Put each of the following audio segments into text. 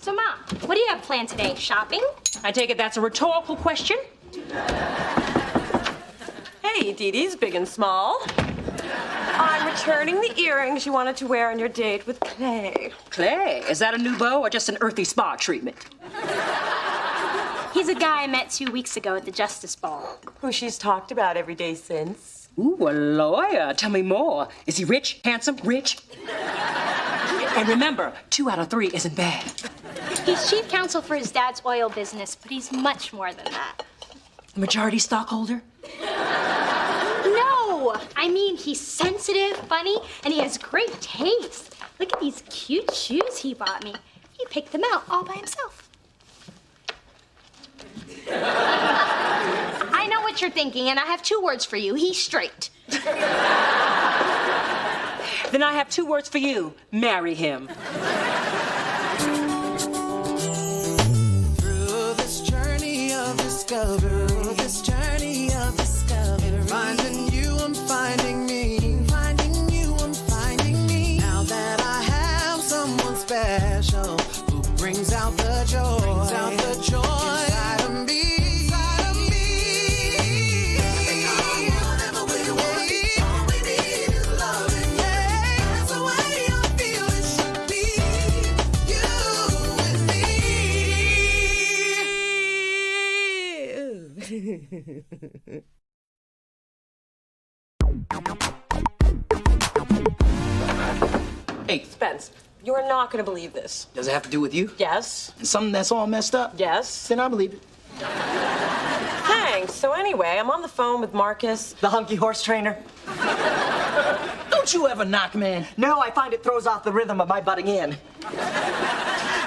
So, Mom, what do you have planned today? Shopping? I take it that's a rhetorical question? Hey, Dee Dee's big and small. I'm returning the earrings you wanted to wear on your date with Clay. Clay, is that a new beau or just an earthy spa treatment? He's a guy I met 2 weeks ago at the Justice Ball. Who she's talked about every day since. Ooh, a lawyer. Tell me more. Is he rich, handsome, rich? And remember, 2 out of 3 isn't bad. He's chief counsel for his dad's oil business, but he's much more than that. Majority stockholder? No! I mean, he's sensitive, funny, and he has great taste. Look at these cute shoes he bought me. He picked them out all by himself. I know what you're thinking, and I have 2 words for you. He's straight. Then I have 2 words for you. Marry him. Through this journey of discovery, finding you, I'm finding me. Finding you, I'm finding me. Now that I have someone special who brings out the joy, inside of me. Hey, Spence, you are not going to believe this. Does it have to do with you? Yes. And something that's all messed up? Yes. Then I believe it. Thanks. So anyway, I'm on the phone with Marcus. The hunky horse trainer? Don't you ever knock, man. No, I find it throws off the rhythm of my butting in.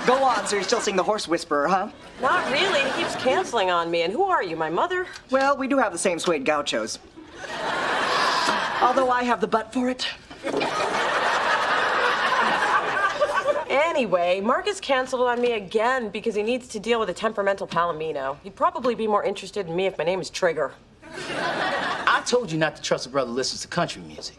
Go on, so you're still seeing the horse whisperer, huh? Not really. He keeps canceling on me. And who are you, my mother? Well, we do have the same suede gauchos. Although I have the butt for it. Anyway, Marcus canceled on me again because he needs to deal with a temperamental Palomino. He'd probably be more interested in me if my name is Trigger. I told you not to trust a brother who listens to country music.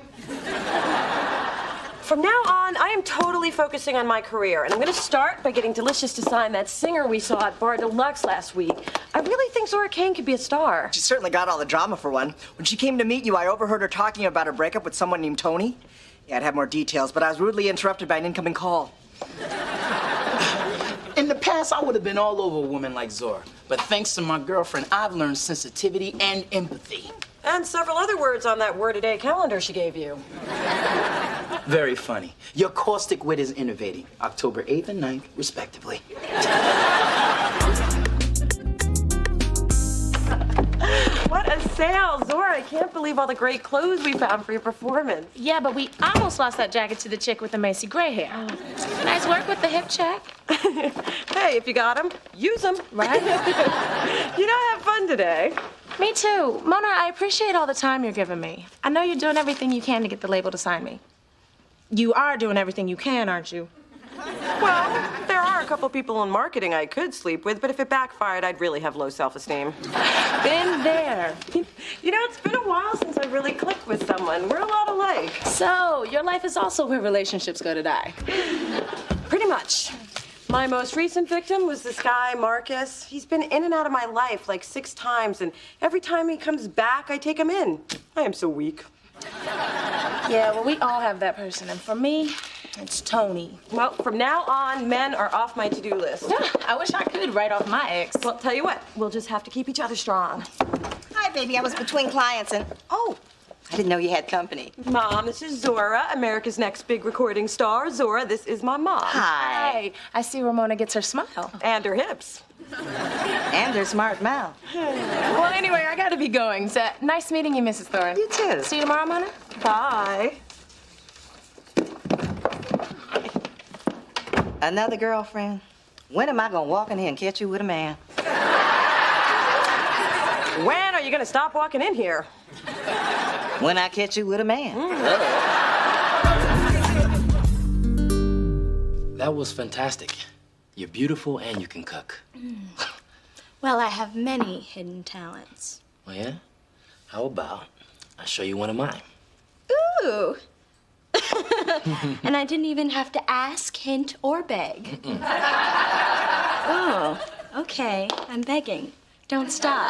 From now on, I am totally focusing on my career, and I'm going to start by getting Delicious to sign that singer we saw at Bar Deluxe last week. I really think Zora Kane could be a star. She certainly got all the drama for one. When she came to meet you, I overheard her talking about her breakup with someone named Tony. Yeah, I'd have more details, but I was rudely interrupted by an incoming call. In the past, I would have been all over a woman like Zora. But thanks to my girlfriend, I've learned sensitivity and empathy. And several other words on that word-a-day calendar she gave you. Very funny. Your caustic wit is innovating. October 8th and 9th, respectively. What a sale, Zora. I can't believe all the great clothes we found for your performance. Yeah, but we almost lost that jacket to the chick with the Macy gray hair. Nice work with the hip check. Hey, if you got them, use them. Right? You know, have fun today. Me too. Mona, I appreciate all the time you're giving me. I know you're doing everything you can to get the label to sign me. You are doing everything you can, aren't you? Well, there are a couple people in marketing I could sleep with, but if it backfired, I'd really have low self-esteem. Been there. You know, it's been a while since I really clicked with someone. We're a lot alike. So, your life is also where relationships go to die. Pretty much. My most recent victim was this guy, Marcus. He's been in and out of my life like 6 times, and every time he comes back, I take him in. I am so weak. Yeah, well, we all have that person, and for me, it's Tony. Well, from now on, men are off my to-do list. I wish I could write off my ex. Well, tell you what, we'll just have to keep each other strong. Hi, baby. I was between clients and... Oh, I didn't know you had company. Mom, this is Zora, America's next big recording star. Zora, this is my mom. Hi. I see Ramona gets her smile. And her hips. And her smart mouth. Well, anyway, I gotta be going. So, nice meeting you, Mrs. Thorne. You too. See you tomorrow, Mona? Bye. Another girlfriend? When am I gonna walk in here and catch you with a man? When are you gonna stop walking in here? When I catch you with a man. That was fantastic. You're beautiful and you can cook. Well, I have many hidden talents. Oh, yeah? How about I show you one of mine? Ooh. And I didn't even have to ask, hint, or beg. Oh, okay. I'm begging. Don't stop.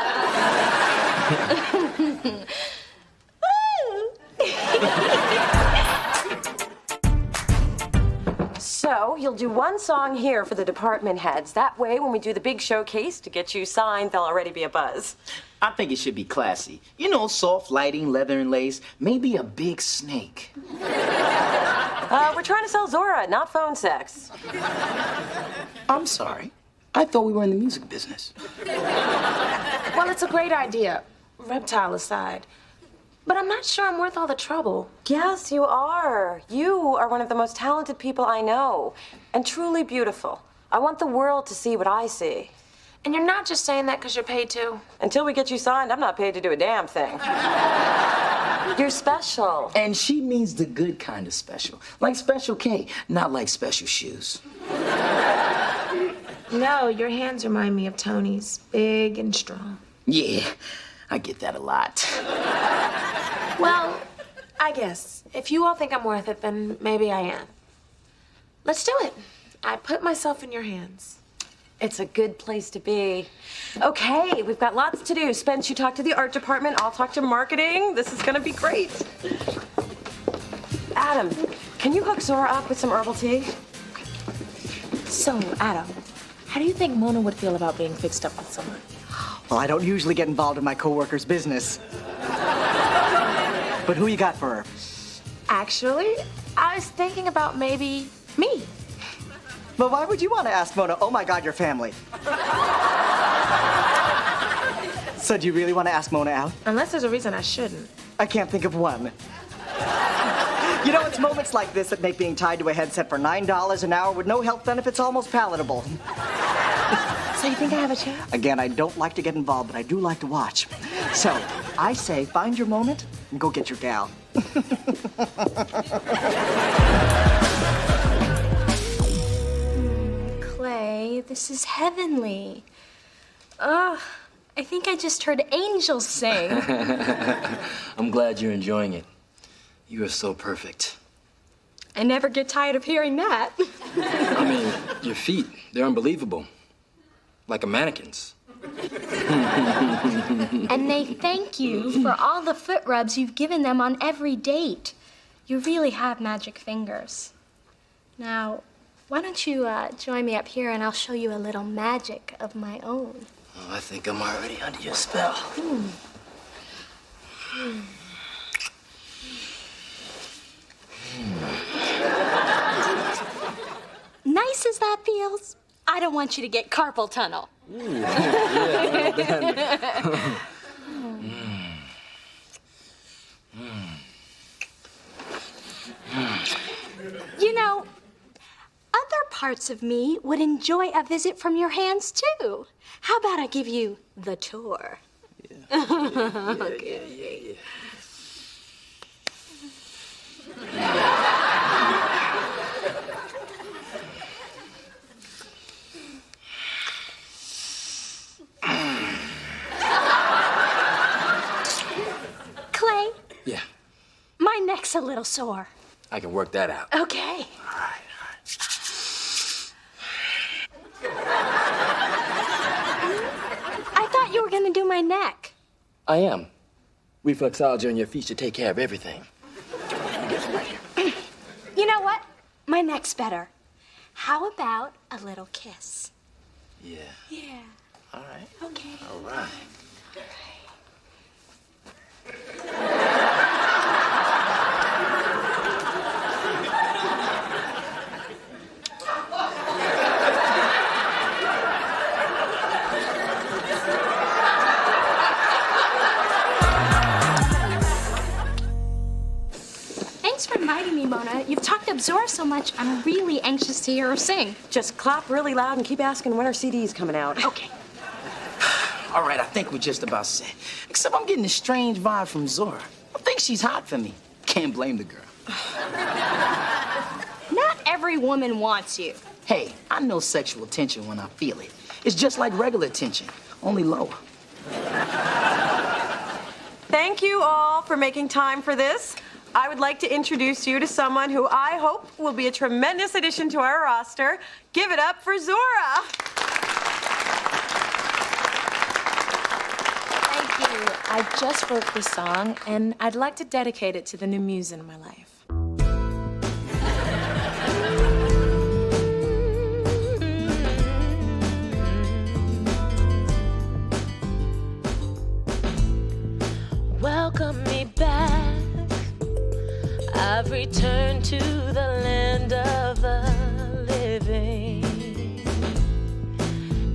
So, you'll do one song here for the department heads. That way, when we do the big showcase to get you signed, there'll already be a buzz. I think it should be classy. You know, soft lighting, leather and lace, maybe a big snake. We're trying to sell Zora, not phone sex. I'm sorry. I thought we were in the music business. Well, it's a great idea, reptile aside. But I'm not sure I'm worth all the trouble. Yes, you are. You are one of the most talented people I know, and truly beautiful. I want the world to see what I see. And you're not just saying that because you're paid to. Until we get you signed, I'm not paid to do a damn thing. You're special. And she means the good kind of special. Like Special K, not like special shoes. No, your hands remind me of Tony's, big and strong. Yeah, I get that a lot. Well, I guess. If you all think I'm worth it, then maybe I am. Let's do it. I put myself in your hands. It's a good place to be. Okay, we've got lots to do. Spence, you talk to the art department. I'll talk to marketing. This is gonna be great. Adam, can you hook Zora up with some herbal tea? So, Adam, how do you think Mona would feel about being fixed up with someone? Well, I don't usually get involved in my coworkers' business. But who you got for her? Actually, I was thinking about maybe me. But why would you want to ask Mona, oh my God, your family? So do you really want to ask Mona out? Unless there's a reason I shouldn't. I can't think of one. You know, it's moments like this that make being tied to a headset for $9 an hour with no health benefits almost palatable. So you think I have a chance? Again, I don't like to get involved, but I do like to watch. So, I say find your moment and go get your gal. Clay, this is heavenly. Ugh, I think I just heard angels sing. I'm glad you're enjoying it. You are so perfect. I never get tired of hearing that. I mean, your feet, they're unbelievable. Like a mannequin's. And they thank you for all the foot rubs you've given them on every date. You really have magic fingers. Now, why don't you join me up here and I'll show you a little magic of my own. Oh, I think I'm already under your spell. Nice as that feels, I don't want you to get carpal tunnel. You know, other parts of me would enjoy a visit from your hands too. How about I give you the tour? Okay. Clay? Yeah, My neck's a little sore. I can work that out. Okay. All right. I thought you were gonna do my neck. I am. Reflexology on your feet should take care of everything. You know what? My neck's better. How about a little kiss? Yeah. Yeah. All right. Okay. All right. Thanks for inviting me, Mona. You've talked up Zora so much, I'm really anxious to hear her sing. Just clap really loud and keep asking when her CD's coming out. Okay. All right, I think we're just about set. Except I'm getting a strange vibe from Zora. I think she's hot for me. Can't blame the girl. Not every woman wants you. Hey, I know sexual tension when I feel it. It's just like regular tension, only lower. Thank you all for making time for this. I would like to introduce you to someone who I hope will be a tremendous addition to our roster. Give it up for Zora. Thank you. I just wrote this song, and I'd like to dedicate it to the new muse in my life. Welcome me back. I've returned to the land of the living.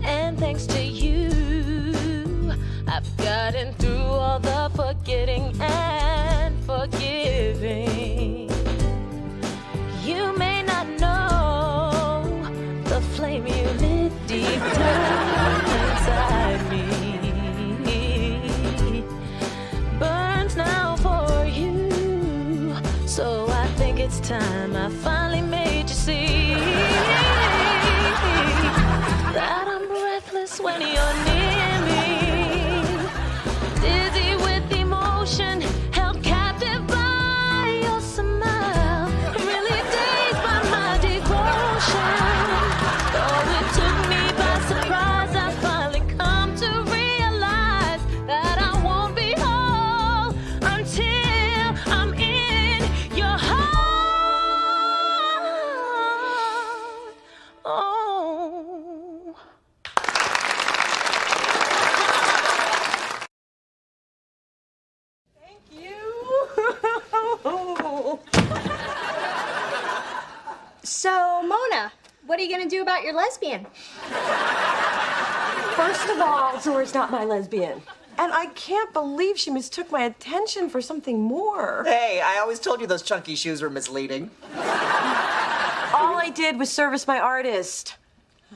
And thanks to you, I've gotten through all the forgetting and forgiving. You may not know the flame you lit deep down inside me burns now for you. So I think it's time I finally made you see that I'm breathless when you're near me, dizzy with emotion, held captive by your smile, really dazed by my devotion. Though it took me by surprise, I finally come to realize that I won't be whole until I'm in your heart. Oh. So, Mona, what are you gonna do about your lesbian? First of all, Zora's not my lesbian. And I can't believe she mistook my attention for something more. Hey, I always told you those chunky shoes were misleading. All I did was service my artist.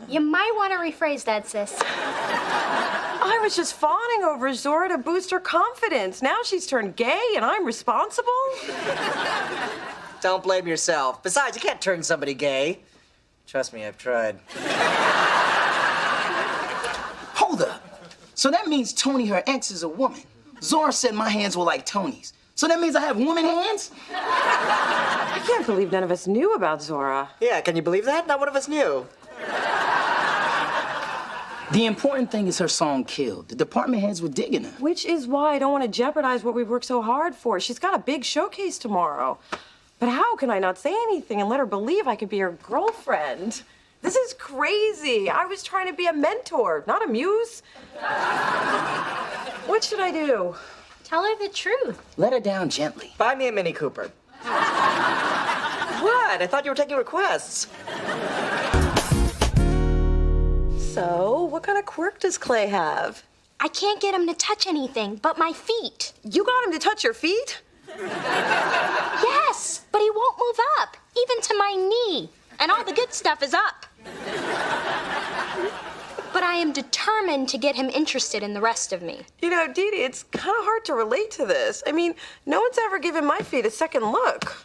You might want to rephrase that, sis. I was just fawning over Zora to boost her confidence. Now she's turned gay and I'm responsible? Don't blame yourself. Besides, you can't turn somebody gay. Trust me, I've tried. Hold up. So that means Tony, her ex, is a woman. Zora said my hands were like Tony's. So that means I have woman hands? I can't believe none of us knew about Zora. Yeah, can you believe that? Not one of us knew. The important thing is her song killed. The department heads were digging her. Which is why I don't want to jeopardize what we've worked so hard for. She's got a big showcase tomorrow. But how can I not say anything and let her believe I could be her girlfriend? This is crazy. I was trying to be a mentor, not a muse. What should I do? Tell her the truth. Let her down gently. Buy me a Mini Cooper. What? I thought you were taking requests. So, what kind of quirk does Clay have? I can't get him to touch anything but my feet. You got him to touch your feet? Yes, but he won't move up, even to my knee. And all the good stuff is up. But I am determined to get him interested in the rest of me. You know, Dee Dee, it's kind of hard to relate to this. I mean, no one's ever given my feet a second look.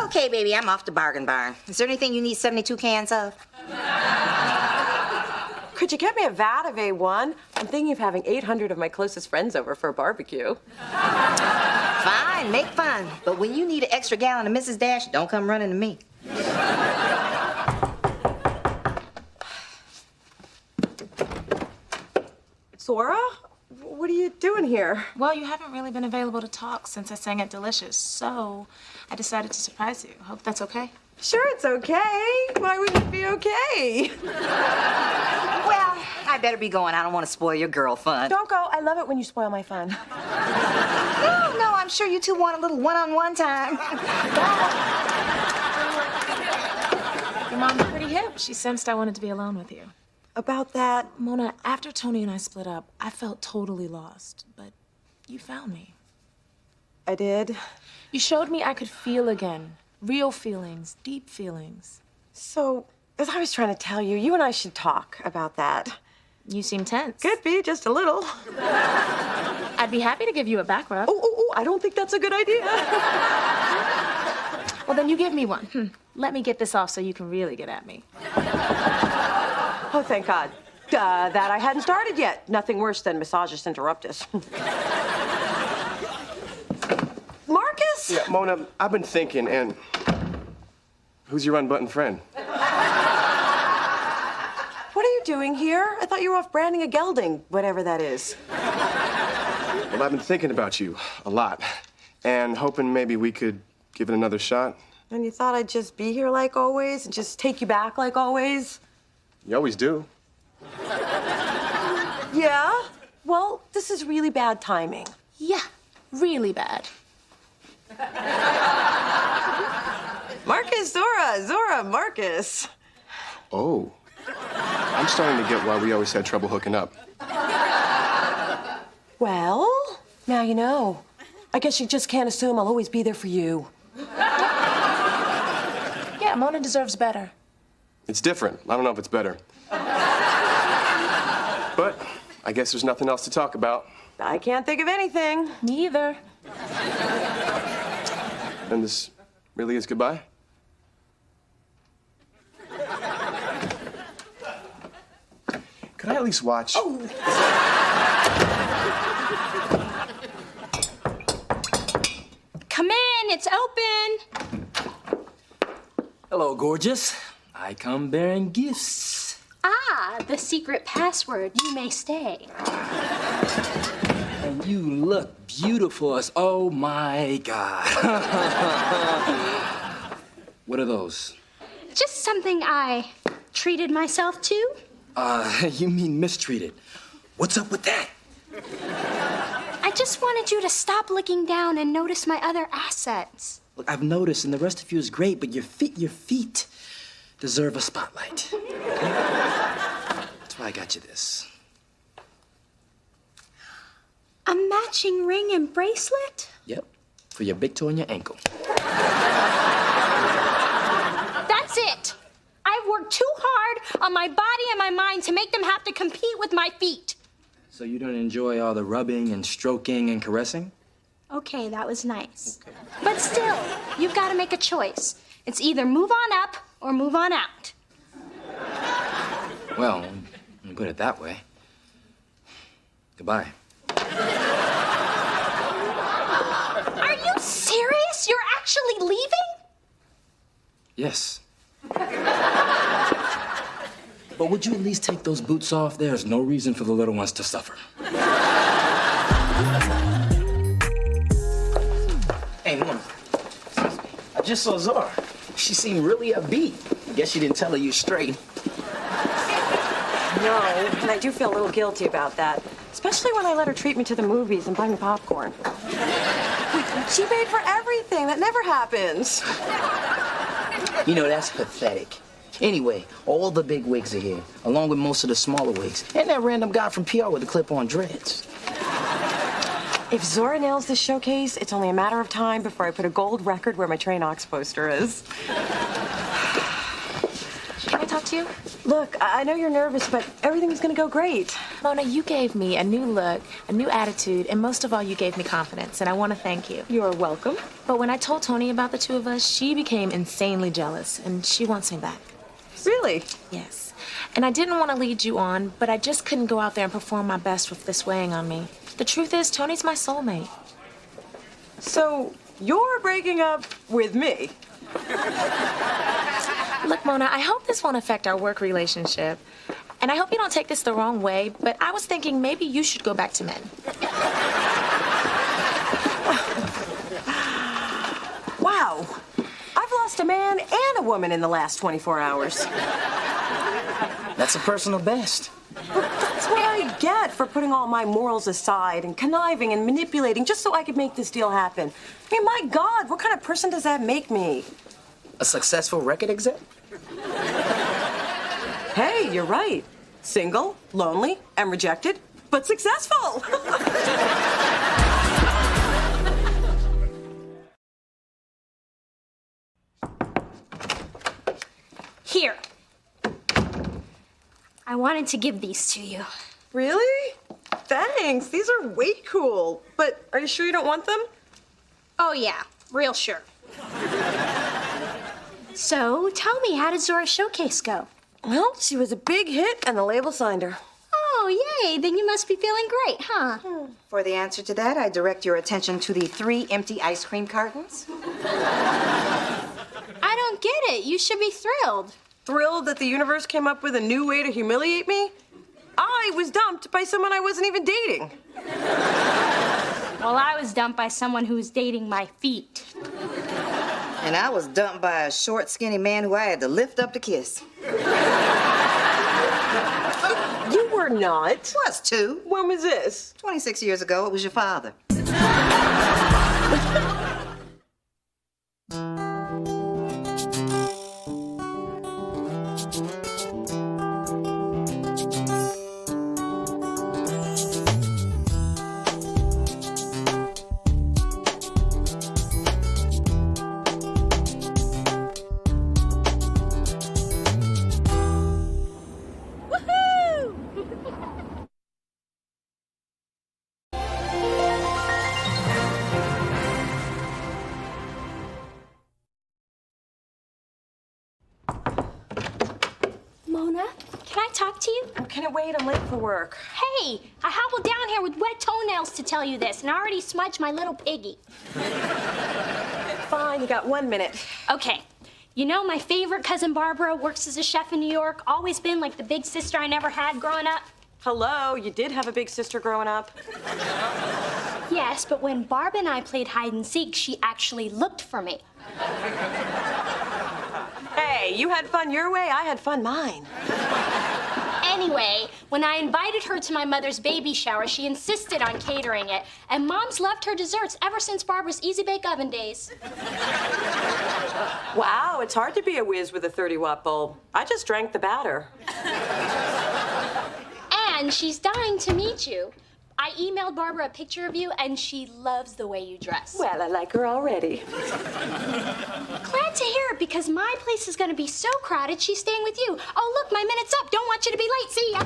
Okay, baby, I'm off to Bargain Barn. Is there anything you need 72 cans of? Could you get me a vat of A1? I'm thinking of having 800 of my closest friends over for a barbecue. Fine, make fun. But when you need an extra gallon of Mrs. Dash, don't come running to me. Zora? What are you doing here? Well, you haven't really been available to talk since I sang at Delicious, so I decided to surprise you. Hope that's okay. Sure, it's okay. Why wouldn't it be okay? Well, I better be going. I don't want to spoil your girl fun. Don't go. I love it when you spoil my fun. No, I'm sure you two want a little one-on-one time. Your mom's pretty hip. She sensed I wanted to be alone with you. About that, Mona, after Tony and I split up, I felt totally lost, but you found me. I did. You showed me I could feel again. Real feelings, deep feelings. So, as I was trying to tell you, you and I should talk about that. You seem tense. Could be, just a little. I'd be happy to give you a back rub. Oh, I don't think that's a good idea. Well, then you give me one. Let me get this off so you can really get at me. Oh, thank God. That I hadn't started yet. Nothing worse than massages interruptus. Marcus? Yeah, Mona, I've been thinking, and Who's your unbuttoned friend? What are you doing here? I thought you were off branding a gelding, whatever that is. Well, I've been thinking about you a lot and hoping maybe we could give it another shot. And you thought I'd just be here like always and just take you back like always? You always do. Yeah? Well, this is really bad timing. Yeah, really bad. Marcus, Zora, Marcus. Oh. I'm starting to get why we always had trouble hooking up. Well, now you know. I guess you just can't assume I'll always be there for you. Yeah, Mona deserves better. It's different. I don't know if it's better. But I guess there's nothing else to talk about. I can't think of anything. Neither. And this really is goodbye? Could I at least watch? Oh. Come in, it's open. Hello, gorgeous. I come bearing gifts. Ah, the secret password. You may stay. And you look beautiful as, oh my God. What are those? Just something I treated myself to. You mean mistreated. What's up with that? I just wanted you to stop looking down and notice my other assets. Look, I've noticed, and the rest of you is great, but your feet deserve a spotlight. Okay? That's why I got you this. A matching ring and bracelet? Yep, for your big toe and your ankle. That's it. I've worked too hard on my body and my mind to make them have to compete with my feet. So you don't enjoy all the rubbing and stroking and caressing? Okay, that was nice. Okay. But still, you've got to make a choice. It's either move on up or move on out. Well, when you put it that way. Goodbye. Are you serious? You're actually leaving? Yes. But would you at least take those boots off? There's no reason for the little ones to suffer. Hey, Mona. I just saw Zora. She seemed really upbeat. I guess you didn't tell her you straight. No, and I do feel a little guilty about that. Especially when I let her treat me to the movies and buy me popcorn. She paid for everything. That never happens. You know, that's pathetic. Anyway, all the big wigs are here, along with most of the smaller wigs. And that random guy from PR with the clip-on dreads. If Zora nails this showcase, it's only a matter of time before I put a gold record where my Train Ox poster is. Can I talk to you? Look, I know you're nervous, but everything's gonna go great. Mona, you gave me a new look, a new attitude, and most of all, you gave me confidence, and I want to thank you. You're welcome. But when I told Tony about the two of us, she became insanely jealous, and she wants me back. Really? Yes. And I didn't want to lead you on, but I just couldn't go out there and perform my best with this weighing on me. The truth is, Tony's my soulmate. So, you're breaking up with me? Look, Mona, I hope this won't affect our work relationship. And I hope you don't take this the wrong way, but I was thinking maybe you should go back to men. Wow. I've lost a man and a woman in the last 24 hours. That's a personal best. That's what I get for putting all my morals aside and conniving and manipulating just so I could make this deal happen. I mean, my God, what kind of person does that make me? A successful record exec? Hey, you're right. Single, lonely, and rejected, but successful. Here. I wanted to give these to you. Really? Thanks. These are way cool. But are you sure you don't want them? Oh, yeah. Real sure. So, tell me, how did Zora's showcase go? Well, she was a big hit, and the label signed her. Oh, yay. Then you must be feeling great, huh? For the answer to that, I direct your attention to the 3 empty ice cream cartons. I don't get it. You should be thrilled. Thrilled that the universe came up with a new way to humiliate me? I was dumped by someone I wasn't even dating. Well, I was dumped by someone who was dating my feet. And I was dumped by a short, skinny man who I had to lift up to kiss. You were not. Was too. When was this? 26 years ago, it was your father. Mona, can I talk to you? Oh, can it wait? I'm late for work. Hey, I hobbled down here with wet toenails to tell you this, and I already smudged my little piggy. Fine, you got 1 minute. Okay. You know, my favorite cousin Barbara works as a chef in New York, always been like the big sister I never had growing up. Hello, you did have a big sister growing up. Yes, but when Barb and I played hide and seek, she actually looked for me. Hey, you had fun your way, I had fun mine. Anyway, when I invited her to my mother's baby shower, she insisted on catering it, and Mom's loved her desserts ever since Barbara's Easy Bake Oven days. Wow, it's hard to be a whiz with a 30-watt bulb. I just drank the batter. And she's dying to meet you. I emailed Barbara a picture of you, and she loves the way you dress. Well, I like her already. Glad to hear it, because my place is going to be so crowded, she's staying with you. Oh, look, my minute's up. Don't want you to be late. See ya.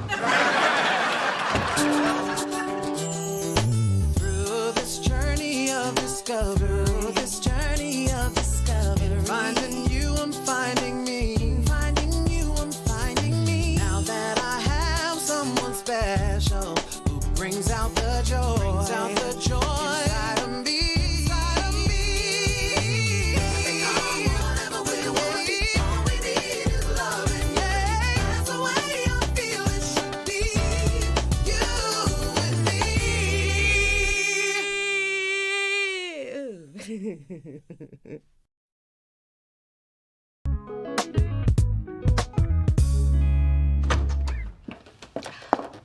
Through this journey of discovery, finding you, I'm finding me. Finding you, I'm finding me. Now that I have someone special who brings out the joy, inside of me. Whatever we want, all we need is loving. Yeah, that's the way I feel it should be. You and me.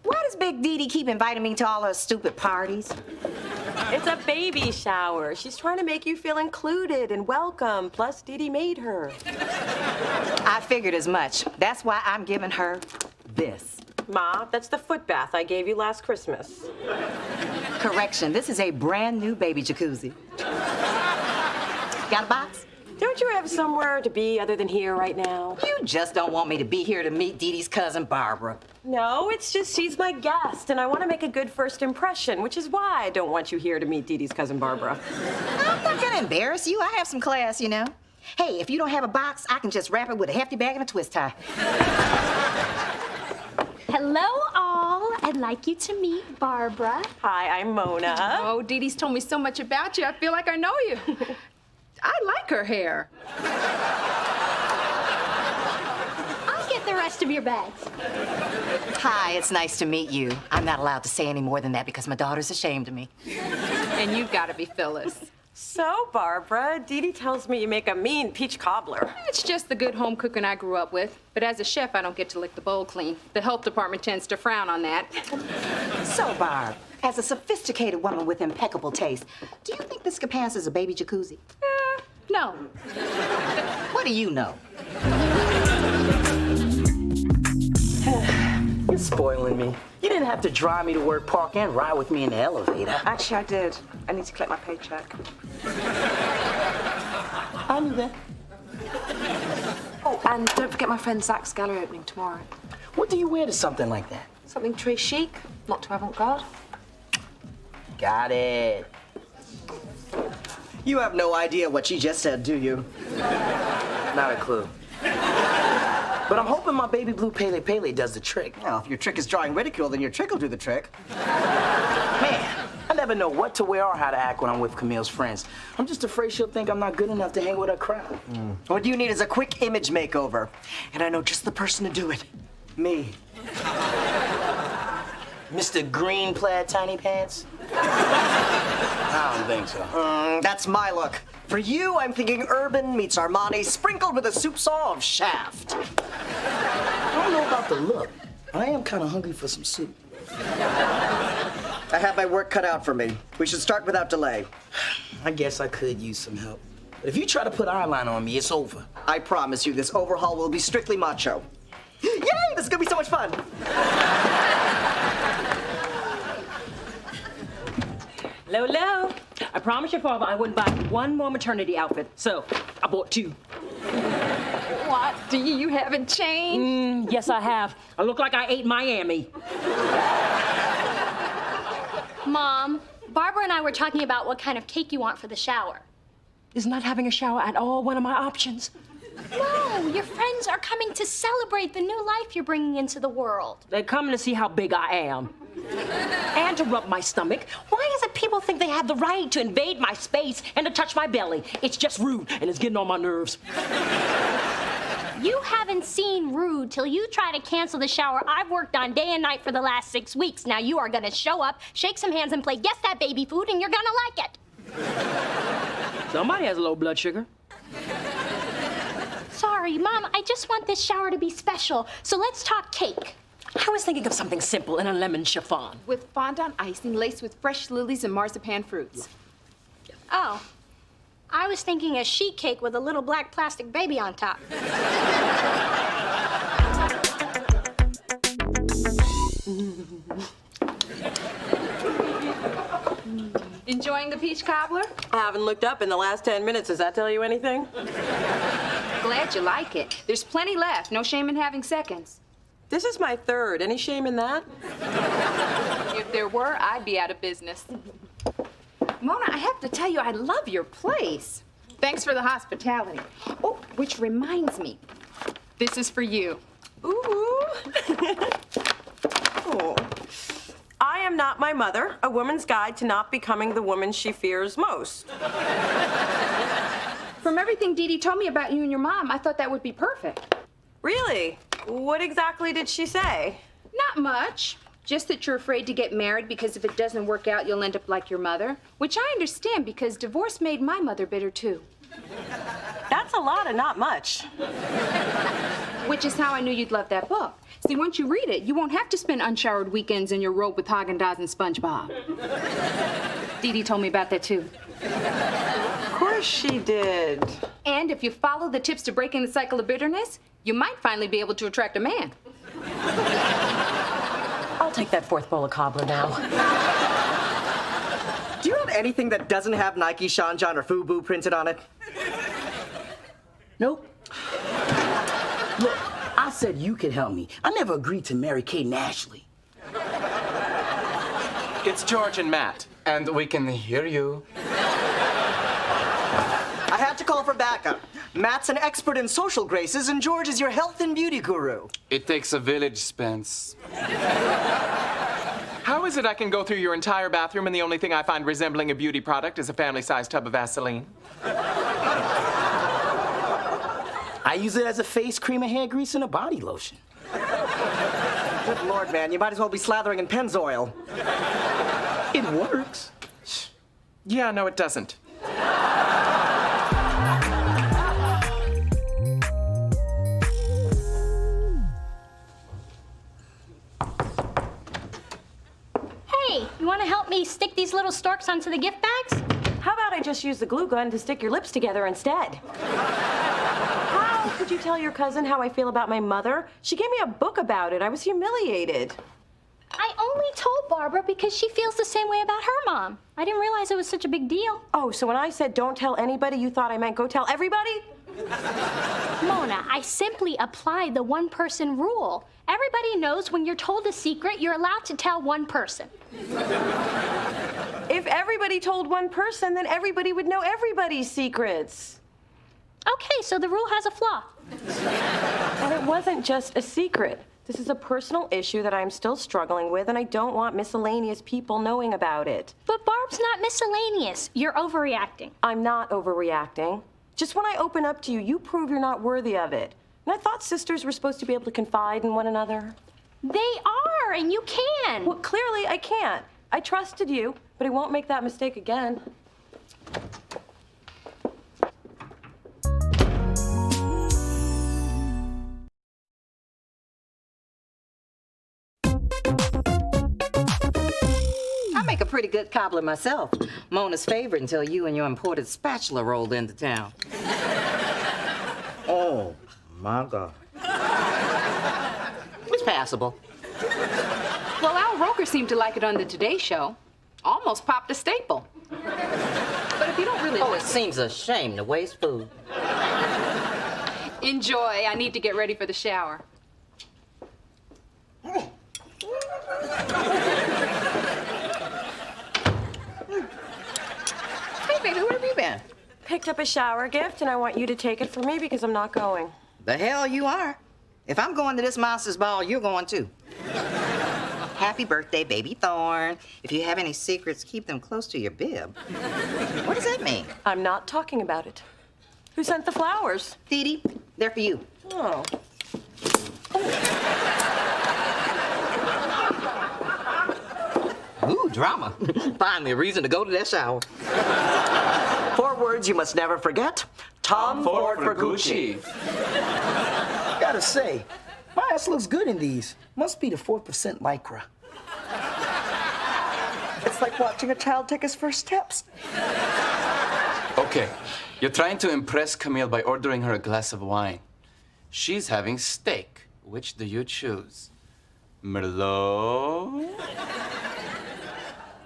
Why does Big Dee Dee keep inviting me to all her stupid parties? It's a baby shower. She's trying to make you feel included and welcome. Plus, Dee Dee made her. I figured as much. That's why I'm giving her this. Ma, that's the foot bath I gave you last Christmas. Correction, this is a brand new baby jacuzzi. Got a box? Don't you have somewhere to be other than here right now? You just don't want me to be here to meet Dee Dee's cousin Barbara. No, it's just she's my guest, and I want to make a good first impression, which is why I don't want you here to meet Dee Dee's cousin Barbara. I'm not gonna embarrass you. I have some class, you know. Hey, if you don't have a box, I can just wrap it with a hefty bag and a twist tie. Hello, all. I'd like you to meet Barbara. Hi, I'm Mona. Oh, Dee Dee's told me so much about you, I feel like I know you. I like her hair. I'll get the rest of your bags. Hi, it's nice to meet you. I'm not allowed to say any more than that because my daughter's ashamed of me. And you've got to be Phyllis. So, Barbara, Dee Dee tells me you make a mean peach cobbler. It's just the good home cooking I grew up with. But as a chef, I don't get to lick the bowl clean. The health department tends to frown on that. So, Barb, as a sophisticated woman with impeccable taste, do you think this could pass as a baby jacuzzi? No. What do you know? You're spoiling me. You didn't have to drive me to work, park, and ride with me in the elevator. Actually, I did. I need to collect my paycheck. I knew that. Oh, and don't forget my friend Zach's gallery opening tomorrow. What do you wear to something like that? Something très chic, not too avant-garde. Got it. You have no idea what she just said, do you? Not a clue. But I'm hoping my baby blue Pele Pele does the trick. Well, if your trick is drawing ridicule, then your trick will do the trick. Man, I never know what to wear or how to act when I'm with Camille's friends. I'm just afraid she'll think I'm not good enough to hang with her crowd. What you need is a quick image makeover. And I know just the person to do it. Me. Mr. Green Plaid Tiny Pants? I don't think so. That's my look. For you, I'm thinking urban meets Armani sprinkled with a soup saw of Shaft. I don't know about the look. I am kind of hungry for some soup. I have my work cut out for me. We should start without delay. I guess I could use some help. But if you try to put eyeliner on me, it's over. I promise you, this overhaul will be strictly macho. Yay! This is gonna be so much fun! Hello. I promised your father I wouldn't buy one more maternity outfit, so I bought 2. What? You haven't changed? Yes, I have. I look like I ate Miami. Mom, Barbara and I were talking about what kind of cake you want for the shower. Is not having a shower at all one of my options? No, your friends are coming to celebrate the new life you're bringing into the world. They're coming to see how big I am. And to rub my stomach. Why is it people think they have the right to invade my space and to touch my belly? It's just rude, and it's getting on my nerves. You haven't seen rude till you try to cancel the shower I've worked on day and night for the last 6 weeks. Now you are gonna show up, shake some hands, and play Guess That Baby Food, and you're gonna like it. Somebody has low blood sugar. Sorry, Mom, I just want this shower to be special, so let's talk cake. I was thinking of something simple in a lemon chiffon. With fondant icing laced with fresh lilies and marzipan fruits. Oh, I was thinking a sheet cake with a little black plastic baby on top. Enjoying the peach cobbler? I haven't looked up in the last 10 minutes. Does that tell you anything? Glad you like it. There's plenty left. No shame in having seconds. This is my 3rd. Any shame in that? If there were, I'd be out of business. Mona, I have to tell you, I love your place. Thanks for the hospitality. Oh, which reminds me, this is for you. Ooh. Oh. I Am Not My Mother, A Woman's Guide to Not Becoming the Woman She Fears Most. From everything Dee Dee told me about you and your mom, I thought that would be perfect. Really? What exactly did she say? Not much. Just that you're afraid to get married because if it doesn't work out, you'll end up like your mother. Which I understand because divorce made my mother bitter too. That's a lot of not much. Which is how I knew you'd love that book. See, once you read it, you won't have to spend unshowered weekends in your robe with Haagen-Dazs and SpongeBob. Dee Dee told me about that too. Of course she did. And if you follow the tips to breaking the cycle of bitterness, you might finally be able to attract a man. I'll take that 4th bowl of cobbler now. Do you have anything that doesn't have Nike, Sean John, or FUBU printed on it? Nope. Look, I said you could help me. I never agreed to marry Kate and Ashley. It's George and Matt, and we can hear you. I had to call for backup. Matt's an expert in social graces, and George is your health and beauty guru. It takes a village, Spence. How is it I can go through your entire bathroom and the only thing I find resembling a beauty product is a family-sized tub of Vaseline? I use it as a face cream, a hair grease, and a body lotion. Good Lord, man, you might as well be slathering in Pennzoil. It works. Yeah, no, it doesn't. Hey, you want to help me stick these little storks onto the gift bags? How about I just use the glue gun to stick your lips together instead? How could you tell your cousin how I feel about my mother? She gave me a book about it. I was humiliated. I only told Barbara because she feels the same way about her mom. I didn't realize it was such a big deal. Oh, so when I said don't tell anybody, you thought I meant go tell everybody? Mona, I simply applied the one-person rule. Everybody knows when you're told a secret, you're allowed to tell one person. If everybody told one person, then everybody would know everybody's secrets. Okay, so the rule has a flaw. And it wasn't just a secret. This is a personal issue that I'm still struggling with, and I don't want miscellaneous people knowing about it. But Barb's not miscellaneous. You're overreacting. I'm not overreacting. Just when I open up to you, you prove you're not worthy of it. And I thought sisters were supposed to be able to confide in one another. They are, and you can. Well, clearly I can't. I trusted you, but I won't make that mistake again. I make a pretty good cobbler myself. Mona's favorite until you and your imported spatula rolled into town. Oh, my God. It's passable. Well, Al Roker seemed to like it on the Today Show. Almost popped a staple. But if you don't really Oh, it seems a shame to waste food. enjoy, I need to get ready for the shower. Hey, baby, where have you been? Picked up a shower gift, and I want you to take it for me because I'm not going. The hell you are. If I'm going to this monster's ball, you're going too. Happy birthday, baby Thorn. If you have any secrets, keep them close to your bib. What does that mean? I'm not talking about it. Who sent the flowers? Dee, they're for you. Oh. Ooh, drama. Find me a reason to go to that shower. 4 words you must never forget. Tom Ford for Gucci. Gotta say, my ass looks good in these. Must be the 4% Lycra. It's like watching a child take his first steps. Okay, you're trying to impress Camille by ordering her a glass of wine. She's having steak. Which do you choose? Merlot?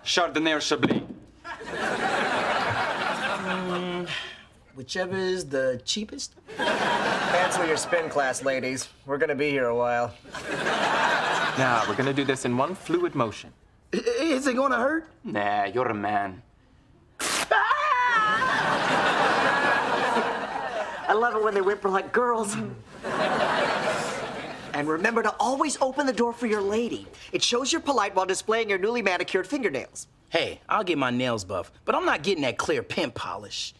Chardonnay or Chablis? Whichever is the cheapest. Cancel your spin class, ladies. We're gonna be here a while. Now, we're gonna do this in one fluid motion. Is it gonna hurt? Nah, you're a man. I love it when they whimper like girls. And remember to always open the door for your lady. It shows you're polite while displaying your newly manicured fingernails. Hey, I'll get my nails buff, but I'm not getting that clear pimp polish.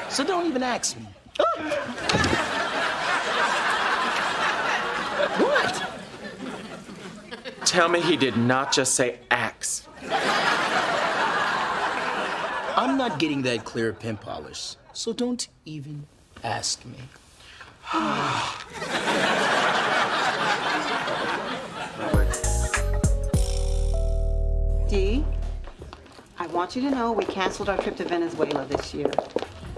So don't even ask me. What? Tell me he did not just say axe. I'm not getting that clear pimp polish, so don't even ask me. Dee, I want you to know we canceled our trip to Venezuela this year.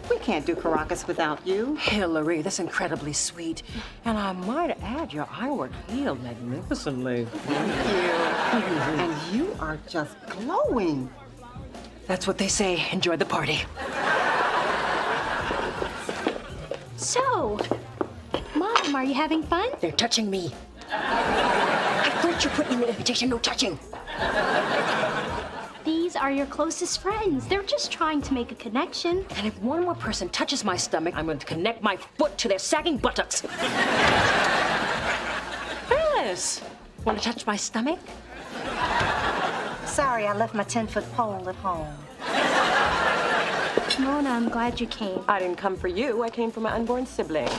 We can't do Caracas without you. Hillary, that's incredibly sweet. And I might add, your eyework healed magnificently. And you are just glowing. That's what they say. Enjoy the party. So, Mom, are you having fun? They're touching me. I thought you put in the invitation, no touching. These are your closest friends. They're just trying to make a connection. And if one more person touches my stomach, I'm going to connect my foot to their sagging buttocks. Phyllis, want to touch my stomach? Sorry, I left my 10-foot pole at home. Mona, I'm glad you came. I didn't come for you. I came for my unborn sibling.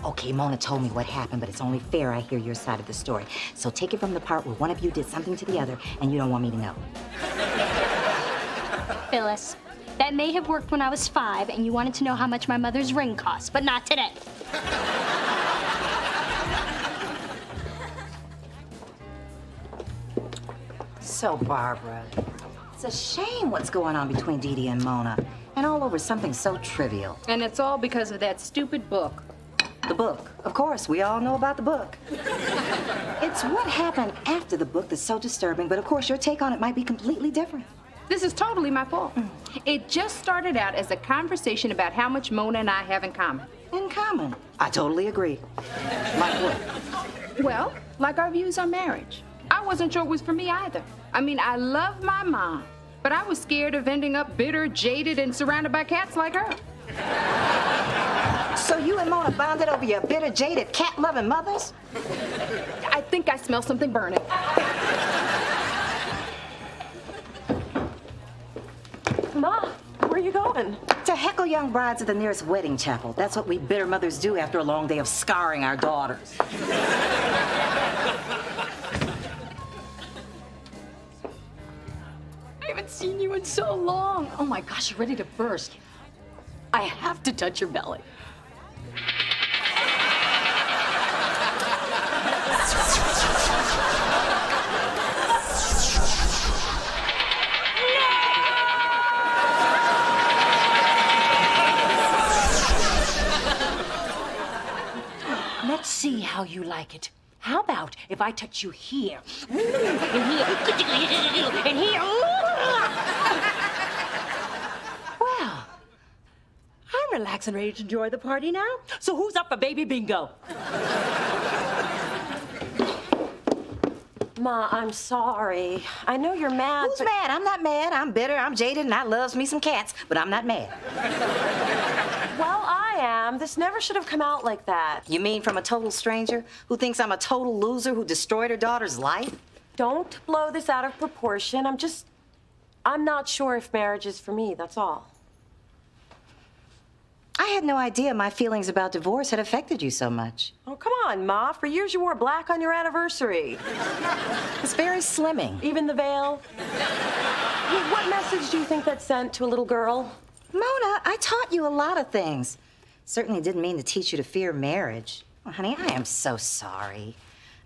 Okay, Mona told me what happened, but it's only fair I hear your side of the story. So take it from the part where one of you did something to the other and you don't want me to know. Phyllis, that may have worked when I was 5 and you wanted to know how much my mother's ring cost, but not today. So, Barbara, it's a shame what's going on between Dee and Mona, and all over something so trivial. And it's all because of that stupid book. The book. Of course, we all know about the book. It's what happened after the book that's so disturbing, but of course your take on it might be completely different. This is totally my fault. It just started out as a conversation about how much Mona and I have in common. In common? I totally agree. Like what? Well, like our views on marriage. I wasn't sure it was for me either. I mean, I love my mom, but I was scared of ending up bitter, jaded, and surrounded by cats like her. So you and Mona bonded over your bitter, jaded, cat-loving mothers? I think I smell something burning. Ma, where are you going? To heckle young brides at the nearest wedding chapel. That's what we bitter mothers do after a long day of scarring our daughters. I haven't seen you in so long. Oh my gosh, you're ready to burst. I have to touch your belly. Let's see how you like it. How about if I touch you here? And here. And here. Well, I'm relaxed and ready to enjoy the party now. So who's up for baby bingo? Ma, I'm sorry. I know you're mad. Who's mad? I'm not mad. I'm bitter, I'm jaded, and I loves me some cats, but I'm not mad. Well, I am. This never should have come out like that. You mean from a total stranger who thinks I'm a total loser who destroyed her daughter's life? Don't blow this out of proportion. I'm not sure if marriage is for me, that's all. I had no idea my feelings about divorce had affected you so much. Oh, come on, Ma. For years you wore black on your anniversary. It's very slimming. Even the veil. What message do you think that sent to a little girl? Mona, I taught you a lot of things. Certainly didn't mean to teach you to fear marriage. Oh, honey, I am so sorry.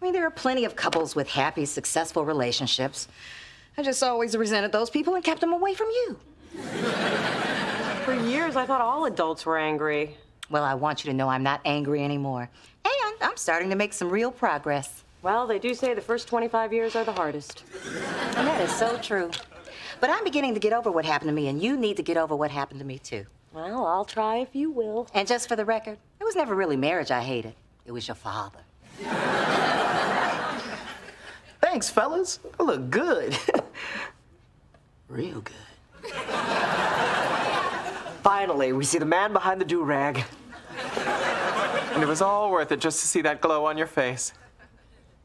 I mean, there are plenty of couples with happy, successful relationships. I just always resented those people and kept them away from you. For years, I thought all adults were angry. Well, I want you to know I'm not angry anymore. And I'm starting to make some real progress. Well, they do say the first 25 years are the hardest. And that is so true. But I'm beginning to get over what happened to me, and you need to get over what happened to me, too. Well, I'll try if you will. And just for the record, it was never really marriage I hated. It was your father. Thanks, fellas. I look good. Real good. Finally, we see the man behind the do-rag. And it was all worth it just to see that glow on your face.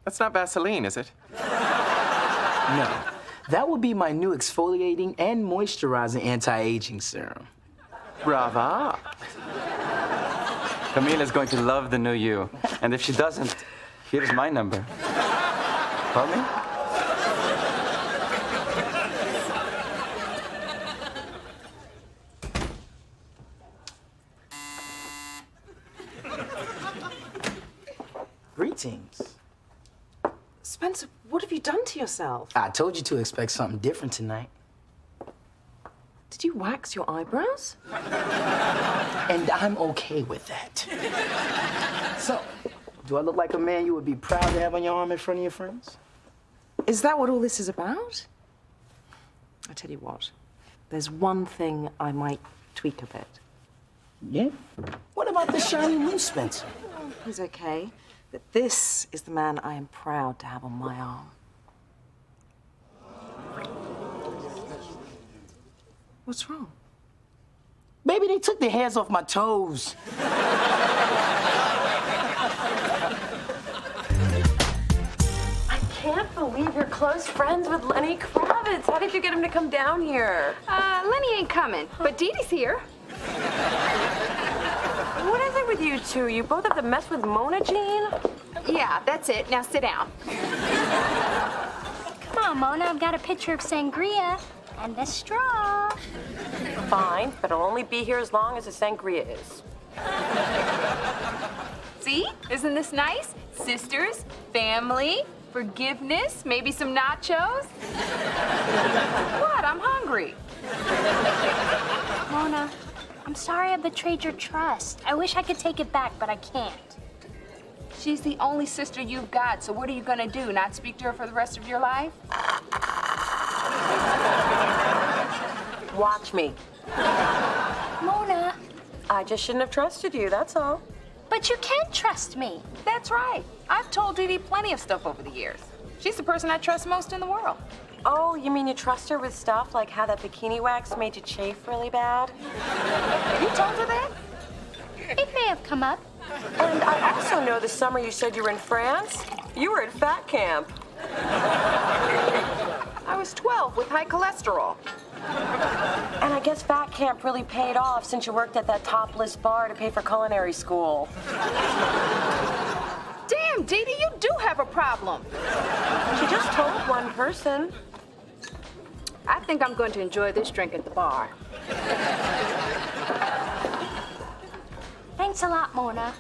That's not Vaseline, is it? No. That would be my new exfoliating and moisturizing anti-aging serum. Brava. Camila's going to love the new you. And if she doesn't, here's my number. Call me? Greetings. Spencer, what have you done to yourself? I told you to expect something different tonight. Did you wax your eyebrows? And I'm okay with that. So, do I look like a man you would be proud to have on your arm in front of your friends? Is that what all this is about? I tell you what, there's one thing I might tweak a bit. Yeah? What about the shiny new Spencer? He's okay, but this is the man I am proud to have on my arm. What's wrong? Baby, they took their hands off my toes. I can't believe you're close friends with Lenny Kravitz. How did you get him to come down here? Lenny ain't coming, but Dee Dee's here. What is it with you two? You both have to mess with Mona Jean? Yeah, that's it. Now sit down. Come on, Mona. I've got a pitcher of sangria and a straw. Fine, but I'll only be here as long as the sangria is. See? Isn't this nice? Sisters, family, forgiveness, maybe some nachos. What? I'm hungry. Mona, I'm sorry I betrayed your trust. I wish I could take it back, but I can't. She's the only sister you've got, so what are you gonna do? Not speak to her for the rest of your life? Watch me. Mona. I just shouldn't have trusted you, that's all. But you can't trust me. That's right. I've told Dee Dee plenty of stuff over the years. She's the person I trust most in the world. Oh, you mean you trust her with stuff like how that bikini wax made you chafe really bad? You told her that? It may have come up. And I also know the summer you said you were in France, you were at fat camp. I was 12 with high cholesterol. And I guess fat camp really paid off since you worked at that topless bar to pay for culinary school. Damn, Dee Dee, you do have a problem. She just told one person. I think I'm going to enjoy this drink at the bar. Thanks a lot, Mona.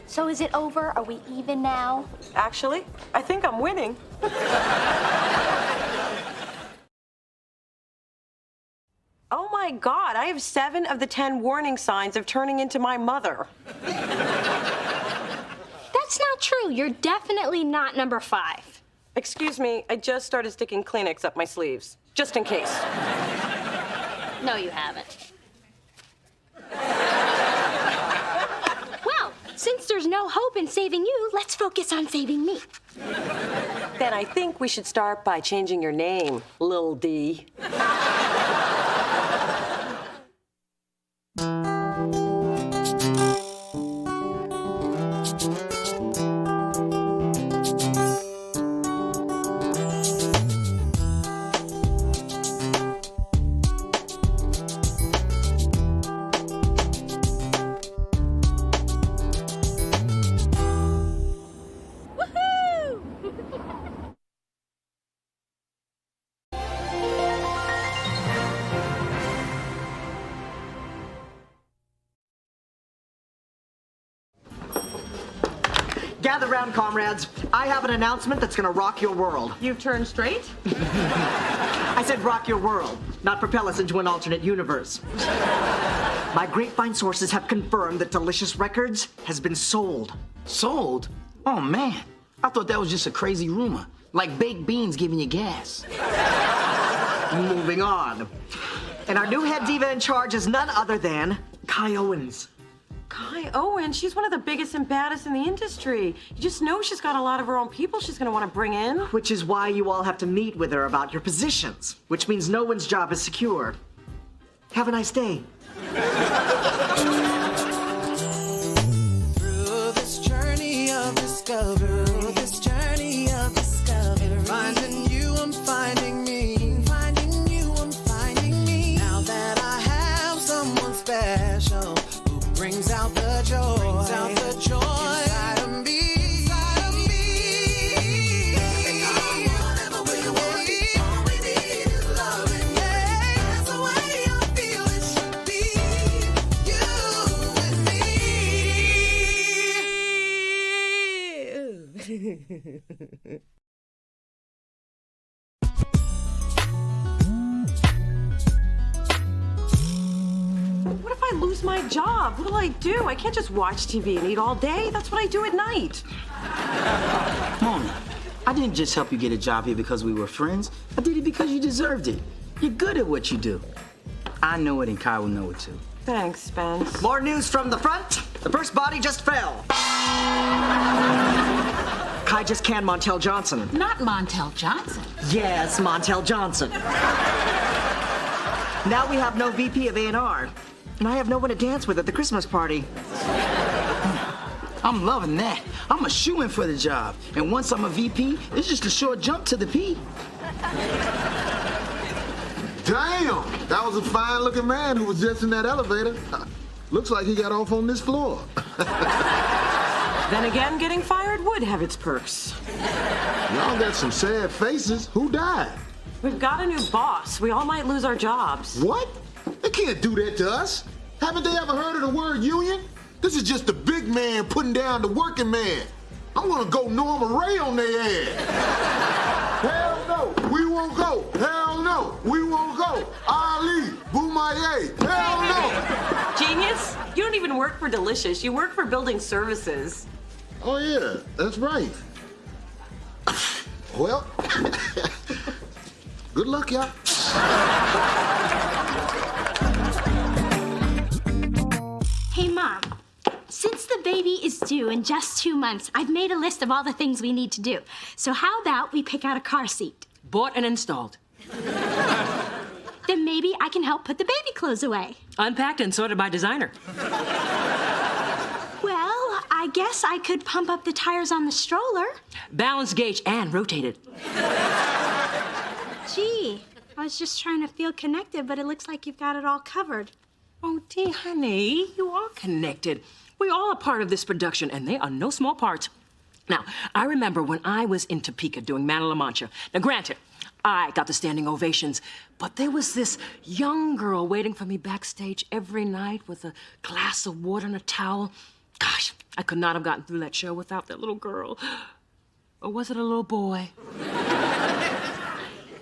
So is it over? Are we even now? Actually, I think I'm winning. Oh my God, I have 7 of the 10 warning signs of turning into my mother. That's not true. You're definitely not number 5. Excuse me, I just started sticking Kleenex up my sleeves, just in case. No, you haven't. Well, since there's no hope in saving you, let's focus on saving me. Then I think we should start by changing your name, Lil D. Gather round, comrades. I have an announcement that's gonna rock your world. You've turned straight? I said rock your world, not propel us into an alternate universe. My grapevine sources have confirmed that Delicious Records has been sold. Sold? Oh, man. I thought that was just a crazy rumor. Like baked beans giving you gas. Moving on. And our new head diva in charge is none other than Kai Owens. Kai Owens, she's one of the biggest and baddest in the industry. You just know she's got a lot of her own people she's gonna want to bring in. Which is why you all have to meet with her about your positions, which means no one's job is secure. Have a nice day. Through this journey of discovery, finding you, I'm finding me, finding you, I'm finding me. Now that I have someone special who brings out the joy, inside of me. Whatever we want, all we need is loving. That's the way I feel it should be. You and me. What if I lose my job? What'll I do? I can't just watch TV and eat all day. That's what I do at night. Mona, I didn't just help you get a job here because we were friends. I did it because you deserved it. You're good at what you do. I know it and Kai will know it too. Thanks, Spence. More news from the front. The first body just fell. Kai just canned Montel Johnson. Not Montel Johnson. Yes, Montel Johnson. Now we have no VP of A&R. And I have no one to dance with at the Christmas party. I'm loving that. I'm a shoo-in for the job. And once I'm a VP, it's just a short jump to the P. Damn! That was a fine-looking man who was just in that elevator. Looks like he got off on this floor. Then again, getting fired would have its perks. Y'all got some sad faces. Who died? We've got a new boss. We all might lose our jobs. What? They can't do that to us. Haven't they ever heard of the word union? This is just the big man putting down the working man. I'm gonna go Norma Ray on their ass. Hell no, we won't go. Hell no, we won't go. Ali, Boumaye, hell no. Genius, you don't even work for Delicious. You work for building services. Oh yeah, that's right. Well, good luck, y'all. Hey, Mom. Since the baby is due in just 2 months, I've made a list of all the things we need to do. So how about we pick out a car seat? Bought and installed. Then maybe I can help put the baby clothes away. Unpacked and sorted by designer. guess I could pump up the tires on the stroller. Balance gauge and rotate it. Gee, I was just trying to feel connected, but it looks like you've got it all covered. Oh, dear honey, you are connected. We all are part of this production, and they are no small parts. Now, I remember when I was in Topeka doing Man of La Mancha. Now, granted, I got the standing ovations, but there was this young girl waiting for me backstage every night with a glass of water and a towel. Gosh, I could not have gotten through that show without that little girl. Or was it a little boy?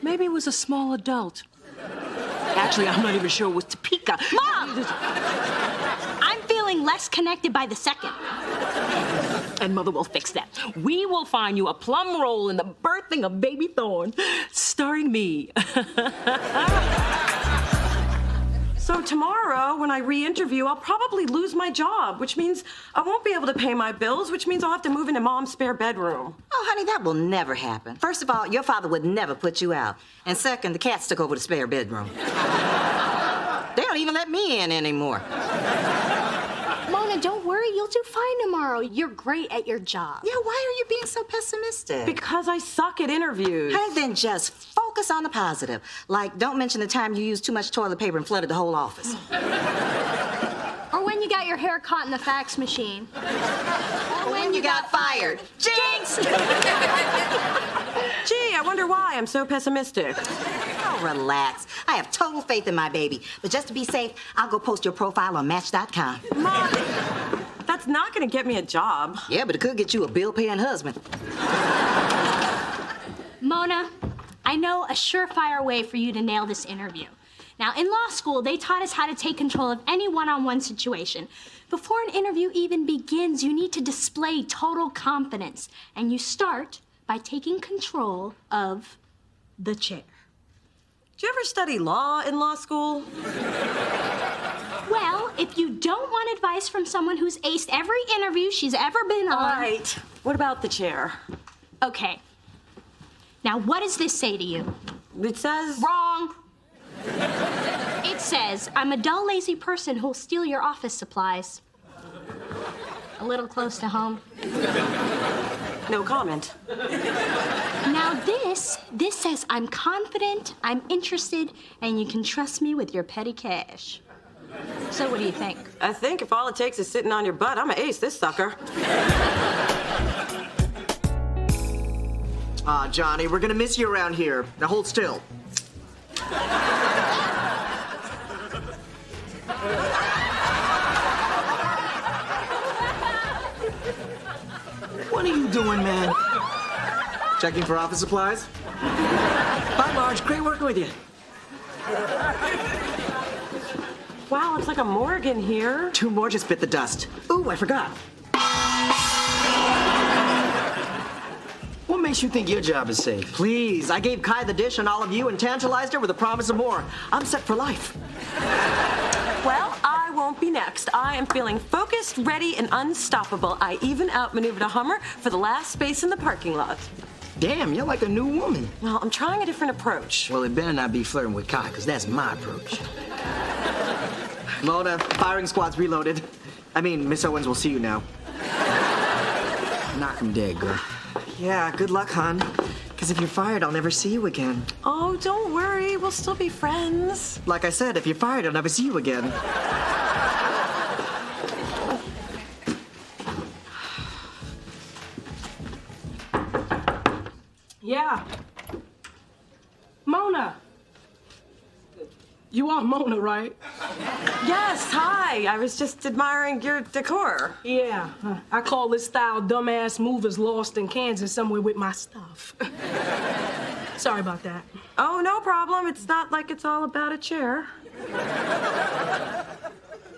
Maybe it was a small adult. Actually, I'm not even sure it was Topeka. Mom! I'm feeling less connected by the second. And Mother will fix that. We will find you a plum role in the birthing of Baby Thorn, starring me. So tomorrow, when I re-interview, I'll probably lose my job, which means I won't be able to pay my bills, which means I'll have to move into Mom's spare bedroom. Oh, honey, that will never happen. First of all, your father would never put you out. And second, the cats took over the spare bedroom. They don't even let me in anymore. Mona, don't worry. You'll do fine tomorrow. You're great at your job. Yeah, why are you being so pessimistic? Because I suck at interviews. Honey, then just focus on the positive. Like, don't mention the time you used too much toilet paper and flooded the whole office. Or when you got your hair caught in the fax machine. Or when you got fired. Jinx! Gee, I wonder why I'm so pessimistic. Oh, relax. I have total faith in my baby. But just to be safe, I'll go post your profile on Match.com. Mom, that's not gonna get me a job. Yeah, but it could get you a bill-paying husband. Mona, I know a surefire way for you to nail this interview. Now, in law school, they taught us how to take control of any one-on-one situation. Before an interview even begins, you need to display total confidence. And you start by taking control of the chair. Did you ever study law in law school? Well, if you don't want advice from someone who's aced every interview she's ever been on... All right. What about the chair? Okay. Now, what does this say to you? It says... Wrong. It says, I'm a dull, lazy person who'll steal your office supplies. A little close to home. No comment. Now this says I'm confident, I'm interested, and you can trust me with your petty cash. So what do you think? I think if all it takes is sitting on your butt, I'm gonna ace this sucker. Johnny, we're gonna miss you around here. Now hold still. What are you doing, man? Checking for office supplies? Bye, Marge. Great working with you. Wow, it's like a morgue in here. 2 more just bit the dust. Ooh, I forgot. What makes you think your job is safe? Please, I gave Kai the dish on all of you and tantalized her with a promise of more. I'm set for life. Well, I won't be next. I am feeling focused, ready, and unstoppable. I even outmaneuvered a Hummer for the last space in the parking lot. Damn, you're like a new woman. Well, I'm trying a different approach. Well, it better not be flirting with Kai, because that's my approach. Mona, firing squad's reloaded. I mean, Miss Owens will see you now. Knock him dead, girl. Yeah, good luck, hon. Because if you're fired, I'll never see you again. Oh, don't worry. We'll still be friends. Like I said, if you're fired, I'll never see you again. Yeah. Mona. You are Mona, right? Yes, hi. I was just admiring your decor. Yeah. I call this style dumbass movers lost in Kansas somewhere with my stuff. Sorry about that. Oh, no problem. It's not like it's all about a chair.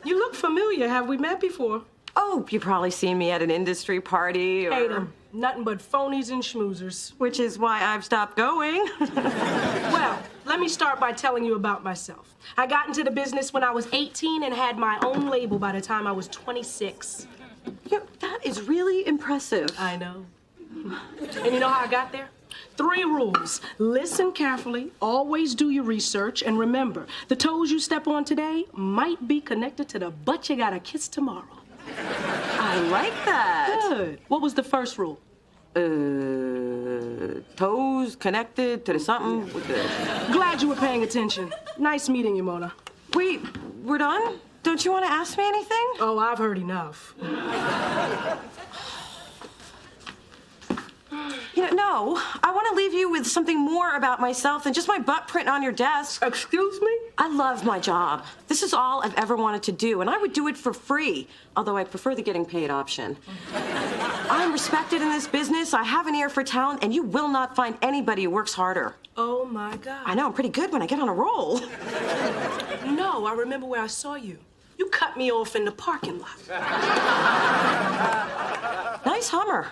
You look familiar. Have we met before? Oh, you've probably seen me at an industry party or... Hate 'em. Nothing but phonies and schmoozers. Which is why I've stopped going. Well, let me start by telling you about myself. I got into the business when I was 18 and had my own label by the time I was 26. Yeah, that is really impressive. I know. And you know how I got there? 3 rules. Listen carefully, always do your research, and remember, the toes you step on today might be connected to the butt you gotta kiss tomorrow. I I like that. Good. What was the first rule? Toes connected to the something with the... Glad you were paying attention. Nice meeting you, Mona. Wait, we're done? Don't you want to ask me anything? Oh, I've heard enough. No. I want to leave you with something more about myself than just my butt print on your desk. Excuse me? I love my job. This is all I've ever wanted to do, and I would do it for free, although I prefer the getting paid option. I'm respected in this business, I have an ear for talent, and you will not find anybody who works harder. Oh, my God. I know, I'm pretty good when I get on a roll. No, I remember where I saw you. You cut me off in the parking lot. Nice Hummer.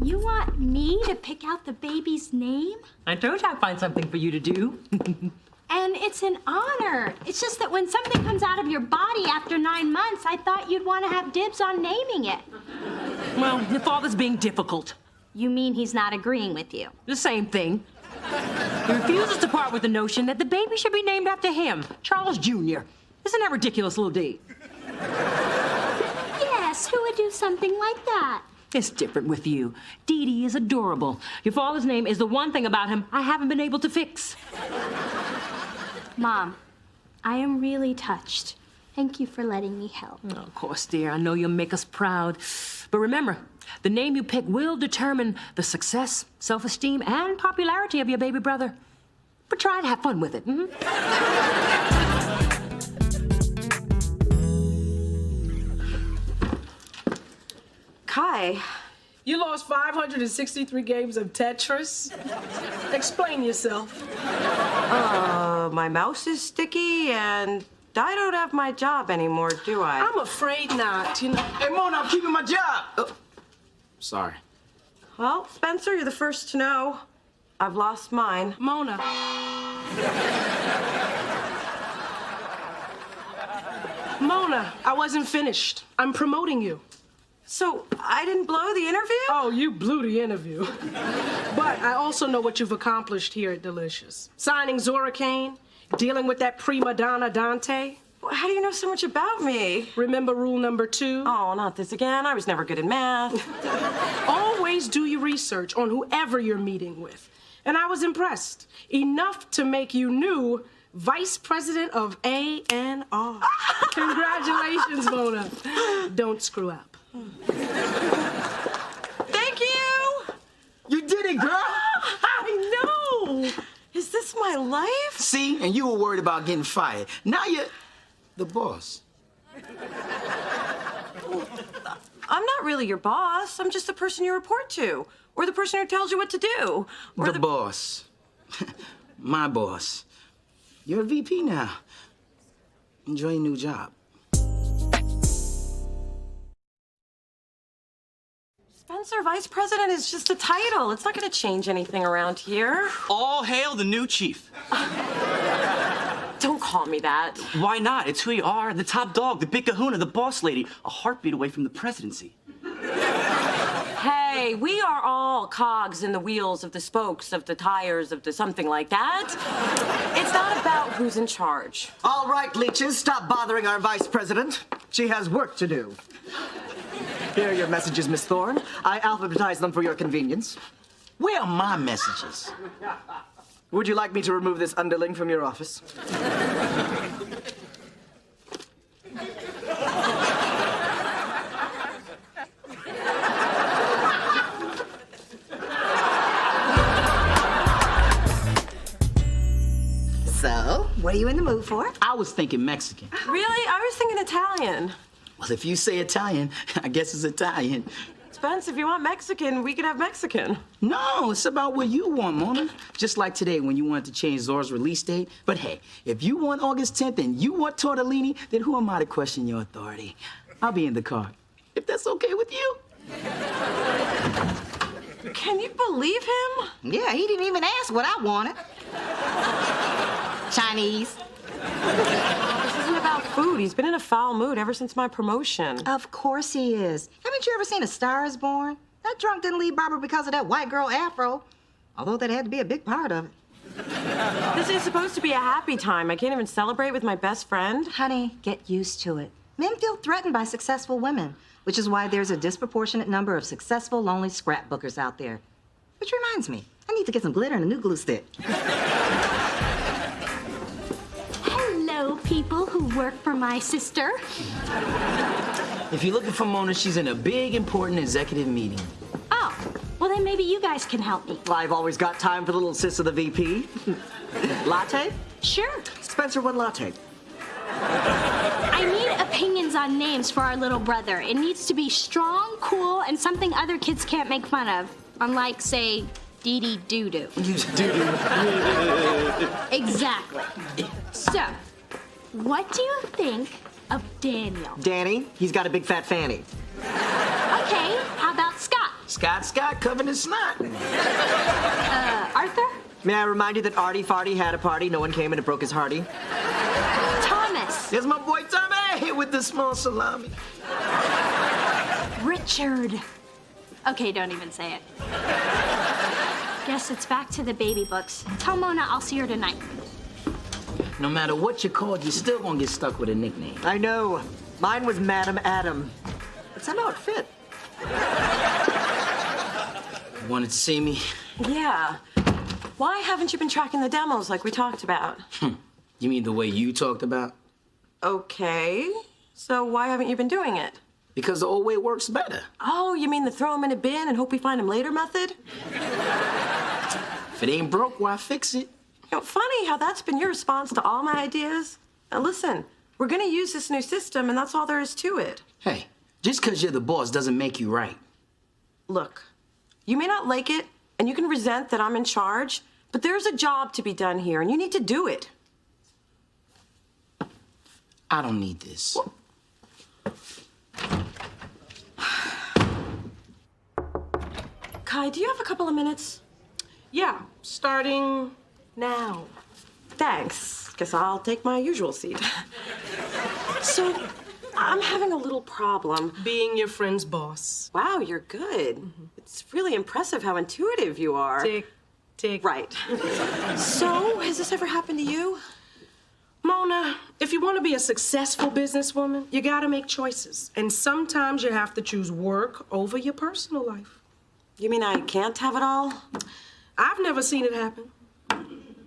You want me to pick out the baby's name? I told you I'd find something for you to do. And it's an honor. It's just that when something comes out of your body after 9 months, I thought you'd want to have dibs on naming it. Well, your father's being difficult. You mean he's not agreeing with you? The same thing. He refuses to part with the notion that the baby should be named after him, Charles Jr. Isn't that ridiculous, little D? Yes, who would do something like that? It's different with you. Dee Dee is adorable. Your father's name is the one thing about him I haven't been able to fix. Mom, I am really touched. Thank you for letting me help. Oh, of course, dear. I know you'll make us proud. But remember, the name you pick will determine the success, self-esteem, and popularity of your baby brother. But try to have fun with it. Mm-hmm. Kai. You lost 563 games of Tetris? Explain yourself. My mouse is sticky, and I don't have my job anymore, do I? I'm afraid not, you know. Hey, Mona, I'm keeping my job. Oh. Sorry. Well, Spencer, you're the first to know. I've lost mine. Mona. Mona, I wasn't finished. I'm promoting you. So I didn't blow the interview? Oh, you blew the interview. But I also know what you've accomplished here at Delicious. Signing Zora Kane, dealing with that prima donna Dante. How do you know so much about me? Remember rule number 2? Oh, not this again. I was never good at math. Always do your research on whoever you're meeting with. And I was impressed. Enough to make you new Vice President of A&R. Congratulations, Mona. Don't screw up. Thank you! You did it, girl! I know! Is this my life? See? And you were worried about getting fired. Now you're the boss. I'm not really your boss. I'm just the person you report to. Or the person who tells you what to do. Or The boss. My boss. You're a VP now. Enjoy your new job. Spencer, Vice President is just a title. It's not going to change anything around here. All hail the new chief. Don't call me that. Why not? It's who you are. The top dog, the big kahuna, the boss lady. A heartbeat away from the presidency. Hey, we are all cogs in the wheels of the spokes of the tires of the something like that. It's not about who's in charge. All right, leeches, stop bothering our vice president. She has work to do. Here are your messages, Miss Thorne. I alphabetized them for your convenience. Where are my messages? Would you like me to remove this underling from your office? So, what are you in the mood for? I was thinking Mexican. Really? I was thinking Italian. Well, if you say Italian, I guess it's Italian. Spence, if you want Mexican, we could have Mexican. No, it's about what you want, Mona. Just like today when you wanted to change Zora's release date. But hey, if you want August 10th and you want tortellini, then who am I to question your authority? I'll be in the car, if that's okay with you. Can you believe him? Yeah, he didn't even ask what I wanted. Chinese. This isn't about food. He's been in a foul mood ever since my promotion. Of course he is. Haven't you ever seen A Star is Born? That drunk didn't leave Barbara because of that white girl afro. Although that had to be a big part of it. This is supposed to be a happy time. I can't even celebrate with my best friend. Honey, get used to it. Men feel threatened by successful women, which is why there's a disproportionate number of successful, lonely scrapbookers out there. Which reminds me, I need to get some glitter and a new glue stick. Hello, people who work for my sister. If you're looking for Mona, she's in a big, important executive meeting. Oh, well then maybe you guys can help me. I've always got time for the little sis of the VP. Latte? Sure. Spencer, one latte. I need opinions on names for our little brother. It needs to be strong, cool, and something other kids can't make fun of. Unlike, say, Dee-Dee Doo-Doo. Exactly. So, what do you think of Daniel? Danny, he's got a big fat fanny. Okay, how about Scott? Scott, covered in snot. Arthur? May I remind you that Artie Farty had a party, no one came and it broke his hearty? Thomas? There's my boy Tommy with the small salami. Richard. Okay, don't even say it. Guess it's back to the baby books. Tell Mona I'll see her tonight. No matter what you're called, you're still gonna get stuck with a nickname. I know. Mine was Madam Adam. But somehow it fit. Wanted to see me? Yeah. Why haven't you been tracking the demos like we talked about? You mean the way you talked about? Okay. So why haven't you been doing it? Because the old way works better. Oh, you mean the throw them in a bin and hope we find them later method? If it ain't broke, why fix it? You know, funny how that's been your response to all my ideas. Now listen, we're gonna use this new system and that's all there is to it. Hey, just because you're the boss doesn't make you right. Look, you may not like it and you can resent that I'm in charge, but there's a job to be done here and you need to do it. I don't need this. Kai, do you have a couple of minutes? Yeah, starting now. Thanks. Guess I'll take my usual seat. So, I'm having a little problem. Being your friend's boss. Wow, you're good. It's really impressive how intuitive you are. Tick, tick. Right. So, has this ever happened to you? Mona, if you want to be a successful businesswoman, you gotta make choices. And sometimes you have to choose work over your personal life. You mean I can't have it all? I've never seen it happen.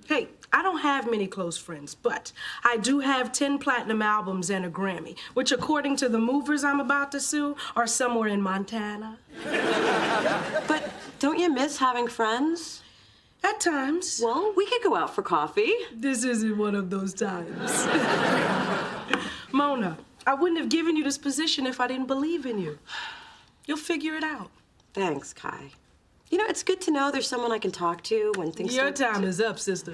Hey, I don't have many close friends, but I do have 10 platinum albums and a Grammy, which according to the movers I'm about to sue are somewhere in Montana. But don't you miss having friends? At times. Well, we could go out for coffee. This isn't one of those times. Mona, I wouldn't have given you this position if I didn't believe in you. You'll figure it out. Thanks, Kai. You know, it's good to know there's someone I can talk to when things Your start time is up, sister.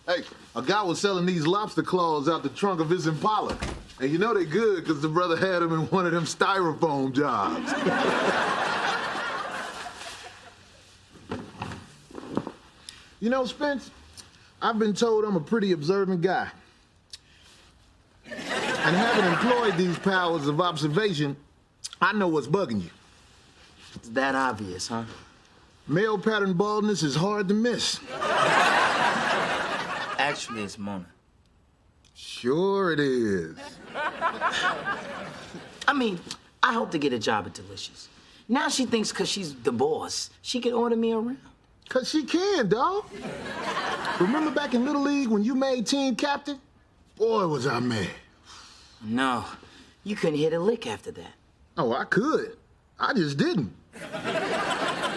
Hey, a guy was selling these lobster claws out the trunk of his Impala. And you know they good because the brother had them in one of them styrofoam jobs. You know, Spence, I've been told I'm a pretty observant guy. And having employed these powers of observation, I know what's bugging you. It's that obvious, huh? Male pattern baldness is hard to miss. Actually, it's Mona. Sure it is. I mean, I hope to get a job at Delicious. Now she thinks because she's the boss, she can order me around. Because she can, dawg. Remember back in Little League when you made team captain? Boy, was I mad. No, you couldn't hit a lick after that. Oh, I could. I just didn't.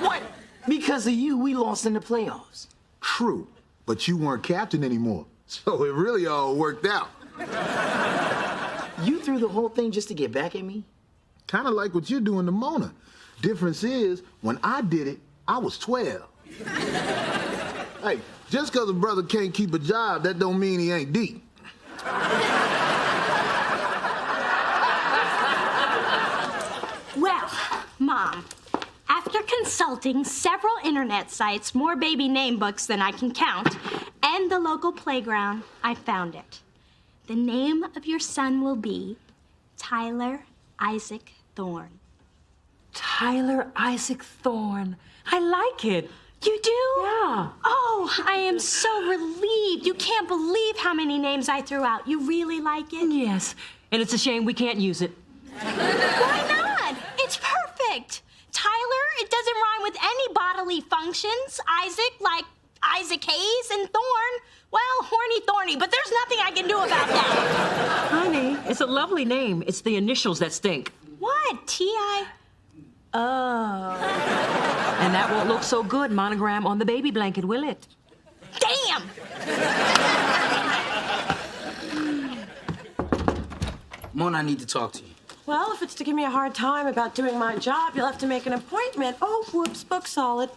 What? Because of you, we lost in the playoffs. True, but you weren't captain anymore. So it really all worked out. You threw the whole thing just to get back at me? Kind of like what you're doing to Mona. Difference is, when I did it, I was 12. Hey, just because a brother can't keep a job, that don't mean he ain't deep. Well, Mom, after consulting several internet sites, more baby name books than I can count, and the local playground, I found it. The name of your son will be Tyler Isaac Thorne. Tyler Isaac Thorne. I like it. You do? Yeah. Oh, I am so relieved. You can't believe how many names I threw out. You really like it? Yes. And it's a shame we can't use it. Why not? It's perfect. Tyler, it doesn't rhyme with any bodily functions. Isaac, like Isaac Hayes, and Thorne, well, horny thorny, but there's nothing I can do about that. Honey, it's a lovely name. It's the initials that stink. What? T.I.? Oh. And that won't look so good monogram on the baby blanket, will it? Damn! Mona, I need to talk to you. Well, if it's to give me a hard time about doing my job, you'll have to make an appointment. Oh, whoops, book solid.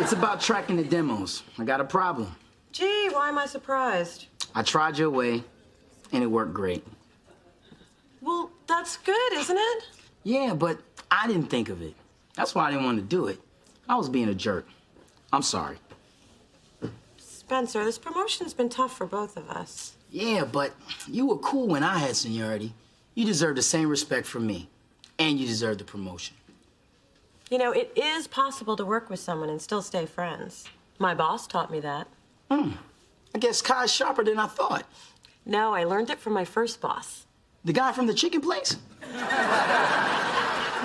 It's about tracking the demos. I got a problem. Gee, why am I surprised? I tried your way, and it worked great. Well, that's good, isn't it? Yeah, but I didn't think of it. That's why I didn't want to do it. I was being a jerk. I'm sorry. Spencer, this promotion's been tough for both of us. Yeah, but you were cool when I had seniority. You deserve the same respect from me, and you deserve the promotion. You know, it is possible to work with someone and still stay friends. My boss taught me that. I guess Kai's sharper than I thought. No, I learned it from my first boss. The guy from the chicken place?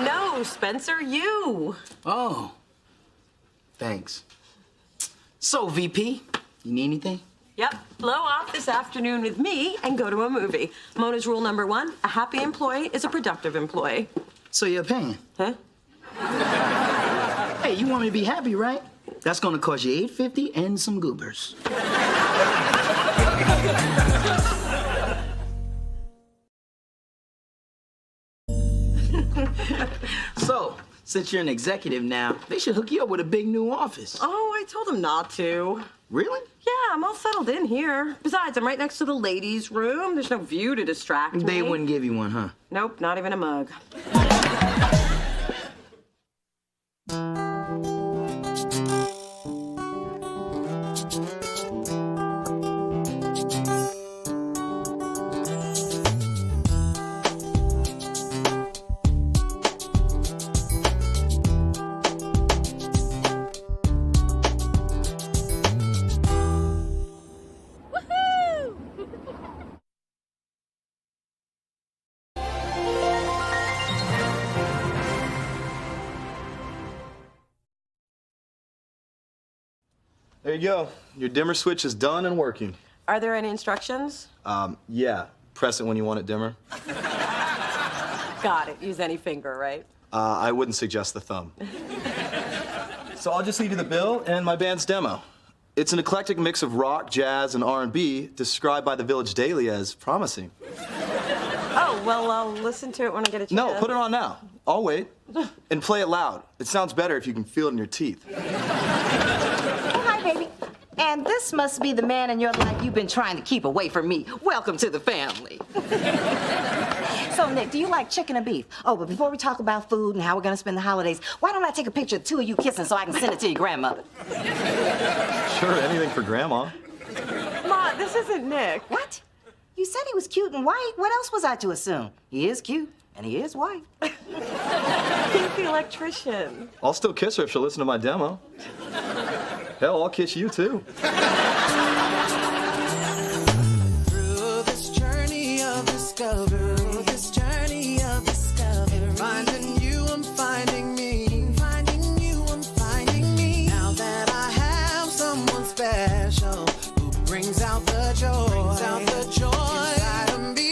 No, Spencer, you. Oh. Thanks. So, VP, you need anything? Yep, blow off this afternoon with me and go to a movie. Mona's rule number 1, a happy employee is a productive employee. So you're paying? Huh? Hey, you want me to be happy, right? That's gonna cost you $8.50 and some goobers. So, since you're an executive now, they should hook you up with a big new office. Oh, I told them not to. Really? Yeah, I'm all settled in here. Besides, I'm right next to the ladies' room. There's no view to distract me. They wouldn't give you one, huh? Nope, not even a mug. There you go. Your dimmer switch is done and working. Are there any instructions? Yeah. Press it when you want it dimmer. Got it. Use any finger, right? I wouldn't suggest the thumb. So I'll just leave you the bill and my band's demo. It's an eclectic mix of rock, jazz, and R&B, described by the Village Daily as promising. Oh, well, I'll listen to it when I get a chance. No, put it on now. I'll wait. And play it loud. It sounds better if you can feel it in your teeth. And this must be the man in your life you've been trying to keep away from me. Welcome to the family. So, Nick, do you like chicken or beef? Oh, but before we talk about food and how we're gonna spend the holidays, why don't I take a picture of 2 of you kissing so I can send it to your grandmother? Sure, anything for Grandma. Ma, this isn't Nick. What? You said he was cute and white. What else was I to assume? He is cute, and he is white. He's the electrician. I'll still kiss her if she'll listen to my demo. Hell, I'll kiss you too. Through this journey of discovery, finding you, I'm finding me. Finding you, I'm finding me. Now that I have someone special who brings out the joy, inside of me.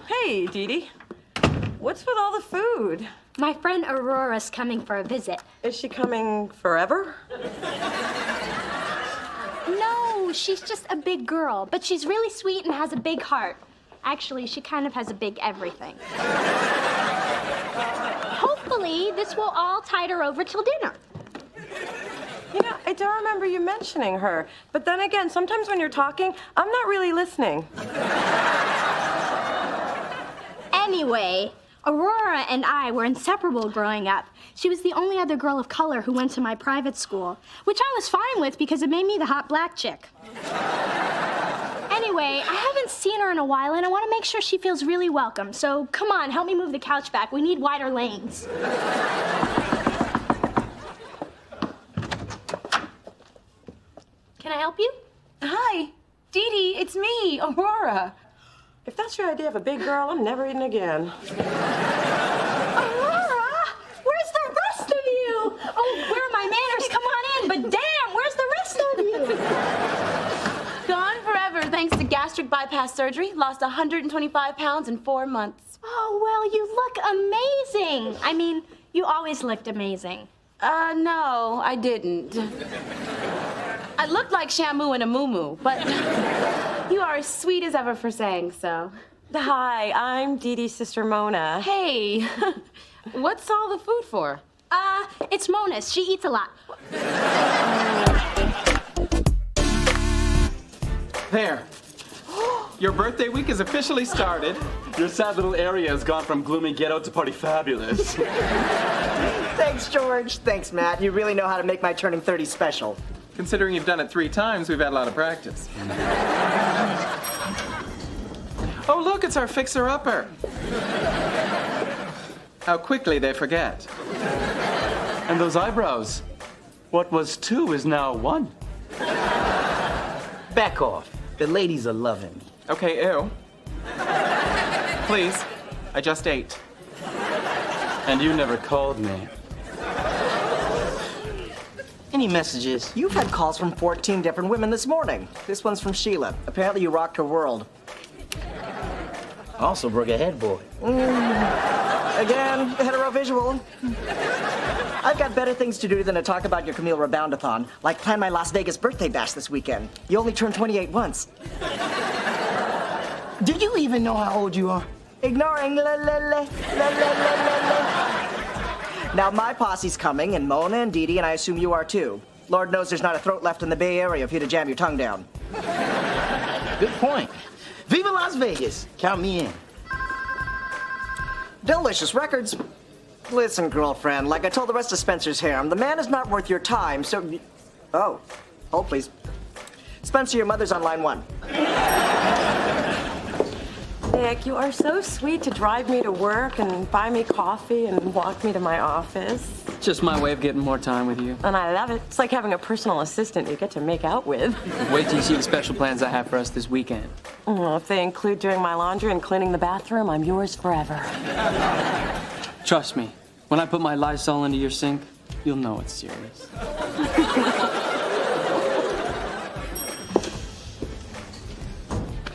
Hey, Dee Dee. What's with all the food? My friend Aurora's coming for a visit. Is she coming forever? No, she's just a big girl, but she's really sweet and has a big heart. Actually, she kind of has a big everything. Hopefully, this will all tide her over till dinner. You know, I don't remember you mentioning her. But then again, sometimes when you're talking, I'm not really listening. Anyway, Aurora and I were inseparable growing up. She was the only other girl of color who went to my private school, which I was fine with because it made me the hot black chick. Anyway, I haven't seen her in a while, and I want to make sure she feels really welcome. So come on, help me move the couch back. We need wider lanes. Can I help you? Hi, Dee Dee, it's me, Aurora. If that's your idea of a big girl, I'm never eating again. Aurora, where's the rest of you? Oh, where are my manners? Come on in. But damn, where's the rest of you? Gone forever thanks to gastric bypass surgery. Lost 125 pounds in 4 months. Oh, well, you look amazing. I mean, you always looked amazing. No, I didn't. I looked like Shamu in a muumuu, but you are as sweet as ever for saying so. Hi, I'm Dee Dee's sister Mona. Hey, what's all the food for? It's Mona's. She eats a lot. There. Your birthday week is officially started. Your sad little area has gone from gloomy ghetto to party fabulous. Thanks, George. Thanks, Matt. You really know how to make my turning 30 special. Considering you've done it 3 times, we've had a lot of practice. Oh, look, it's our fixer-upper. How quickly they forget. And those eyebrows. What was 2 is now 1. Back off. The ladies are loving me. Okay, ew. Please, I just ate. And you never called me. Any messages? You've had calls from 14 different women this morning. This one's from Sheila. Apparently you rocked her world. I also broke a headboard. Again, hetero-visual. I've got better things to do than to talk about your Camille Reboundathon, like plan my Las Vegas birthday bash this weekend. You only turned 28 once. Do you even know how old you are? Ignoring la la la la la la la. Now my posse's coming, and Mona and Dee Dee, and I assume you are too. Lord knows there's not a throat left in the Bay Area for you to jam your tongue down. Good point. Viva Las Vegas. Count me in. Delicious records. Listen, girlfriend, like I told the rest of Spencer's harem, the man is not worth your time, so... Oh. Hold, please. Spencer, your mother's on line 1. Nick, you are so sweet to drive me to work and buy me coffee and walk me to my office. Just my way of getting more time with you. And I love it. It's like having a personal assistant you get to make out with. Wait till you see the special plans I have for us this weekend. Well, if they include doing my laundry and cleaning the bathroom, I'm yours forever. Trust me, when I put my Lysol into your sink, you'll know it's serious.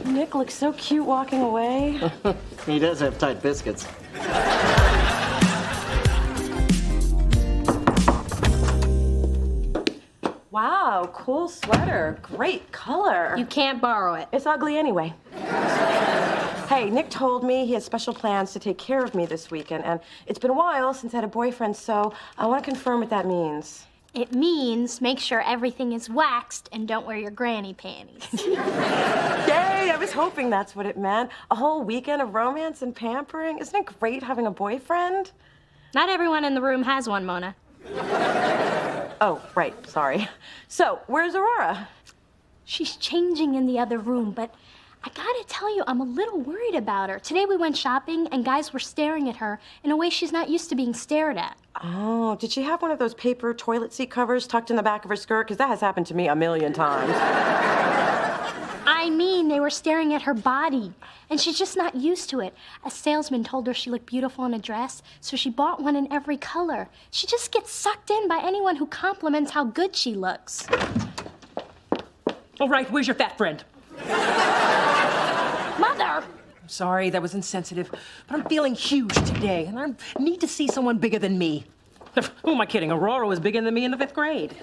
Nick looks so cute walking away. He does have tight biscuits. Wow, cool sweater. Great color. You can't borrow it. It's ugly anyway. Hey, Nick told me he has special plans to take care of me this weekend, and it's been a while since I had a boyfriend, so I want to confirm what that means. It means make sure everything is waxed and don't wear your granny panties. Yay, I was hoping that's what it meant. A whole weekend of romance and pampering. Isn't it great having a boyfriend? Not everyone in the room has one, Mona. Oh, right, sorry. So, where's Aurora? She's changing in the other room, but I gotta tell you, I'm a little worried about her. Today we went shopping and guys were staring at her in a way she's not used to being stared at. Oh, did she have one of those paper toilet seat covers tucked in the back of her skirt? Because that has happened to me a million times. I mean, they were staring at her body, and she's just not used to it. A salesman told her she looked beautiful in a dress, so she bought one in every color. She just gets sucked in by anyone who compliments how good she looks. All right, where's your fat friend? Mother! I'm sorry, that was insensitive, but I'm feeling huge today, and I need to see someone bigger than me. Who am I kidding? Aurora was bigger than me in the 5th grade.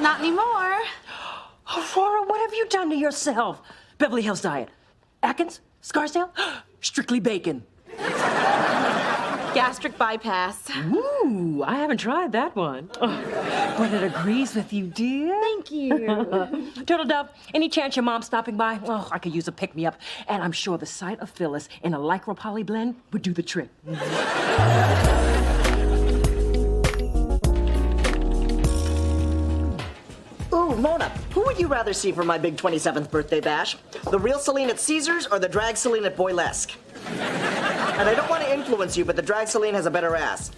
Not anymore. Aurora, what have you done to yourself? Beverly Hills Diet. Atkins? Scarsdale? Strictly bacon. Gastric bypass. Ooh, I haven't tried that one. Oh, but it agrees with you, dear. Thank you. Turtle Dove, any chance your mom's stopping by? Oh, I could use a pick-me-up. And I'm sure the sight of Phyllis in a Lycra poly blend would do the trick. Ooh, Mona, who would you rather see for my big 27th birthday bash? The real Celine at Caesars or the drag Celine at Boylesque? And I don't want to influence you, but the drag Celine has a better ass.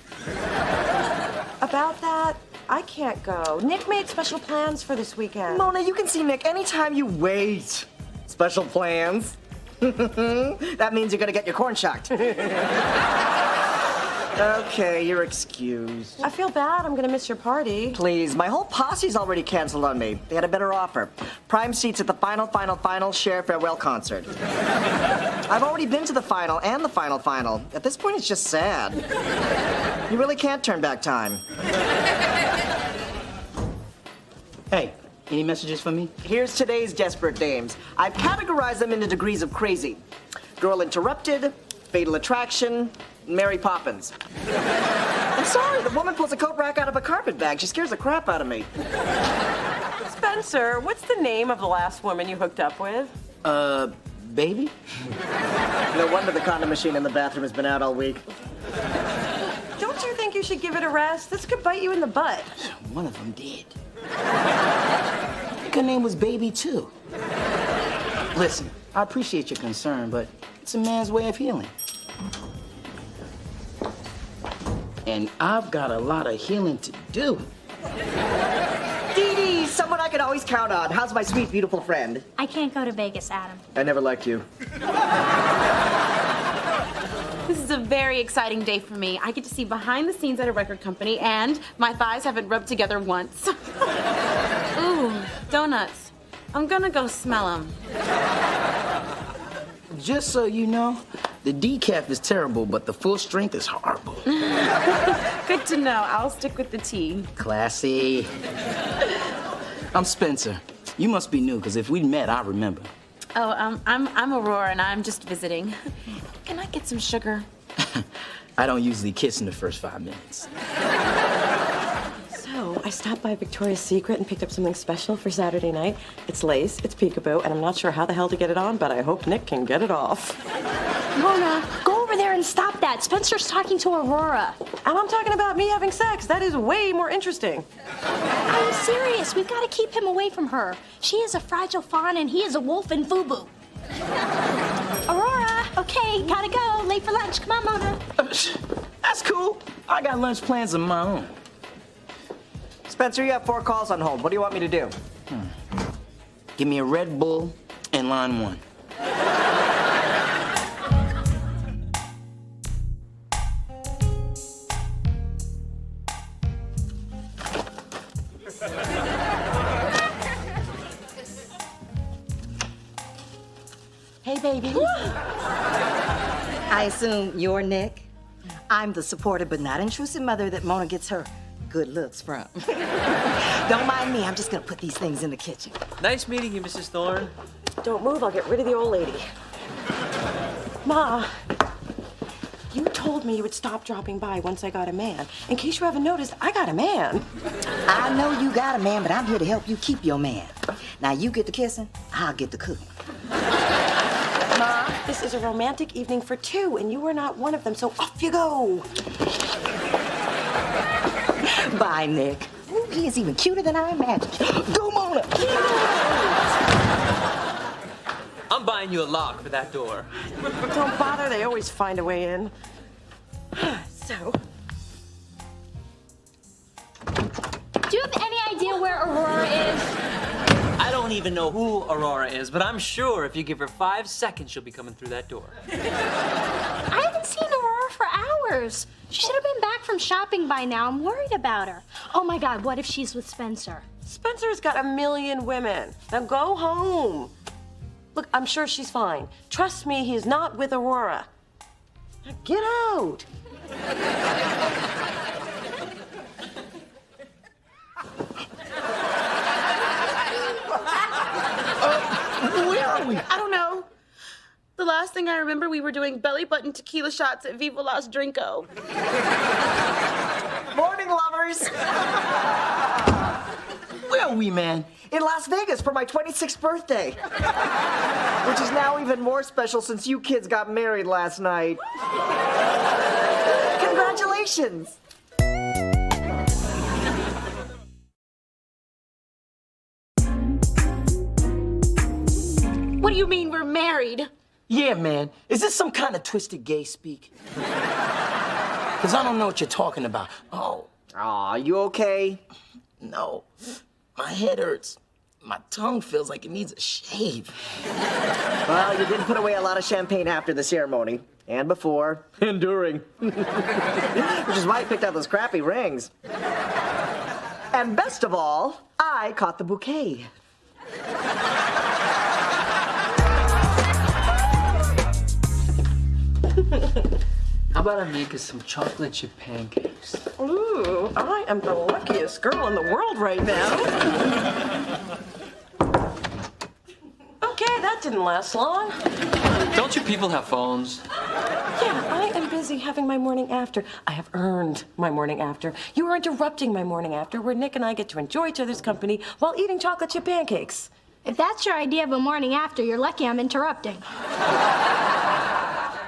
About that, I can't go. Nick made special plans for this weekend. Mona, you can see Nick anytime you wait. Special plans? That means you're gonna get your corn shocked. Okay, you're excused. I feel bad. I'm gonna miss your party. Please, my whole posse's already canceled on me. They had a better offer. Prime seats at the final Cher farewell concert. I've already been to the final and the final. At this point, it's just sad. You really can't turn back time. Hey, any messages for me? Here's today's desperate dames. I've categorized them into degrees of crazy. Girl interrupted, fatal attraction, Mary Poppins. I'm sorry, the woman pulls a coat rack out of a carpet bag. She scares the crap out of me. Spencer, what's the name of the last woman you hooked up with? Baby? No wonder the condom machine in the bathroom has been out all week. Don't you think you should give it a rest? This could bite you in the butt. One of them did. I think her name was Baby, too. Listen, I appreciate your concern, but it's a man's way of healing. And I've got a lot of healing to do. Dee Dee, someone I can always count on. How's my sweet, beautiful friend? I can't go to Vegas, Adam. I never liked you. This is a very exciting day for me. I get to see behind the scenes at a record company, and my thighs haven't rubbed together once. Ooh, donuts. I'm gonna go smell them. Just so you know, the decaf is terrible, but the full strength is horrible. Good to know. I'll stick with the tea. Classy. I'm Spencer. You must be new, because if we'd met, I remember. Oh, I'm Aurora, and I'm just visiting. Can I get some sugar? I don't usually kiss in the first 5 minutes. So, I stopped by Victoria's Secret and picked up something special for Saturday night. It's lace, it's peekaboo, and I'm not sure how the hell to get it on, but I hope Nick can get it off. Mona, go over there and stop that. Spencer's talking to Aurora. And I'm talking about me having sex. That is way more interesting. I'm serious. We've got to keep him away from her. She is a fragile fawn and he is a wolf in FUBU. Aurora, okay, gotta go. Late for lunch. Come on, Mona. That's cool. I got lunch plans of my own. Spencer, you have 4 calls on hold. What do you want me to do? Give me a Red Bull and line 1. Hey, baby. I assume you're Nick. I'm the supportive but not intrusive mother that Mona gets her good looks from. Don't mind me. I'm just gonna put these things in the kitchen. Nice meeting you, Mrs. Thorne. Don't move, I'll get rid of the old lady. Ma, you told me you would stop dropping by once I got a man. In case you haven't noticed, I got a man. I know you got a man, but I'm here to help you keep your man. Now you get the kissing, I'll get the cooking. Ma, this is a romantic evening for 2, and you are not one of them, so off you go. Bye, Nick. Ooh, he is even cuter than I imagined. Go, Mona! I'm buying you a lock for that door. Don't bother, they always find a way in. So, Do you have any idea where Aurora is? I don't even know who Aurora is, but I'm sure if you give her 5 seconds, she'll be coming through that door. I haven't seen Aurora for hours. She should have been back from shopping by now. I'm worried about her. Oh my God, what if she's with Spencer? Spencer's got a million women. Now go home. Look, I'm sure she's fine. Trust me, he's not with Aurora. Now get out. Where are we? I don't know. The The last thing I remember, we were doing belly button tequila shots at Viva Las Drinko. Morning, lovers. Where are we, man? In Las Vegas for my 26th birthday. Which is now even more special since you kids got married last night. Congratulations. What do you mean we're married? Yeah, man. Is this some kind of twisted gay speak? Because I don't know what you're talking about. Oh. Aw, you okay? No. My head hurts. My tongue feels like it needs a shave. Well, you didn't put away a lot of champagne after the ceremony. And before. And during. Which is why I picked out those crappy rings. And best of all, I caught the bouquet. How about I make us some chocolate chip pancakes? Ooh, I am the luckiest girl in the world right now. Okay, that didn't last long. Don't you people have phones? Yeah, I am busy having my morning after. I have earned my morning after. You are interrupting my morning after, where Nick and I get to enjoy each other's company while eating chocolate chip pancakes. If that's your idea of a morning after, you're lucky I'm interrupting.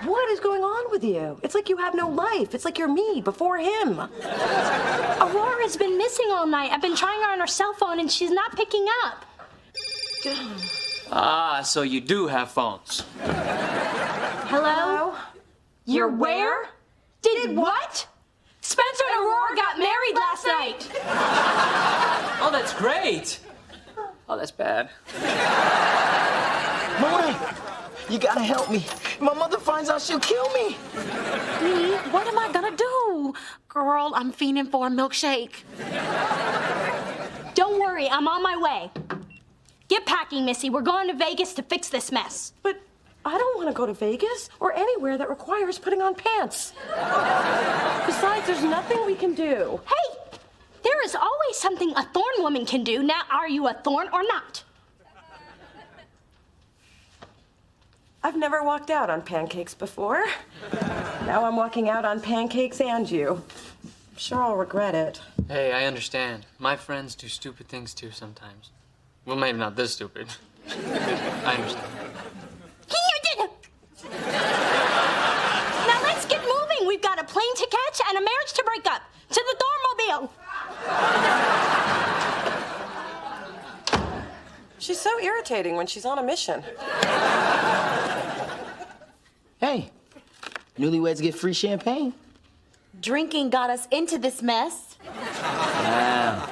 What is going on with you? It's like you have no life. It's like you're me before him. Aurora's been missing all night. I've been trying her on her cell phone and she's not picking up. Ah, so you do have phones. Hello? You're where? Did what? Spencer and Aurora got married last night. Oh, that's great. Oh, that's bad. Mona, you gotta help me. If my mother finds out, she'll kill me. Me? What am I gonna do? Girl, I'm fiending for a milkshake. Don't worry, I'm on my way. Get packing, Missy. We're going to Vegas to fix this mess. But I don't want to go to Vegas or anywhere that requires putting on pants. Besides, there's nothing we can do. Hey, there is always something a thorn woman can do. Now, are you a thorn or not? I've never walked out on pancakes before. Now I'm walking out on pancakes and you. I'm sure I'll regret it. Hey, I understand. My friends do stupid things too sometimes. Well, maybe not this stupid. I understand. Now let's get moving. We've got a plane to catch and a marriage to break up. To the Thornmobile. She's so irritating when she's on a mission. Hey, newlyweds get free champagne. Drinking got us into this mess. Wow.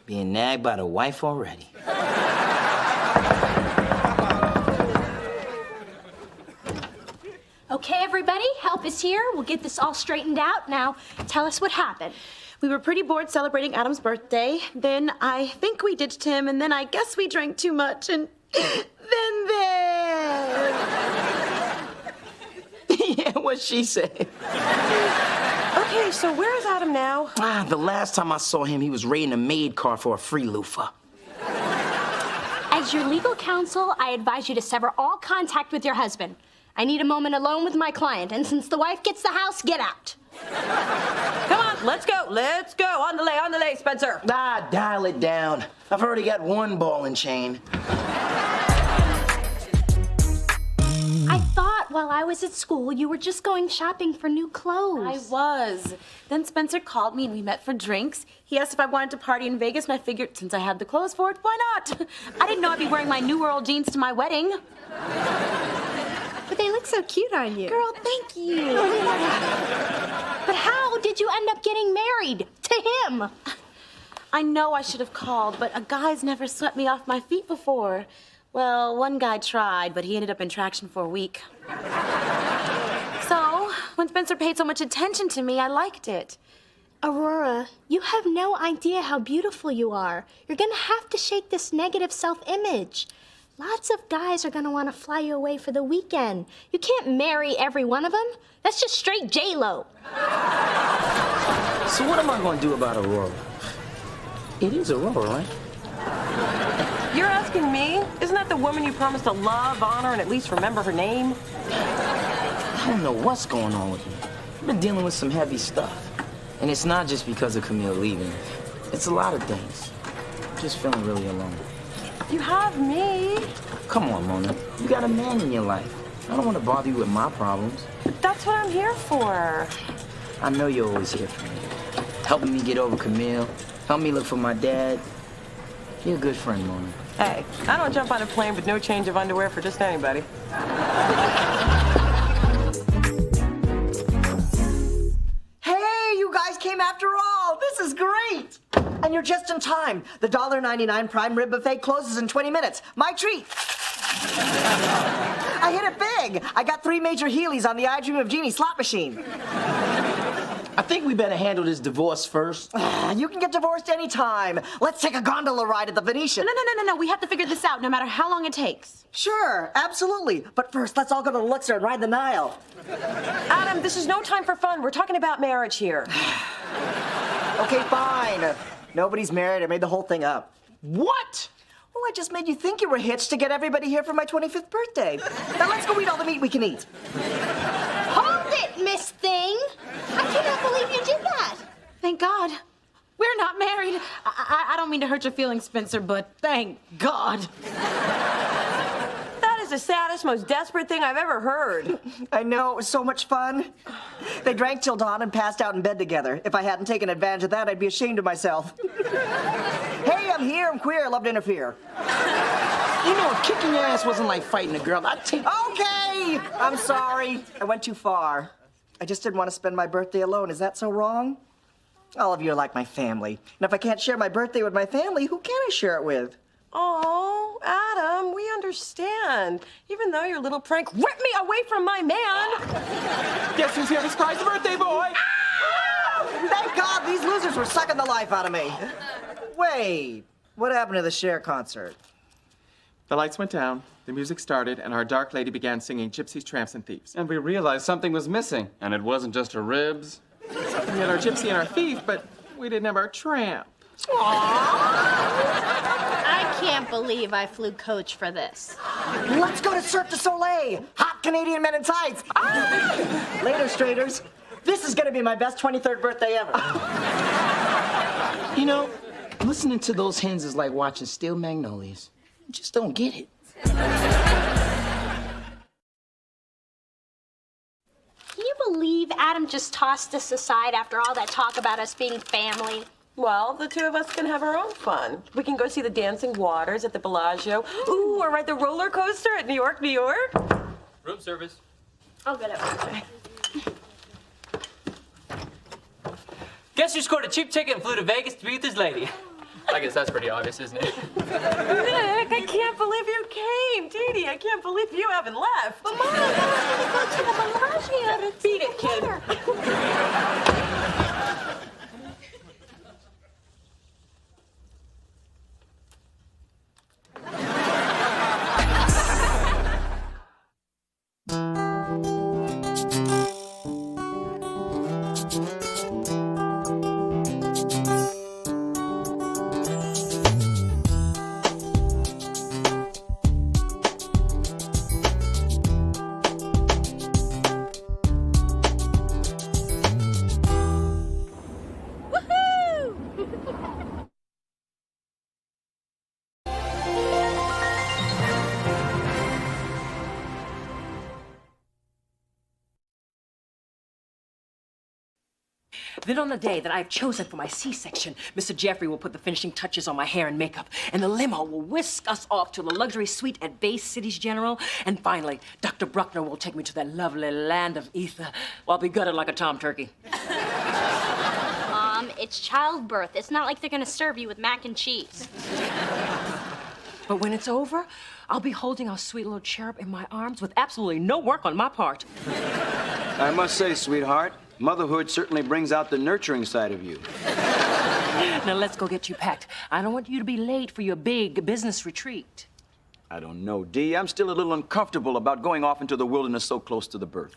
Being nagged by the wife already. Okay, everybody, help is here. We'll get this all straightened out. Now, tell us what happened. We were pretty bored celebrating Adam's birthday. Then I think we ditched him, and then I guess we drank too much, and then Yeah, what she said. Okay, so where is Adam now? The last time I saw him, he was raiding a maid car for a free loofah. As your legal counsel, I advise you to sever all contact with your husband. I need a moment alone with my client, and since the wife gets the house, get out. Come on, let's go. Let's go. On the lay, Spencer. Dial it down. I've already got one ball and chain. I thought while I was at school, you were just going shopping for new clothes. I was. Then Spencer called me and we met for drinks. He asked if I wanted to party in Vegas, and I figured since I had the clothes for it, why not? I didn't know I'd be wearing my New World jeans to my wedding. But they look so cute on you. Girl, thank you. But how did you end up getting married to him? I know I should have called, but a guy's never swept me off my feet before. Well, one guy tried, but he ended up in traction for a week. So, when Spencer paid so much attention to me, I liked it. Aurora, you have no idea how beautiful you are. You're gonna have to shake this negative self-image. Lots of guys are gonna want to fly you away for the weekend. You can't marry every one of them. That's just straight J-Lo. So what am I going to do about Aurora? It is Aurora, right? You're asking me? Isn't that the woman you promised to love, honor, and at least remember her name? I don't know what's going on with me. I've been dealing with some heavy stuff. And it's not just because of Camille leaving. It's a lot of things. I'm just feeling really alone. You have me. Come on, Mona. You got a man in your life. I don't want to bother you with my problems. That's what I'm here for. I know you're always here for me. Helping me get over Camille. Help me look for my dad. You're a good friend, Mona. Hey, I don't jump on a plane with no change of underwear for just anybody. Hey, you guys came after all. This is great. And you're just in time. The $1.99 prime rib buffet closes in 20 minutes. My treat. I hit it big. I got 3 major Heelys on the I Dream of Jeannie slot machine. I think we better handle this divorce first. You can get divorced anytime. Let's take a gondola ride at the Venetian. No. We have to figure this out no matter how long it takes. Sure, absolutely. But first, let's all go to the Luxor and ride the Nile. Adam, this is no time for fun. We're talking about marriage here. Okay, fine. Nobody's married. I made the whole thing up. What? Well, I just made you think you were hitched to get everybody here for my 25th birthday. Now let's go eat all the meat we can eat. Hold it, Miss Thing. I cannot believe you did that. Thank God. We're not married. I don't mean to hurt your feelings, Spencer, but thank God. That is the saddest, most desperate thing I've ever heard. I know, it was so much fun. They drank till dawn and passed out in bed together. If I hadn't taken advantage of that, I'd be ashamed of myself. Hey, I'm here, I'm queer, I love to interfere. You know, if kicking your ass wasn't like fighting a girl, I'd take... Okay, I'm sorry. I went too far. I just didn't want to spend my birthday alone. Is that so wrong? All of you are like my family. And if I can't share my birthday with my family, who can I share it with? Oh, Adam, we understand. Even though your little prank ripped me away from my man. Guess who's here to surprise the birthday boy? Ah! Thank God these losers were sucking the life out of me. Wait, what happened to the Cher concert? The lights went down, the music started, and our dark lady began singing Gypsies, Tramps, and Thieves. And we realized something was missing. And it wasn't just her ribs. We had our gypsy and our thief, but we didn't have our tramp. I can't believe I flew coach for this. Let's go to Cirque du Soleil. Hot Canadian men in tights. Ah! Later, straighters. This is gonna be my best 23rd birthday ever. You know, listening to those hens is like watching Steel Magnolias. You just don't get it. Can you believe Adam just tossed us aside after all that talk about us being family? Well, the two of us can have our own fun. We can go see the dancing waters at the Bellagio. Ooh, or ride the roller coaster at New York, New York. Room service. I'll get it. Guess who scored a cheap ticket and flew to Vegas to be with his lady? I guess that's pretty obvious, isn't it? Nick, I can't believe you came. Dee Dee, I can't believe you haven't left. But Mom, I wanted to go to the Bellagio to beat it, kid. Then on the day that I've chosen for my C-section, Mr. Jeffrey will put the finishing touches on my hair and makeup, and the limo will whisk us off to the luxury suite at Bay Cities General, and finally, Dr. Bruckner will take me to that lovely land of ether, while I'll be gutted like a tom turkey. Mom, it's childbirth. It's not like they're gonna serve you with mac and cheese. But when it's over, I'll be holding our sweet little cherub in my arms with absolutely no work on my part. I must say, sweetheart, motherhood certainly brings out the nurturing side of you. Now let's go get you packed. I don't want you to be late for your big business retreat. I don't know, Dee. I'm still a little uncomfortable about going off into the wilderness so close to the birth.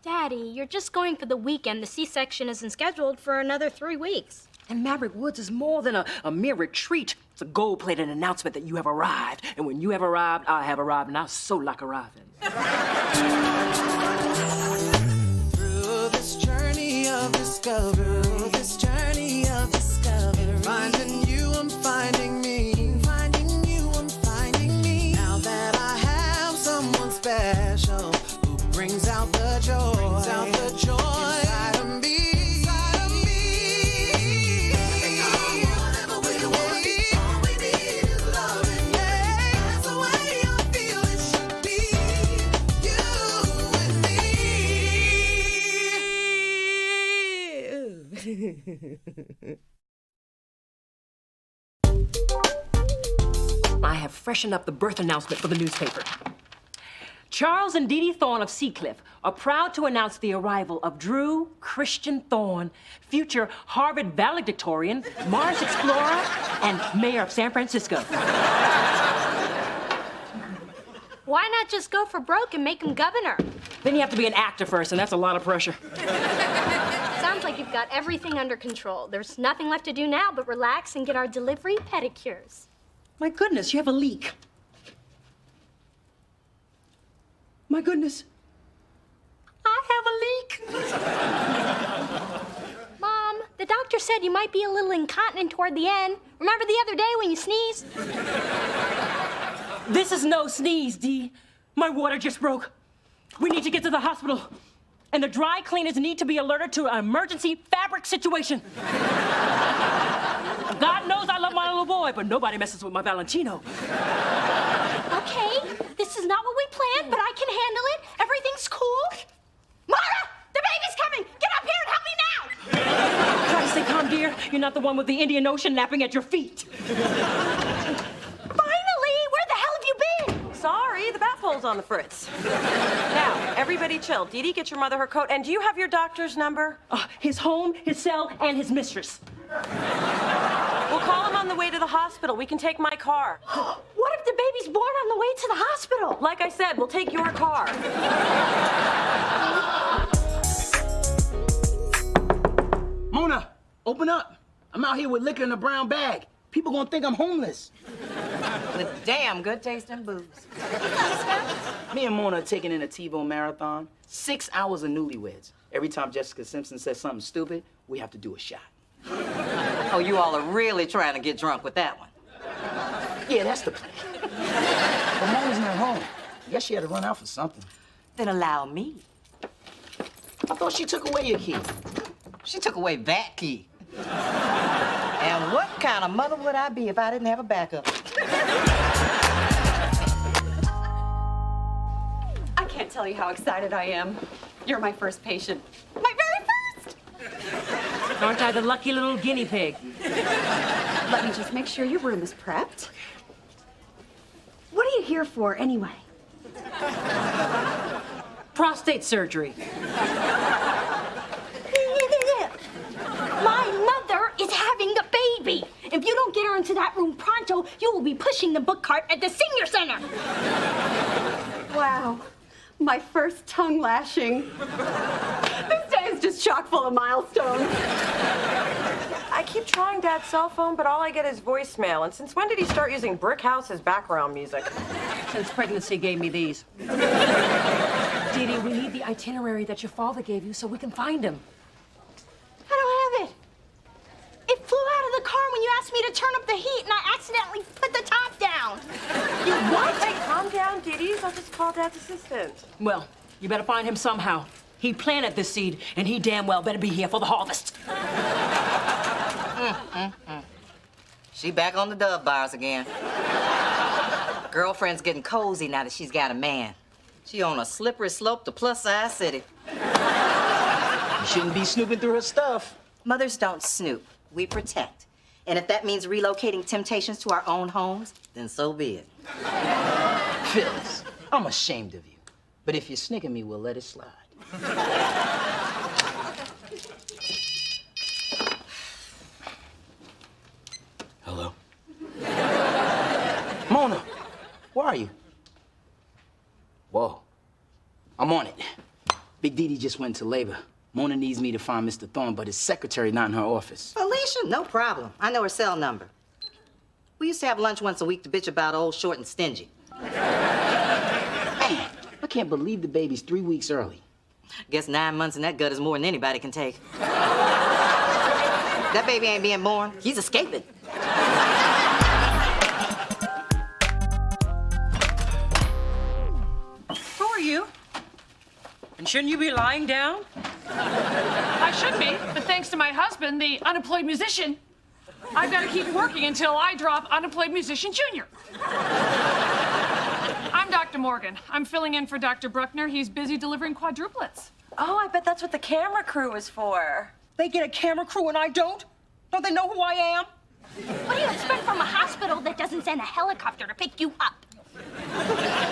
Daddy, you're just going for the weekend. The C-section isn't scheduled for another 3 weeks. And Maverick Woods is more than a mere retreat. It's a gold-plated announcement that you have arrived. And when you have arrived, I have arrived, and I so like arriving. Through this journey of discovery, finding you, I'm finding me. Finding you, I'm finding me. Now that I have someone special who brings out the joy, inside of me. Whatever we want, all we need is loving. That's the way I feel it should be. You and me. I have freshened up the birth announcement for the newspaper. Charles and Dee Dee Thorne of Seacliff are proud to announce the arrival of Drew Christian Thorne, future Harvard valedictorian, Mars explorer, and mayor of San Francisco. Why not just go for broke and make him governor? Then you have to be an actor first, and that's a lot of pressure. Sounds like you've got everything under control. There's nothing left to do now but relax and get our delivery pedicures. My goodness, you have a leak. My goodness. I have a leak. Mom, the doctor said you might be a little incontinent toward the end. Remember the other day when you sneezed? This is no sneeze, Dee. My water just broke. We need to get to the hospital. And the dry cleaners need to be alerted to an emergency fabric situation. God knows I love my little boy, but nobody messes with my Valentino. Okay, this is not what we planned, but I can handle it. Everything's cool. Mara, the baby's coming. Get up here and help me now. Try to stay calm, dear. You're not the one with the Indian Ocean napping at your feet. Finally, where the hell have you been? Sorry, the bat pole's on the fritz. Now, everybody chill. Dee Dee, get your mother her coat. And do you have your doctor's number? His home, his cell, and his mistress. We'll call him on the way to the hospital. We can take my car. What if the baby's born on the way to the hospital? Like I said, we'll take your car. Mona, open up. I'm out here with liquor in a brown bag. People gonna think I'm homeless. With damn good tasting booze. Me and Mona are taking in a TiVo marathon. 6 hours of newlyweds. Every time Jessica Simpson says something stupid, we have to do a shot. Oh, you all are really trying to get drunk with that one. Yeah, that's the plan. But Mona's not home. I guess she had to run out for something. Then allow me. I thought she took away your key. She took away that key. And what kind of mother would I be if I didn't have a backup? I can't tell you how excited I am. You're my first patient. My very first! Aren't I the lucky little guinea pig? Let me just make sure your room is prepped. What are you here for, anyway? Prostate surgery. My mother is having a baby. If you don't get her into that room pronto, you will be pushing the book cart at the senior center. Wow. My first tongue lashing. This day is just chock full of milestones. I keep trying Dad's cell phone, but all I get is voicemail. And since when did he start using Brick House as background music? Since pregnancy gave me these. Dee Dee, we need the itinerary that your father gave you so we can find him. I don't have it. It flew out of the car when you asked me to turn up the heat, and I accidentally put the top down. You what? Hey, calm down, Dee Dee. I'll just call Dad's assistant. Well, you better find him somehow. He planted this seed, and he damn well better be here for the harvest. She back on the dove bars again. Girlfriend's getting cozy now that she's got a man. She on a slippery slope to plus-size city. You shouldn't be snooping through her stuff. Mothers don't snoop. We protect. And if that means relocating temptations to our own homes, then so be it. Phyllis, I'm ashamed of you. But if you snicker me, we'll let it slide. Hello? Mona, where are you? Whoa. I'm on it. Big Dee Dee just went into labor. Mona needs me to find Mr. Thorne, but his secretary not in her office. Felicia, no problem. I know her cell number. We used to have lunch once a week to bitch about old, short, and stingy. Man, I can't believe the baby's 3 weeks early. Guess 9 months in that gut is more than anybody can take. That baby ain't being born. He's escaping. Who are you? And shouldn't you be lying down? I should be, but thanks to my husband, the unemployed musician, I've got to keep working until I drop Unemployed Musician Jr. I'm Dr. Morgan. I'm filling in for Dr. Bruckner. He's busy delivering quadruplets. Oh, I bet that's what the camera crew is for. They get a camera crew and I don't? Don't they know who I am? What do you expect from a hospital that doesn't send a helicopter to pick you up?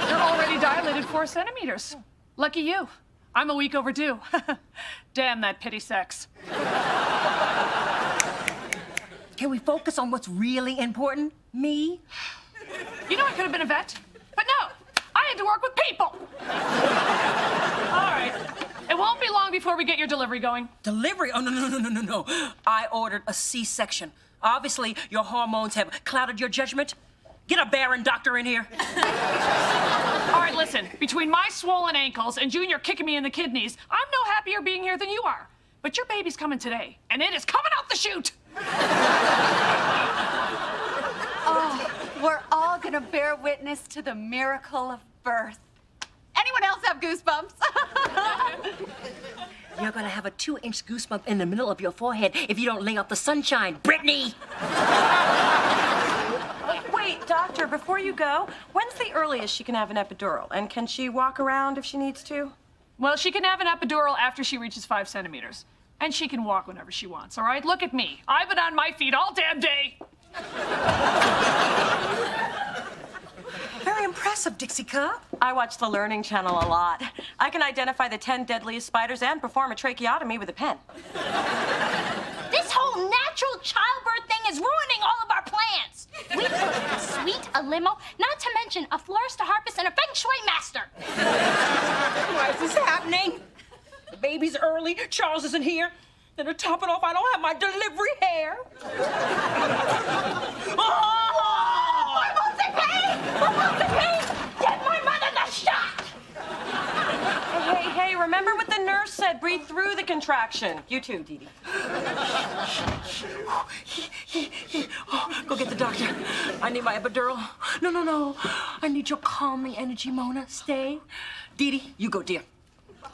You're already dilated 4 centimeters. Lucky you. I'm a week overdue. Damn that pity sex. Can we focus on what's really important? Me? You know I could have been a vet, but no. I had to work with people. All right. It won't be long before we get your delivery going. Delivery? Oh, no. I ordered a C-section. Obviously, your hormones have clouded your judgment. Get a barren doctor in here. All right, listen. Between my swollen ankles and Junior kicking me in the kidneys, I'm no happier being here than you are. But your baby's coming today, and it is coming out the chute. Oh, we're all gonna bear witness to the miracle of birth. Anyone else have goosebumps? You're gonna have a 2-inch goosebump in the middle of your forehead if you don't lay off the sunshine, Brittany! Wait, doctor, before you go, when's the earliest she can have an epidural? And can she walk around if she needs to? Well, she can have an epidural after she reaches 5 centimeters. And she can walk whenever she wants, all right? Look at me. I've been on my feet all damn day. Very impressive, Dixie Cup. I watch the Learning Channel a lot. I can identify the 10 deadliest spiders and perform a tracheotomy with a pen. This whole natural childbirth thing is ruining all of our plans. We put a suite, a limo, not to mention a florist, a harpist, and a feng shui master. Why is this happening? The baby's early, Charles isn't here. Then to top it off, I don't have my delivery hair. I want the pain! I want the pain! Get my mother the shot! Hey, remember what the nurse said. Breathe through the contraction. You too, Dee Dee. Oh, go get the doctor. I need my epidural. No. I need your calming energy, Mona. Stay. Dee Dee, you go, dear.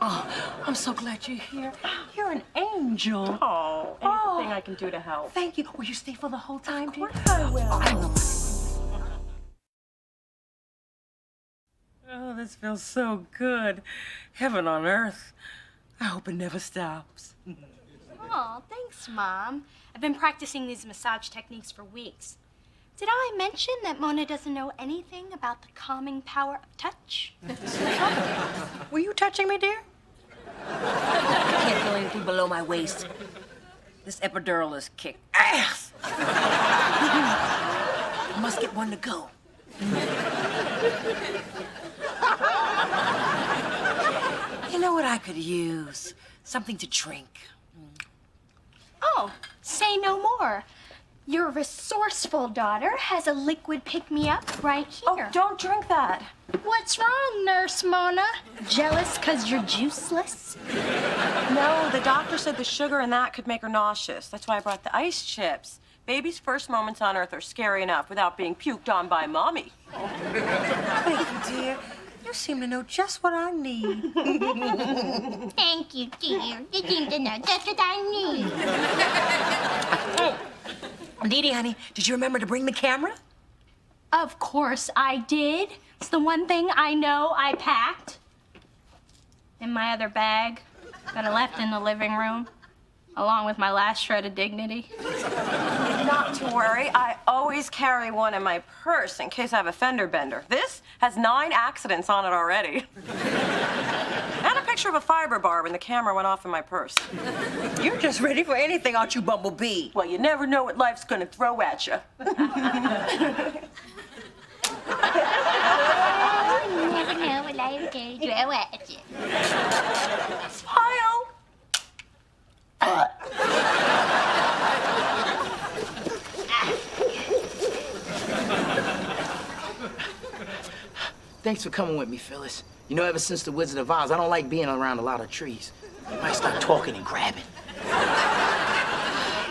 Oh, I'm so glad you're here. You're an angel. Oh, anything I can do to help. Thank you. Will you stay for the whole time, dear? Of course I will. I don't know. Oh, this feels so good. Heaven on earth. I hope it never stops. Oh, thanks, Mom. I've been practicing these massage techniques for weeks. Did I mention that Mona doesn't know anything about the calming power of touch? Were you touching me, dear? I can't feel anything below my waist. This epidural is kick ass. I must get one to go. You know what I could use? Something to drink. Oh, say no more. Your resourceful daughter has a liquid pick-me-up right here. Oh, don't drink that. What's wrong, Nurse Mona? Jealous 'cause you're juiceless? No, the doctor said the sugar in that could make her nauseous. That's why I brought the ice chips. Baby's first moments on Earth are scary enough without being puked on by Mommy. Thank you, dear. You seem to know just what I need. Thank you, dear. You seem to know just what I need. Dee Dee, honey, did you remember to bring the camera? Of course I did. It's the one thing I know I packed. In my other bag that I left in the living room, along with my last shred of dignity. Not to worry, I always carry one in my purse in case I have a fender bender. This has 9 accidents on it already. And a picture of a fiber bar when the camera went off in my purse. You're just ready for anything, aren't you, Bumblebee? Well, you never know what life's gonna throw at you. You never know what life's gonna throw at you. Smile! Thanks for coming with me, Phyllis. You know, ever since the Wizard of Oz, I don't like being around a lot of trees. You might start talking and grabbing.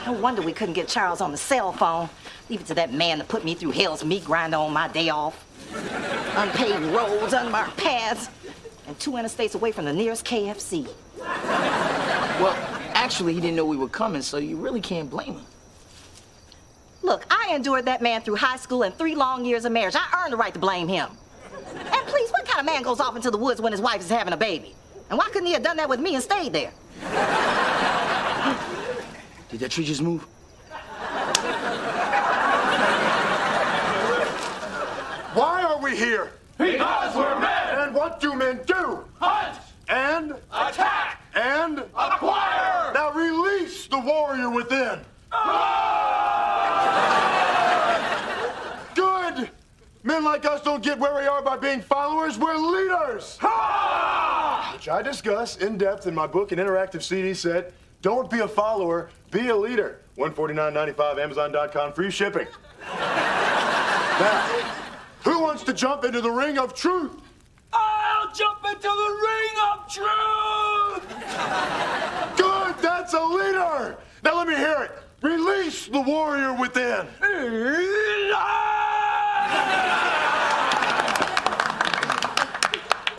No wonder we couldn't get Charles on the cell phone. Leave it to that man to put me through hell's meat grinder on my day off. Unpaved roads, unmarked paths, and 2 interstates away from the nearest KFC. Well, actually, he didn't know we were coming, so you really can't blame him. Look, I endured that man through high school and 3 long years of marriage. I earned the right to blame him. And please, what kind of man goes off into the woods when his wife is having a baby? And why couldn't he have done that with me and stayed there? Did that tree just move? Why are we here? Because we're men! And what do men do? Hunt! And? Attack! And? Acquire! Now release the warrior within. Good! Men like us don't get where we are by being followers, we're leaders! Which I discuss in depth in my book and interactive CD set, Don't Be a Follower, Be a Leader. $149.95, Amazon.com, free shipping. Now, who wants to jump into the ring of truth? I'll jump into the ring of truth! Good, that's a leader! Now let me hear it. Release the warrior within.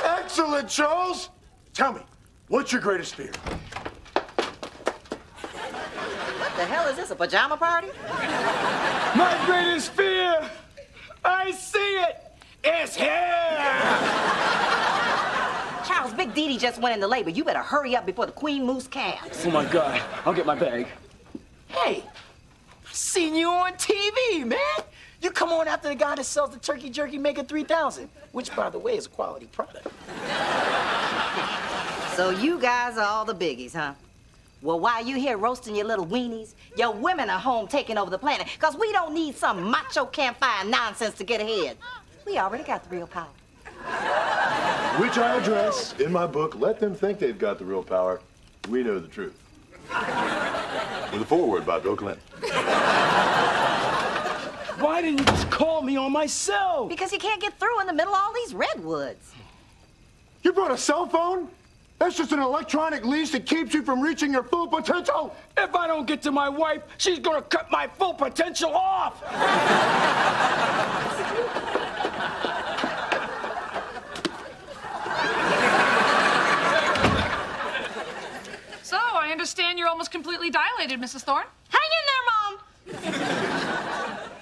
Excellent, Charles. Tell me, what's your greatest fear? What the hell is this, a pajama party? My greatest fear, I see it, is here! Charles, Big Dee just went into labor. You better hurry up before the queen moves calves. Oh my God, I'll get my bag. Hey, I've seen you on TV, man. You come on after the guy that sells the turkey jerky maker 3000, which, by the way, is a quality product. So you guys are all the biggies, huh? Well, while you here roasting your little weenies, your women are home taking over the planet, because we don't need some macho campfire nonsense to get ahead. We already got the real power. Which I address in my book, Let Them Think They've Got the Real Power. We know the truth. With a foreword by Bill Clinton. Why didn't you just call me on my cell? Because you can't get through in the middle of all these redwoods. You brought a cell phone? That's just an electronic leash that keeps you from reaching your full potential. If I don't get to my wife, she's gonna cut my full potential off! So, I understand you're almost completely dilated, Mrs. Thorne. Hang in there, Mom!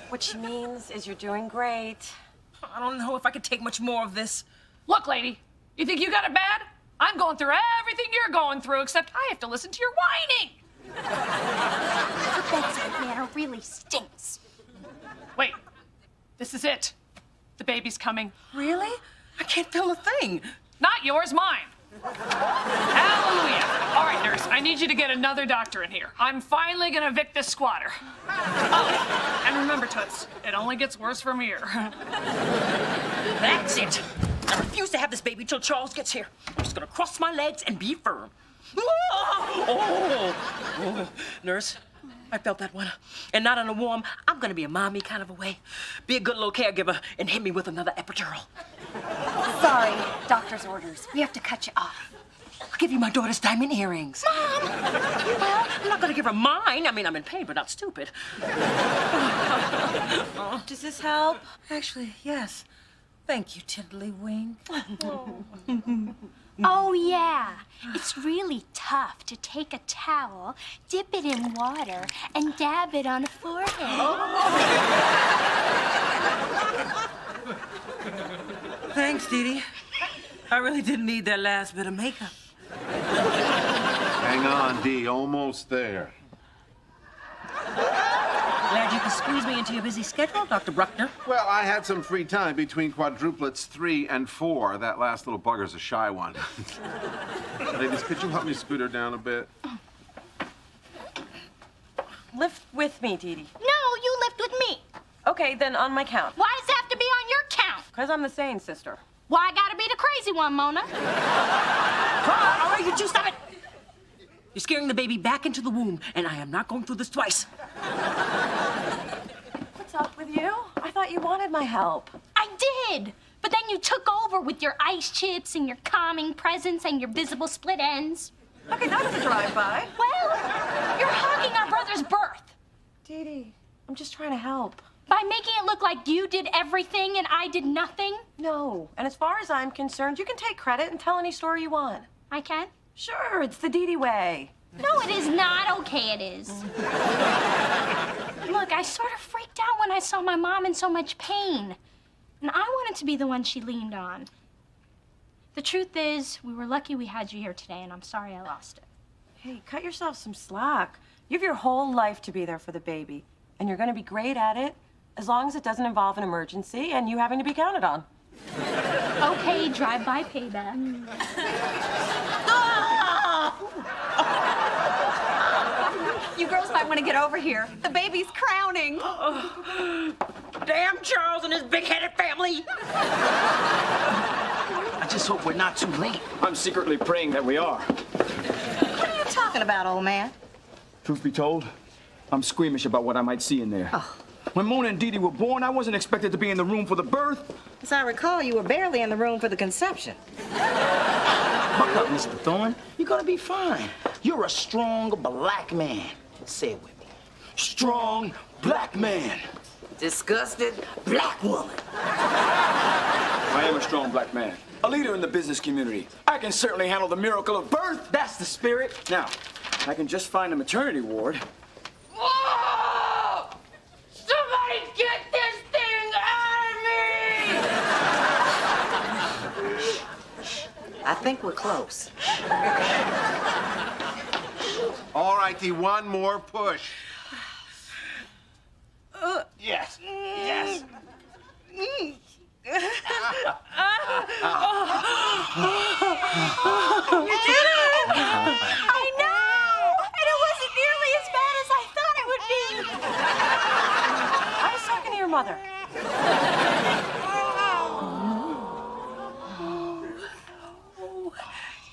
What she means is you're doing great. I don't know if I could take much more of this. Look, lady, you think you got it bad? I'm going through everything you're going through, except I have to listen to your whining. The bedside manner really stinks. Wait, this is it. The baby's coming. Really? I can't feel a thing. Not yours, mine. Hallelujah. All right, nurse, I need you to get another doctor in here. I'm finally gonna evict this squatter. Oh, and remember, Toots, it only gets worse from here. That's it. I refuse to have this baby till Charles gets here. I'm just gonna cross my legs and be firm. Oh. Nurse, I felt that one. And not in a warm, I'm gonna be a mommy kind of a way. Be a good little caregiver and hit me with another epidural. Sorry, doctor's orders. We have to cut you off. I'll give you my daughter's diamond earrings. Mom! Well, I'm not gonna give her mine. I mean, I'm in pain, but not stupid. Does this help? Actually, yes. Thank you, Tiddlywink. Oh, yeah. It's really tough to take a towel, dip it in water, and dab it on a forehead. Thanks, Dee Dee. I really didn't need that last bit of makeup. Hang on, Dee, almost there. Glad you could squeeze me into your busy schedule, Dr. Bruckner. Well, I had some free time between quadruplets 3 and 4. That last little bugger's a shy one. Ladies, could you help me scoot her down a bit? Lift with me, Dee Dee. No, you lift with me. Okay, then on my count. Why does it have to be on your count? Because I'm the sane sister. Why I gotta be the crazy one, Mona? All right, you two, stop it. You're scaring the baby back into the womb, and I am not going through this twice. What's up with you? I thought you wanted my help. I did, but then you took over with your ice chips and your calming presence and your visible split ends. Okay, that was a drive-by. Well, you're hogging our brother's birth. Dee Dee, I'm just trying to help. By making it look like you did everything and I did nothing? No, and as far as I'm concerned, you can take credit and tell any story you want. I can? Sure, it's the Dee Dee way. No, it is not. Okay, it is. Look, I sort of freaked out when I saw my mom in so much pain. And I wanted to be the one she leaned on. The truth is, we were lucky we had you here today, and I'm sorry I lost it. Hey, cut yourself some slack. You have your whole life to be there for the baby. And you're gonna be great at it, as long as it doesn't involve an emergency and you having to be counted on. Okay, drive-by payback. You girls might want to get over here. The baby's crowning. Damn Charles and his big-headed family! I just hope we're not too late. I'm secretly praying that we are. What are you talking about, old man? Truth be told, I'm squeamish about what I might see in there. Oh. When Mona and Dee Dee were born, I wasn't expected to be in the room for the birth. As I recall, you were barely in the room for the conception. Buck up, Mr. Thorne. You're gonna be fine. You're a strong black man. Say it with me. Strong black man. Disgusted black woman. I am a strong black man, a leader in the business community. I can certainly handle the miracle of birth. That's the spirit. Now, I can just find a maternity ward. Whoa! Somebody get this thing out of me! I think we're close. All righty, one more push. Yes. Yes. I know! And it wasn't nearly as bad as I thought it would be. I was talking to your mother.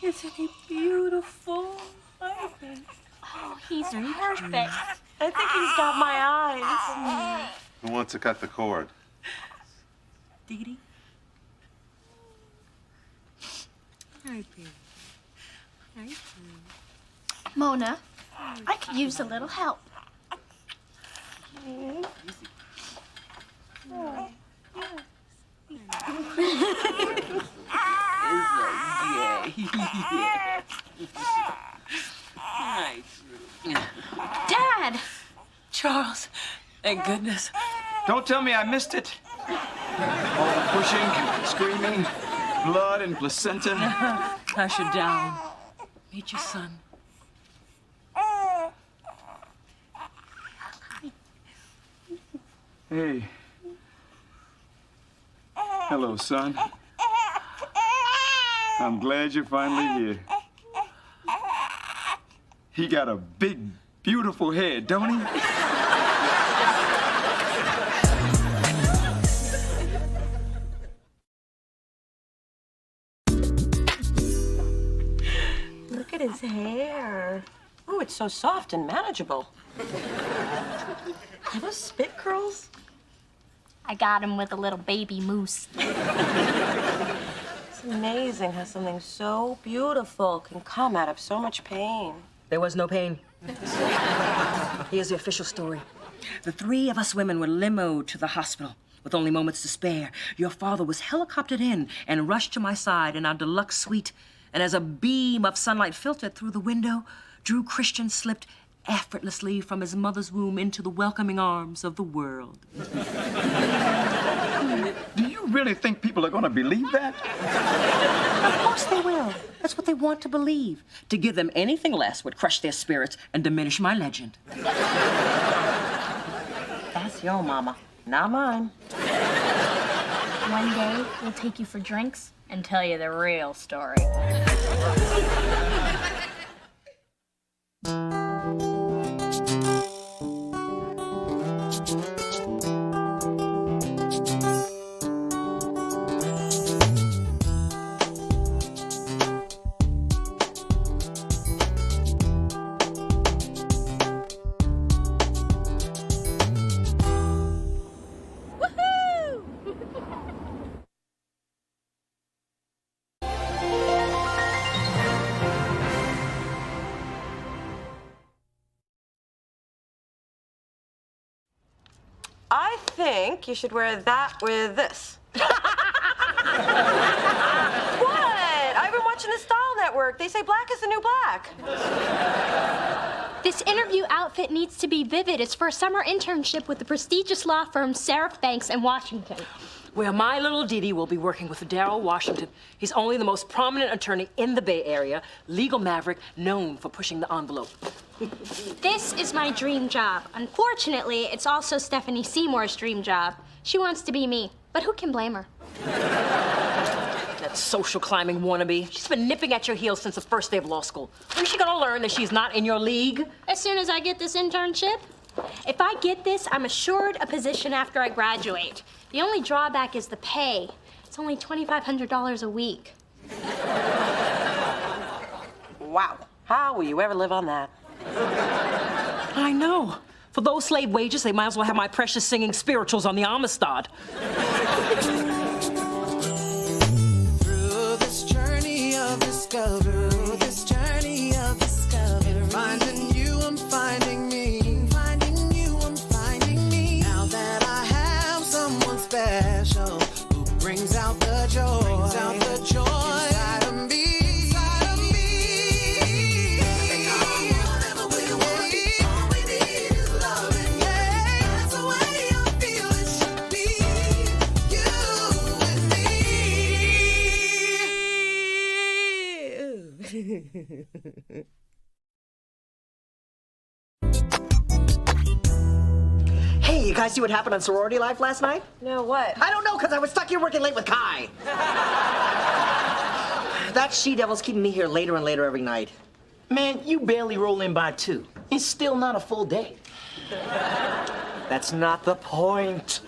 Isn't he beautiful? Oh, he's perfect. I think he's got my eyes. Who wants to cut the cord? Dee Dee? Mona, I could use a little help. Dad! Charles, thank goodness. Don't tell me I missed it. All the pushing, screaming, blood and placenta. Hush her down. Meet your son. Hey. Hello, son. I'm glad you're finally here. He got a big, beautiful head, don't he? Look at his hair. Oh, it's so soft and manageable. Are those spit curls? I got him with a little baby moose. It's amazing how something so beautiful can come out of so much pain. There was no pain. Here's the official story. The three of us women were limoed to the hospital with only moments to spare. Your father was helicoptered in and rushed to my side in our deluxe suite. And as a beam of sunlight filtered through the window, Drew Christian slipped effortlessly from his mother's womb into the welcoming arms of the world. Do you really think people are going to believe that? Of course they will. That's what they want to believe. To give them anything less would crush their spirits and diminish my legend. That's your mama, not mine. One day, we'll take you for drinks and tell you the real story. I think you should wear that with this. What? I've been watching the Style Network. They say black is the new black. This interview outfit needs to be vivid. It's for a summer internship with the prestigious law firm Seraph Banks in Washington. Where my little Dee Dee will be working with Darryl Washington. He's only the most prominent attorney in the Bay Area, legal maverick known for pushing the envelope. This is my dream job. Unfortunately, it's also Stephanie Seymour's dream job. She wants to be me, but who can blame her? That social climbing wannabe. She's been nipping at your heels since the first day of law school. When is she gonna learn that she's not in your league? As soon as I get this internship. If I get this, I'm assured a position after I graduate. The only drawback is the pay. It's only $2,500 a week. Wow. How will you ever live on that? I know. For those slave wages, they might as well have my precious singing spirituals on the Amistad. Through this journey of discovery, finding you, I'm finding me. Finding you, I'm finding me. Now that I have someone special who brings out the joy, inside of me. Hey, you guys see what happened on Sorority Life last night? No, what? I don't know, because I was stuck here working late with Kai. That she-devil's keeping me here later and later every night. Man, you barely roll in by 2. It's still not a full day. That's not the point.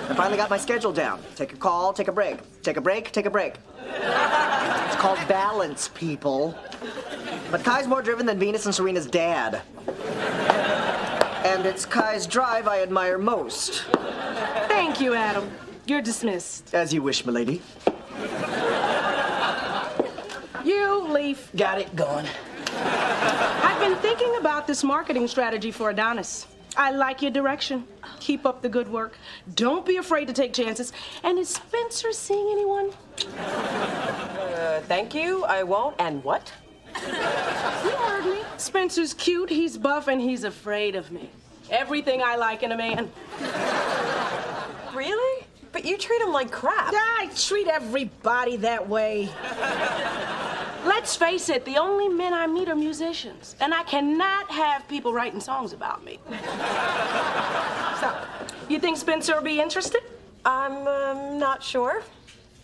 I finally got my schedule down. Take a call, take a break. Take a break, take a break. It's called balance, people. But Kai's more driven than Venus and Serena's dad. And it's Kai's drive I admire most. Thank you, Adam. You're dismissed. As you wish, milady. You, Leaf. Got it going. I've been thinking about this marketing strategy for Adonis. I like your direction. Keep up the good work. Don't be afraid to take chances. And is Spencer seeing anyone? Thank you, I won't. And what? You heard me. Spencer's cute, he's buff, and he's afraid of me. Everything I like in a man. Really? But you treat him like crap. I treat everybody that way. Let's face it, the only men I meet are musicians, and I cannot have people writing songs about me. So, you think Spencer will be interested? I'm not sure.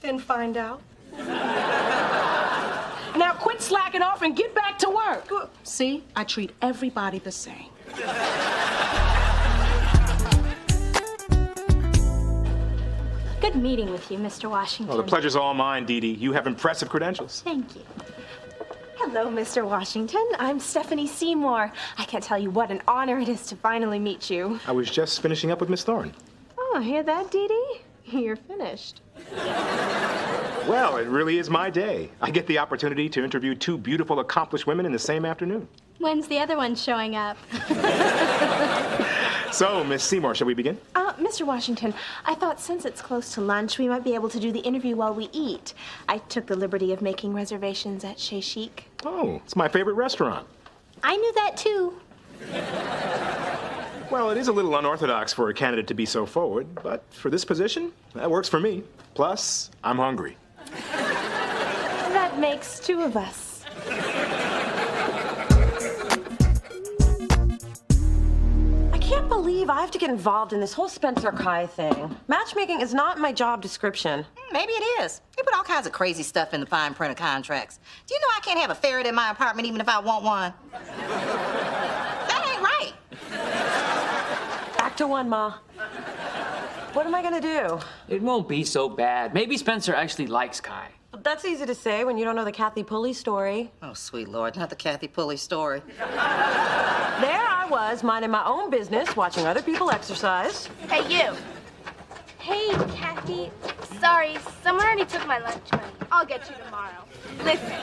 Then find out. Now quit slacking off and get back to work. See, I treat everybody the same. Good meeting with you, Mr. Washington. Oh, the pleasure's all mine, Dee Dee. You have impressive credentials. Thank you. Hello, Mr. Washington. I'm Stephanie Seymour. I can't tell you what an honor it is to finally meet you. I was just finishing up with Miss Thorne. Oh, hear that, Dee Dee? You're finished. Well, it really is my day. I get the opportunity to interview 2 beautiful, accomplished women in the same afternoon. When's the other one showing up? So, Miss Seymour, shall we begin? Mr. Washington, I thought since it's close to lunch, we might be able to do the interview while we eat. I took the liberty of making reservations at Chez Chic. Oh, it's my favorite restaurant. I knew that too. Well, it is a little unorthodox for a candidate to be so forward, but for this position, that works for me. Plus, I'm hungry. That makes 2 of us. I can't believe I have to get involved in this whole Spencer Kai thing. Matchmaking is not in my job description. Maybe it is. They put all kinds of crazy stuff in the fine print of contracts. Do you know I can't have a ferret in my apartment even if I want one? That ain't right. Back to 1, Ma. What am I gonna do? It won't be so bad. Maybe Spencer actually likes Kai. That's easy to say when you don't know the Kathy Pulley story. Oh, sweet Lord, not the Kathy Pulley story. There I was, minding my own business, watching other people exercise. Hey, you. Hey, Kathy. Sorry, someone already took my lunch money. I'll get you tomorrow. Listen,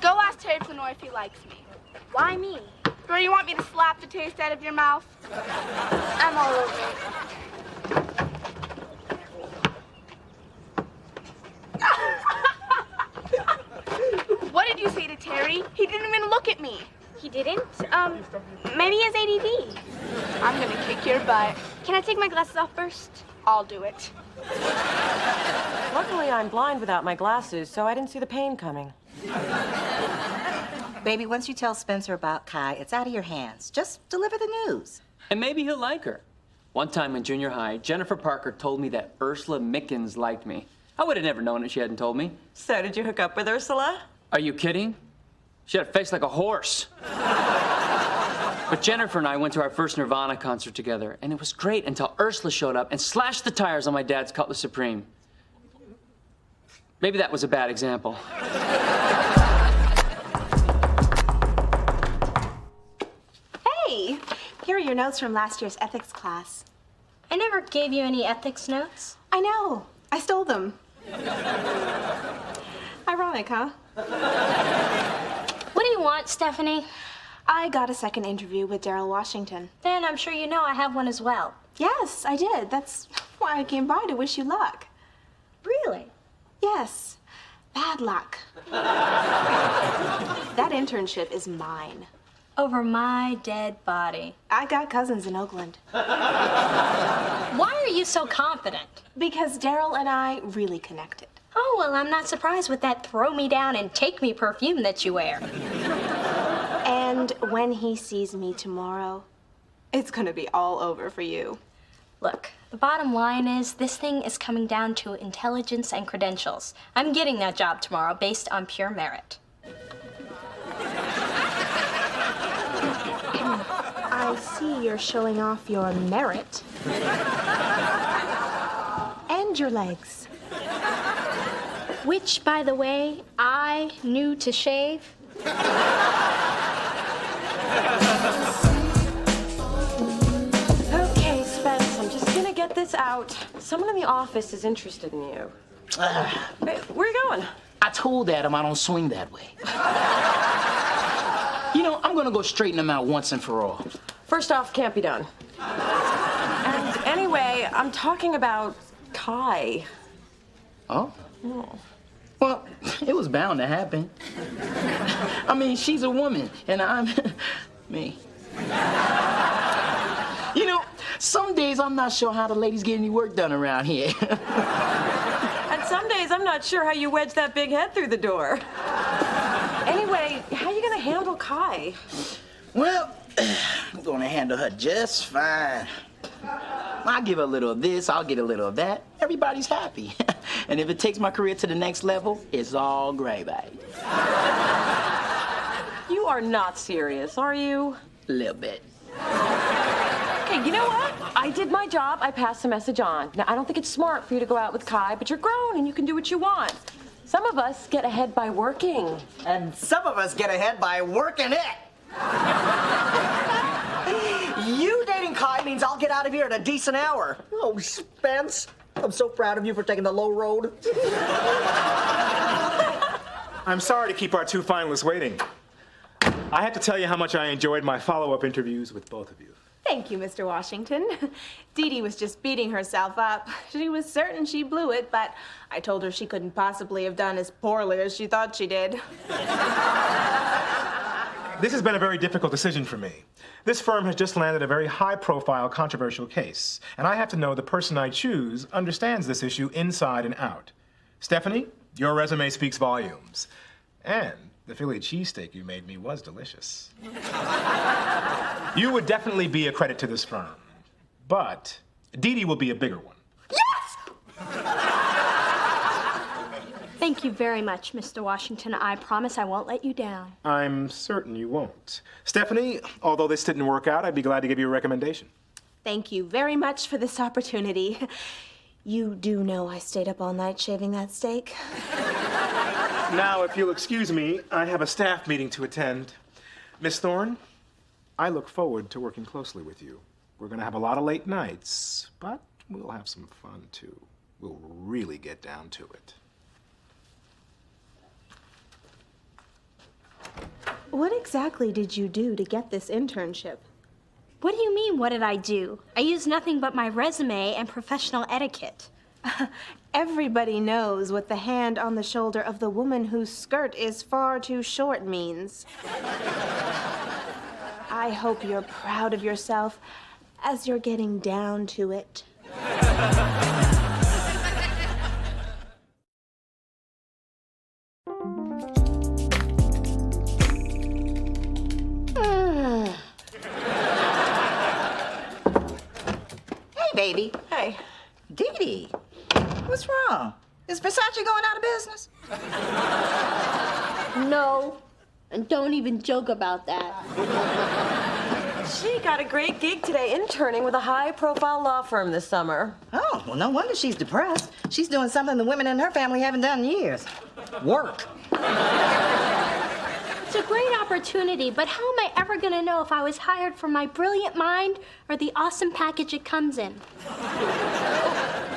go ask Terry Flanor if he likes me. Why me? Or you want me to slap the taste out of your mouth? I'm all over it. What did you say to Terry? He didn't even look at me. He didn't? Maybe he has ADD. I'm gonna kick your butt. Can I take my glasses off first? I'll do it. Luckily, I'm blind without my glasses, so I didn't see the pain coming. Baby, once you tell Spencer about Kai, it's out of your hands. Just deliver the news. And maybe he'll like her. One time in junior high, Jennifer Parker told me that Ursula Mickens liked me. I would have never known it if she hadn't told me. So did you hook up with Ursula? Are you kidding? She had a face like a horse. But Jennifer and I went to our first Nirvana concert together, and it was great until Ursula showed up and slashed the tires on my dad's Cutlass Supreme. Maybe that was a bad example. Hey, here are your notes from last year's ethics class. I never gave you any ethics notes. I know. I stole them. Ironic, huh? What do you want, Stephanie? I got a second interview with Daryl Washington. Then I'm sure you know I have one as well. Yes, I did. That's why I came by to wish you luck. Really? Yes. Bad luck. That internship is mine. Over my dead body. I got cousins in Oakland. Why are you so confident? Because Daryl and I really connected. Oh, well, I'm not surprised with that throw me down and take me perfume that you wear. And when he sees me tomorrow, it's gonna be all over for you. Look, the bottom line is this thing is coming down to intelligence and credentials. I'm getting that job tomorrow based on pure merit. I see you're showing off your merit. And your legs. Which, by the way, I knew to shave. Okay, Spence, I'm just gonna get this out. Someone in the office is interested in you. Hey, where are you going? I told Adam I don't swing that way. You know, I'm gonna go straighten him out once and for all. First off, can't be done. And anyway, I'm talking about Kai. Oh? Well, it was bound to happen. I mean, she's a woman, and I'm me. You know, some days I'm not sure how the ladies get any work done around here. And some days I'm not sure how you wedge that big head through the door. Anyway, how are you gonna handle Kai? Well, I'm gonna handle her just fine. I'll give her a little of this, I'll get a little of that. Everybody's happy. And if it takes my career to the next level, it's all gravy. You are not serious, are you? A little bit. Okay, you know what? I did my job, I passed the message on. Now, I don't think it's smart for you to go out with Kai, but you're grown and you can do what you want. Some of us get ahead by working. And some of us get ahead by working it. You dating Kai means I'll get out of here at a decent hour. Oh, Spence, I'm so proud of you for taking the low road. I'm sorry to keep our two finalists waiting. I have to tell you how much I enjoyed my follow-up interviews with both of you. Thank you, Mr. Washington. Dee Dee was just beating herself up. She was certain she blew it, but I told her she couldn't possibly have done as poorly as she thought she did. This has been a very difficult decision for me. This firm has just landed a very high-profile, controversial case, and I have to know the person I choose understands this issue inside and out. Stephanie, your resume speaks volumes. And the Philly cheesesteak you made me was delicious. You would definitely be a credit to this firm, but Dee Dee will be a bigger one. Thank you very much, Mr. Washington. I promise I won't let you down. I'm certain you won't. Stephanie, although this didn't work out, I'd be glad to give you a recommendation. Thank you very much for this opportunity. You do know I stayed up all night shaving that steak. Now, if you'll excuse me, I have a staff meeting to attend. Miss Thorne, I look forward to working closely with you. We're going to have a lot of late nights, but we'll have some fun, too. We'll really get down to it. What exactly did you do to get this internship? What do you mean, what did I do? I used nothing but my resume and professional etiquette. Everybody knows what the hand on the shoulder of the woman whose skirt is far too short means. I hope you're proud of yourself as you're getting down to it. Hey, baby. Hey. Dee, what's wrong? Is Versace going out of business? No, and don't even joke about that. She got a great gig today interning with a high-profile law firm this summer. Oh, well, no wonder she's depressed. She's doing something the women in her family haven't done in years. Work. It's a great opportunity, but how am I ever going to know if I was hired for my brilliant mind or the awesome package it comes in?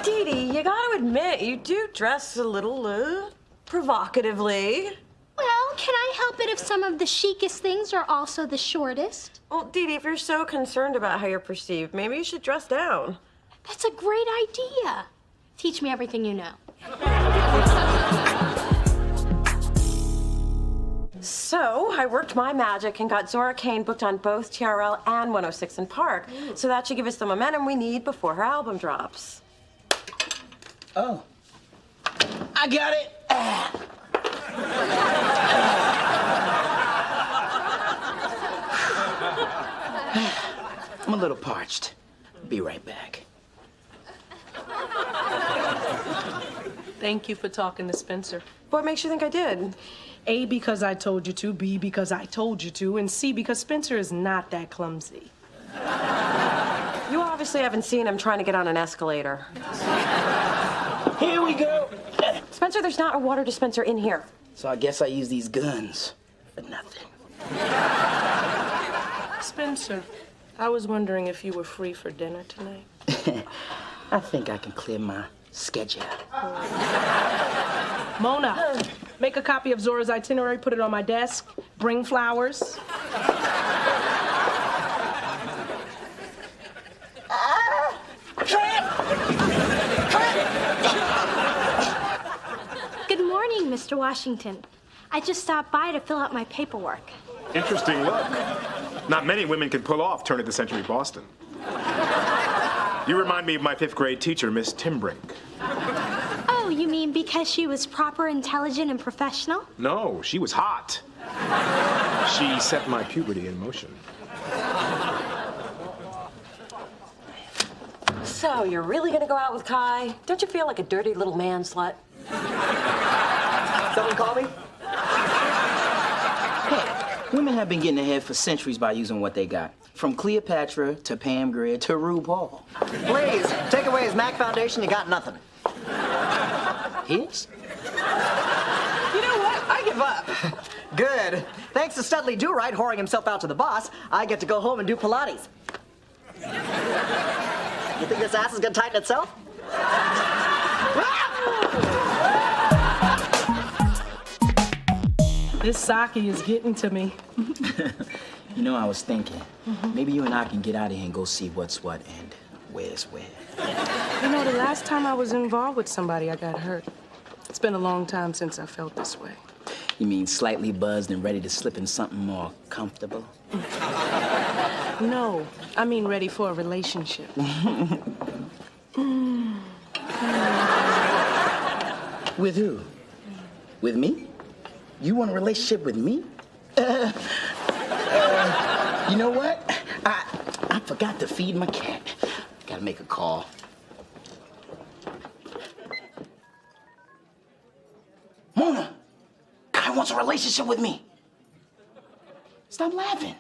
Dee Dee, you gotta admit, you do dress a little, provocatively. Well, can I help it if some of the chicest things are also the shortest? Well, Dee Dee, if you're so concerned about how you're perceived, maybe you should dress down. That's a great idea. Teach me everything you know. So, I worked my magic and got Zora Kane booked on both TRL and 106 in Park. So that should give us the momentum we need before her album drops. Oh. I got it. I'm a little parched. Be right back. Thank you for talking to Spencer. What makes you think I did? A, because I told you to, B, because I told you to, and C, because Spencer is not that clumsy. You obviously haven't seen him trying to get on an escalator. Here we go. Spencer, there's not a water dispenser in here. So I guess I use these guns for nothing. Spencer, I was wondering if you were free for dinner tonight. I think I can clear my schedule. Mona, make a copy of Zora's itinerary, put it on my desk, bring flowers. Good morning, Mr. Washington. I just stopped by to fill out my paperwork. Interesting look. Not many women can pull off turn of the century Boston. You remind me of my 5th grade teacher, Miss Timbrink. Oh, you mean because she was proper, intelligent, and professional? No, she was hot. She set my puberty in motion. So, you're really gonna go out with Kai? Don't you feel like a dirty little man slut? Someone call me? Women have been getting ahead for centuries by using what they got. From Cleopatra to Pam Grier to RuPaul. Please, take away his Mac Foundation, you got nothing. His? You know what? I give up. Good. Thanks to Studley Do-Right whoring himself out to the boss, I get to go home and do Pilates. You think this ass is gonna tighten itself? This sake is getting to me. You know, I was thinking, maybe you and I can get out of here and go see what's what and where's where. You know, the last time I was involved with somebody, I got hurt. It's been a long time since I felt this way. You mean slightly buzzed and ready to slip in something more comfortable? No, I mean ready for a relationship. With who? With me? You want a relationship with me? You know what? I forgot to feed my cat. Gotta make a call. Mona! Kai wants a relationship with me. Stop laughing.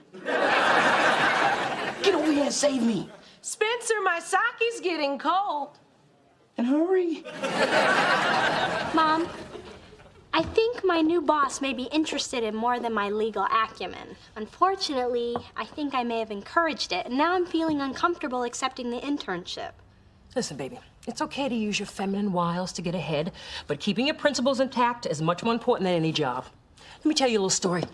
Get over here and save me. Spencer, my sake's getting cold. And hurry. Mom, I think my new boss may be interested in more than my legal acumen. Unfortunately, I think I may have encouraged it, and now I'm feeling uncomfortable accepting the internship. Listen, baby, it's okay to use your feminine wiles to get ahead, but keeping your principles intact is much more important than any job. Let me tell you a little story.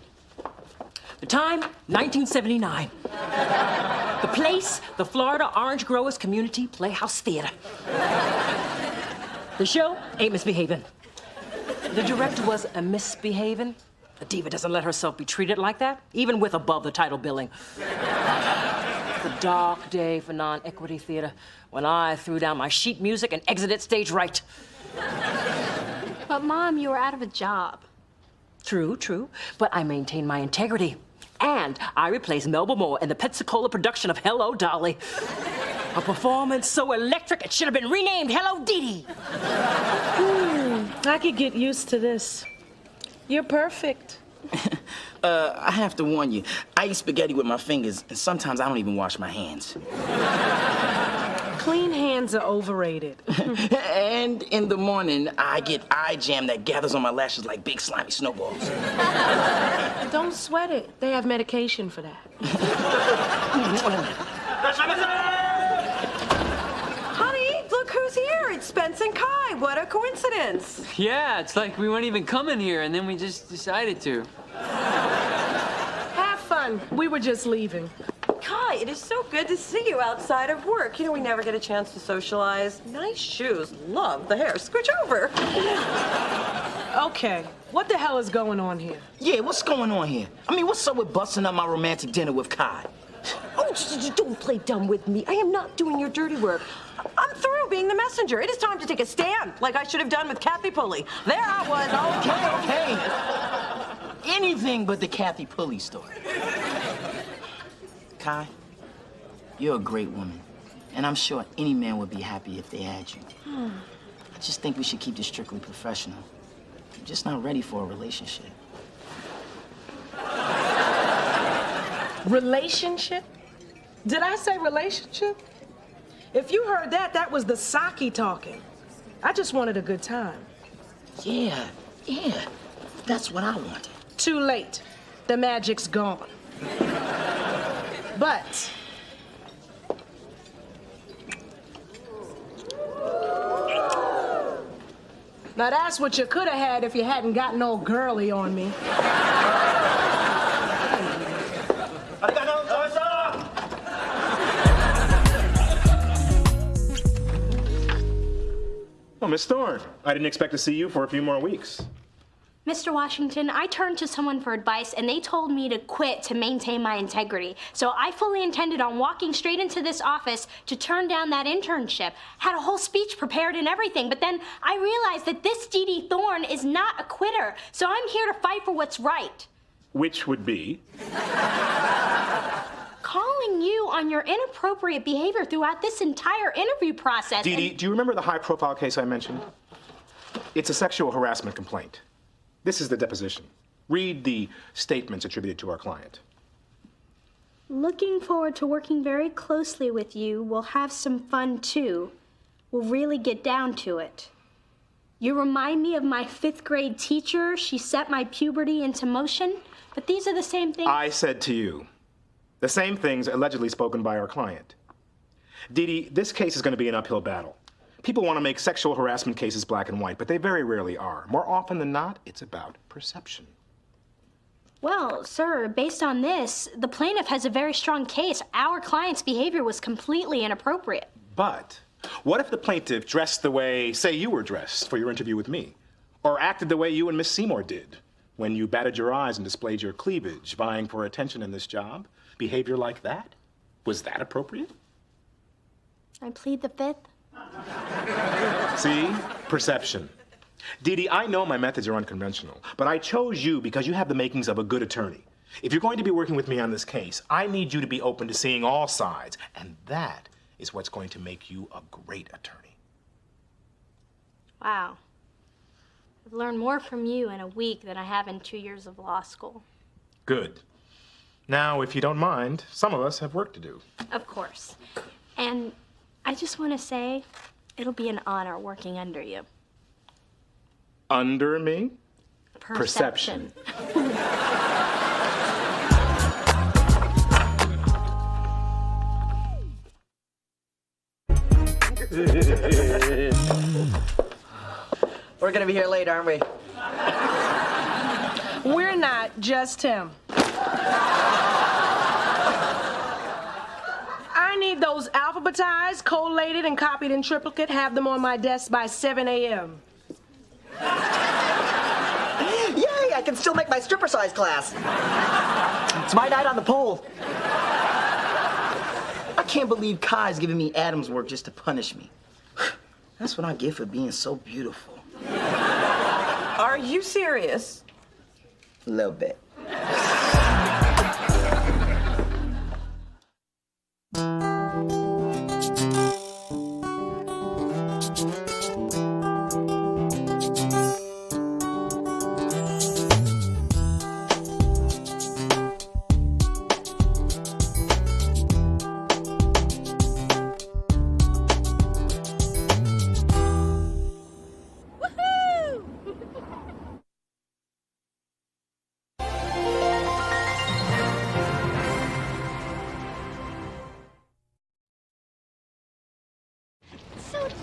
The time, 1979. The place, the Florida Orange Growers Community Playhouse Theater. The show ain't misbehaving. The director was a misbehaving. The diva doesn't let herself be treated like that, even with above the title billing. The dark day for non-equity theater when I threw down my sheet music and exited stage right. But, Mom, you were out of a job. True, but I maintained my integrity. And I replaced Melba Moore in the Pensacola production of Hello, Dolly. A performance so electric it should have been renamed Hello, Dee Dee. I could get used to this. You're perfect. I have to warn you, I eat spaghetti with my fingers, and sometimes I don't even wash my hands. Clean hands are overrated. And in the morning, I get eye jam that gathers on my lashes like big slimy snowballs. Don't sweat it. They have medication for that. Honey, look who's here. It's Spence and Kai. What a coincidence. Yeah, it's like we weren't even coming here, and then we just decided to. Have fun. We were just leaving. Kai, it is so good to see you outside of work. You know, we never get a chance to socialize. Nice shoes. Love the hair. Scooch over. Okay, what the hell is going on here? Yeah, what's going on here? I mean, what's up with busting up my romantic dinner with Kai? Oh, don't play dumb with me. I am not doing your dirty work. I'm through being the messenger. It is time to take a stand, like I should have done with Kathy Pulley. There I was, Okay. Anything but the Kathy Pulley story. Kai, you're a great woman, and I'm sure any man would be happy if they had you. I just think we should keep this strictly professional. I'm just not ready for a relationship. Relationship? Did I say relationship? If you heard that, that was the Saki talking. I just wanted a good time. Yeah, that's what I wanted. Too late. The magic's gone. But now that's what you could have had if you hadn't gotten all girly on me. Well, Miss Thorne, I didn't expect to see you for a few more weeks. Mr. Washington, I turned to someone for advice, and they told me to quit to maintain my integrity. So I fully intended on walking straight into this office to turn down that internship. Had a whole speech prepared and everything, but then I realized that this Dee Dee Thorne is not a quitter, so I'm here to fight for what's right. Which would be? Calling you on your inappropriate behavior throughout this entire interview process. Dee Dee, do you remember the high-profile case I mentioned? It's a sexual harassment complaint. This is the deposition. Read the statements attributed to our client. Looking forward to working very closely with you. We'll have some fun, too. We'll really get down to it. You remind me of my 5th grade teacher. She set my puberty into motion. But these are the same things. I said to you, the same things allegedly spoken by our client. Dee Dee, this case is going to be an uphill battle. People want to make sexual harassment cases black and white, but they very rarely are. More often than not, it's about perception. Well, sir, based on this, the plaintiff has a very strong case. Our client's behavior was completely inappropriate. But what if the plaintiff dressed the way, say, you were dressed for your interview with me? Or acted the way you and Miss Seymour did when you batted your eyes and displayed your cleavage, vying for attention in this job? Behavior like that? Was that appropriate? I plead the 5th. See? Perception. Dee Dee, I know my methods are unconventional, but I chose you because you have the makings of a good attorney. If you're going to be working with me on this case, I need you to be open to seeing all sides, and that is what's going to make you a great attorney. Wow. I've learned more from you in a week than I have in 2 years of law school. Good. Now, if you don't mind, some of us have work to do. Of course. And I just want to say, it'll be an honor working under you. Under me? Perception. We're gonna be here late, aren't we? We're not, just him. I need those alphabetized, collated, and copied in triplicate. Have them on my desk by 7 a.m. Yay, I can still make my stripper size class. It's my night on the pole. I can't believe Kai's giving me Adam's work just to punish me. That's what I get for being so beautiful. Are you serious? A little bit.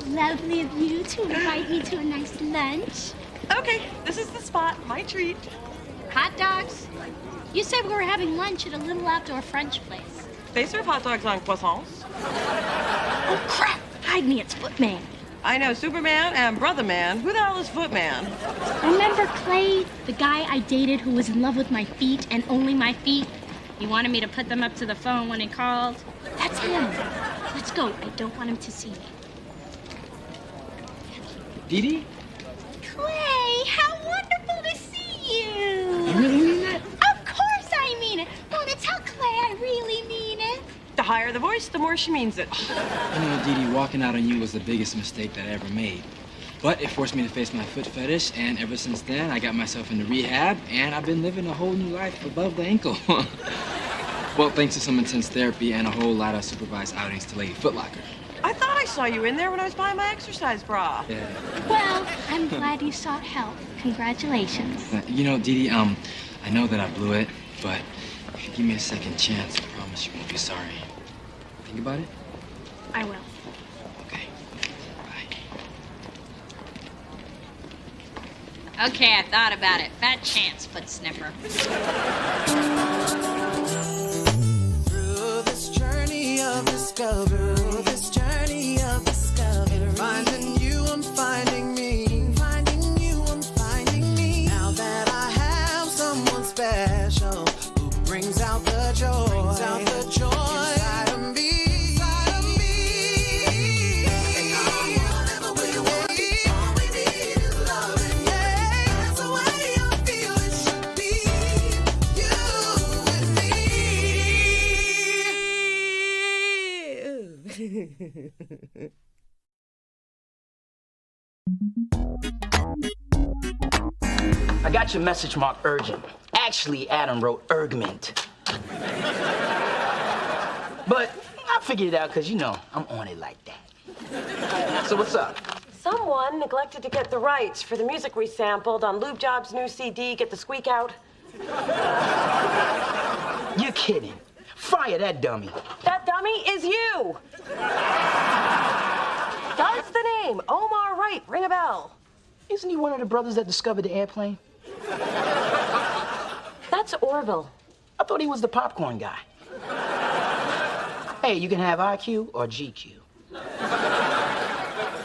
Lovely of you to invite me to a nice lunch. Okay, this is the spot. My treat. Hot dogs? You said we were having lunch at a little outdoor French place. They serve hot dogs on croissants. Oh, crap! Hide me, it's Footman. I know Superman and Brother Man. Who the hell is Footman? Remember Clay, the guy I dated who was in love with my feet and only my feet? He wanted me to put them up to the phone when he called. That's him. Let's go. I don't want him to see me. Dee? Clay, how wonderful to see you! You really mean that? Of course I mean it. Mona, tell Clay I really mean it. The higher the voice, the more she means it. You know, Dee, walking out on you was the biggest mistake that I ever made. But it forced me to face my foot fetish, and ever since then, I got myself into rehab, and I've been living a whole new life above the ankle. Well, thanks to some intense therapy and a whole lot of supervised outings to Lady Foot Locker. I thought I saw you in there when I was buying my exercise bra. Yeah. Well, I'm glad you sought help. Congratulations. You know, Dee, I know that I blew it, but if you give me a second chance, I promise you won't be sorry. Think about it? I will. Okay. Bye. Okay, I thought about it. Fat chance, foot sniffer. Through this journey of discovery, finding you, I'm finding me. Finding you, I'm finding me. Now that I have someone special who brings out the joy, inside of me. And whatever we want, all we need is loving. Yeah, that's the way I feel it should be. You and me. I got your message marked urgent. Actually, Adam wrote urgent. But I figured it out because, you know, I'm on it like that. So what's up? Someone neglected to get the rights for the music we sampled on Lube Job's new CD, Get the Squeak Out. You're kidding. Fire that dummy. That dummy is you. Does the name Omar Wright ring a bell? Isn't he one of the brothers that discovered the airplane? That's Orville. I thought he was the popcorn guy. Hey, you can have IQ or GQ.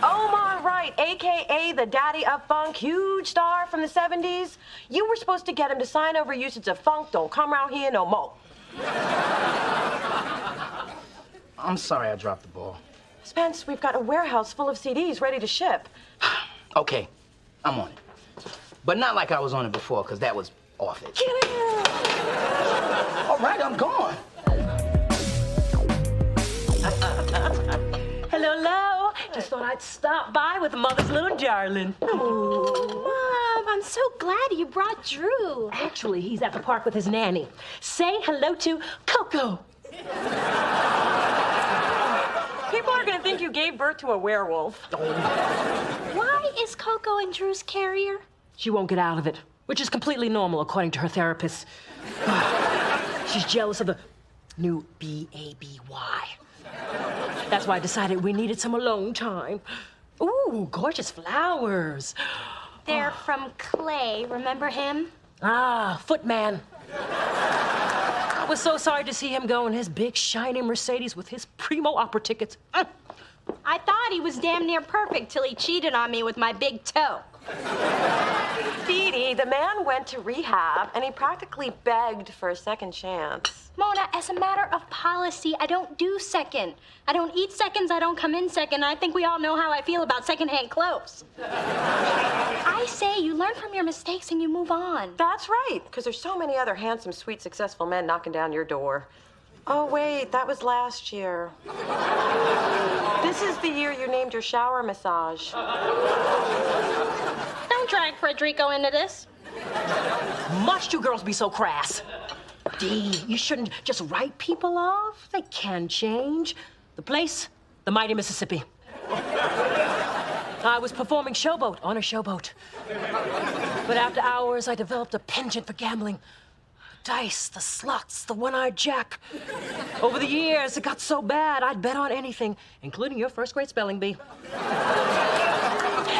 Omar Wright, a.k.a. the daddy of funk, huge star from the 70s. You were supposed to get him to sign over usage of funk, don't come around here no more. I'm sorry I dropped the ball. Spence, we've got a warehouse full of CDs ready to ship. Okay, I'm on it. But not like I was on it before, because that was off it. All right, I'm gone. Hello. Just thought I'd stop by with mother's little darling. Oh, Mom, I'm so glad you brought Drew. Actually, he's at the park with his nanny. Say hello to Coco. People are going to think you gave birth to a werewolf. Why is Coco in Drew's carrier? She won't get out of it, which is completely normal, according to her therapist. She's jealous of the new B-A-B-Y. That's why I decided we needed some alone time. Ooh, gorgeous flowers. They're from Clay. Remember him? Ah, Footman. I was so sorry to see him go in his big, shiny Mercedes with his primo opera tickets. I thought he was damn near perfect till he cheated on me with my big toe. Dee Dee, the man went to rehab and he practically begged for a second chance. Mona, as a matter of policy, I don't do second. I don't eat seconds, I don't come in second. I think we all know how I feel about secondhand clothes. I say you learn from your mistakes and you move on. That's right, because there's so many other handsome, sweet, successful men knocking down your door. Oh, wait, that was last year. This is the year you named your shower massage. Don't drag Frederico into this. Must you girls be so crass? Dee, you shouldn't just write people off. They can change. The place, the mighty Mississippi. I was performing Showboat on a showboat. But after hours, I developed a penchant for gambling. Dice, the slots, the one-eyed jack. Over the years, it got so bad, I'd bet on anything, including your first grade spelling bee.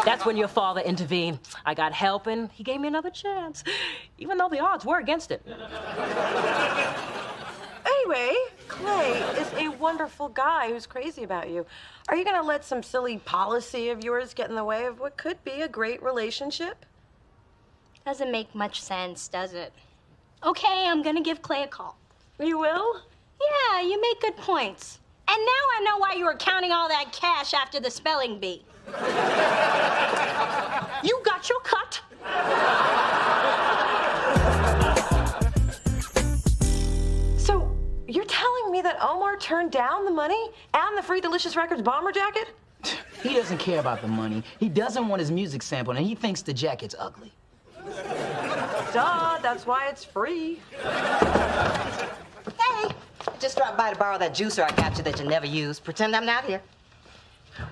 That's when your father intervened. I got help, and he gave me another chance, even though the odds were against it. Anyway, Clay is a wonderful guy who's crazy about you. Are you going to let some silly policy of yours get in the way of what could be a great relationship? Doesn't make much sense, does it? Okay, I'm gonna give Clay a call. You will? Yeah, you make good points. And now I know why you were counting all that cash after the spelling bee. You got your cut. So, you're telling me that Omar turned down the money and the free Delicious Records bomber jacket? He doesn't care about the money. He doesn't want his music sampled, and he thinks the jacket's ugly. Duh, that's why it's free. Hey, just dropped by to borrow that juicer I got you that you never use. Pretend I'm not here.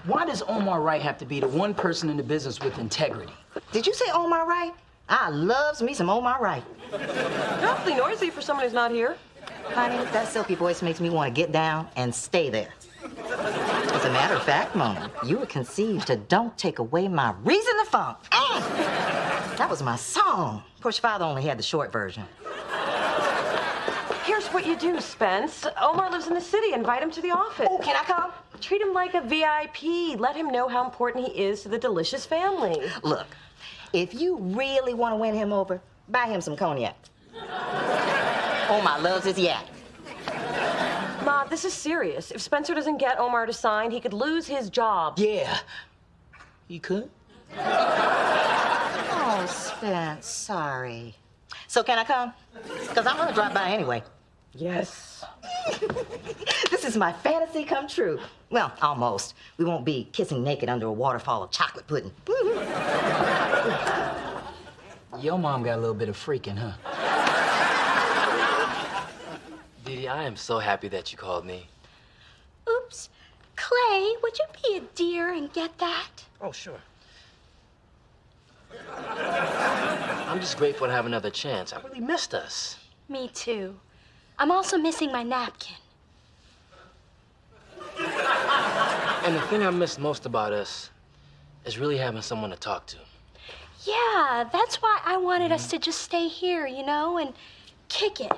Why does Omar Wright have to be the one person in the business with integrity? Did you say Omar Wright? I loves me some Omar Wright. You're awfully noisy for someone who's not here. Honey, that silky voice makes me want to get down and stay there. As a matter of fact, Mona, you were conceived to Don't Take Away My Reason to Funk. That was my song. Of course, your father only had the short version. Here's what you do, Spence. Omar lives in the city. Invite him to the office. Oh, can I come? Treat him like a VIP. Let him know how important he is to the Delicious family. Look, if you really want to win him over, buy him some cognac. Omar loves his yak. Ma, this is serious. If Spencer doesn't get Omar to sign, he could lose his job. Yeah, he could. Oh, Spence, sorry. So can I come? Because I'm going to drop by anyway. Yes. This is my fantasy come true. Well, almost. We won't be kissing naked under a waterfall of chocolate pudding. Your mom got a little bit of freaking, huh? Dee, I am so happy that you called me. Oops. Clay, would you be a dear and get that? Oh, sure. I'm just grateful to have another chance. I really missed us. Me too. I'm also missing my napkin. And the thing I miss most about us is really having someone to talk to. Yeah, that's why I wanted us to just stay here, you know, and kick it.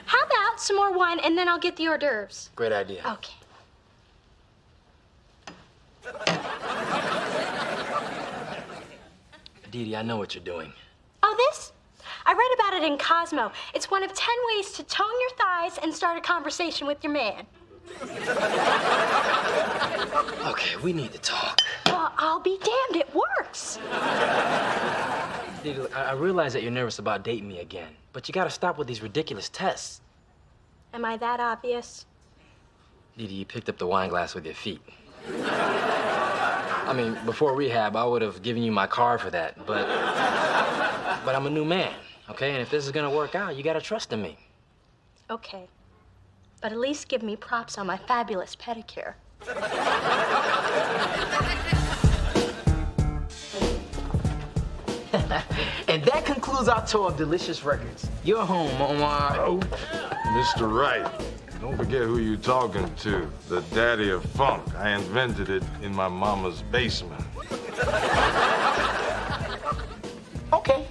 How about some more wine and then I'll get the hors d'oeuvres? Great idea. Okay. Dee, I know what you're doing. Oh, this? I read about it in Cosmo. It's one of 10 ways to tone your thighs and start a conversation with your man. Okay, we need to talk. Well, I'll be damned, it works. Dee, look, I realize that you're nervous about dating me again, but you gotta stop with these ridiculous tests. Am I that obvious? Dee, you picked up the wine glass with your feet. I mean, before rehab, I would have given you my car for that, but I'm a new man, okay? And if this is gonna work out, you gotta trust in me. Okay. But at least give me props on my fabulous pedicure. And that concludes our tour of Delicious Records. You're home, Omar. Oh, Mr. Wright. Don't forget who you're talking to. The daddy of funk. I invented it in my mama's basement. Okay.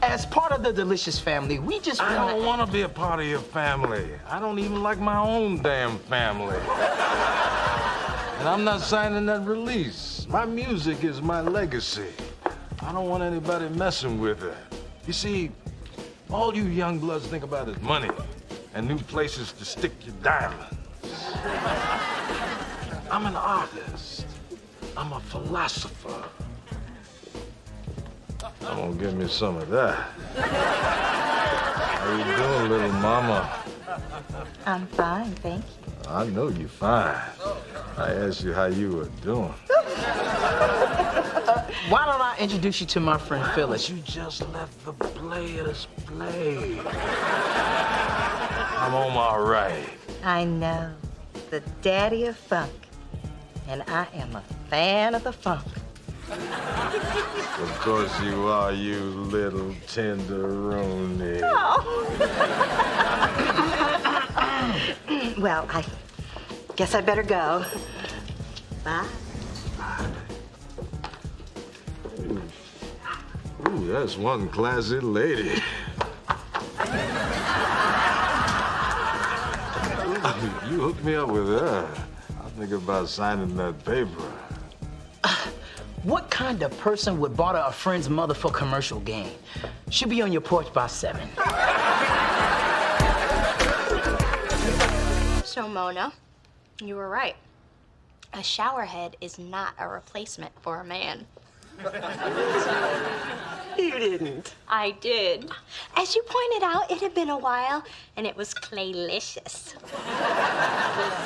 As That's part of the delicious family. We just I don't want to be a part of your family. I don't even like my own damn family. And I'm not signing that release. My music is my legacy. I don't want anybody messing with it. You see, all you young bloods think about is money and new places to stick your diamonds. I'm an artist. I'm a philosopher. I'm gonna give me some of that. How you doing, little mama? I'm fine, thank you. I know you're fine. I asked you how you were doing. Why don't I introduce you to my friend Phyllis? You just let the players play. I'm on my right. I know. The daddy of funk. And I am a fan of the funk. Of course you are, you little tenderoni. Well, I guess I better go. Bye. Ooh, that's one classy lady. You hooked me up with her. I think about signing that paper. What kind of person would bother a friend's mother for commercial gain? She'll be on your porch by 7. So, Mona, you were right. A showerhead is not a replacement for a man. You didn't. I did. As you pointed out, it had been a while, and it was claylicious.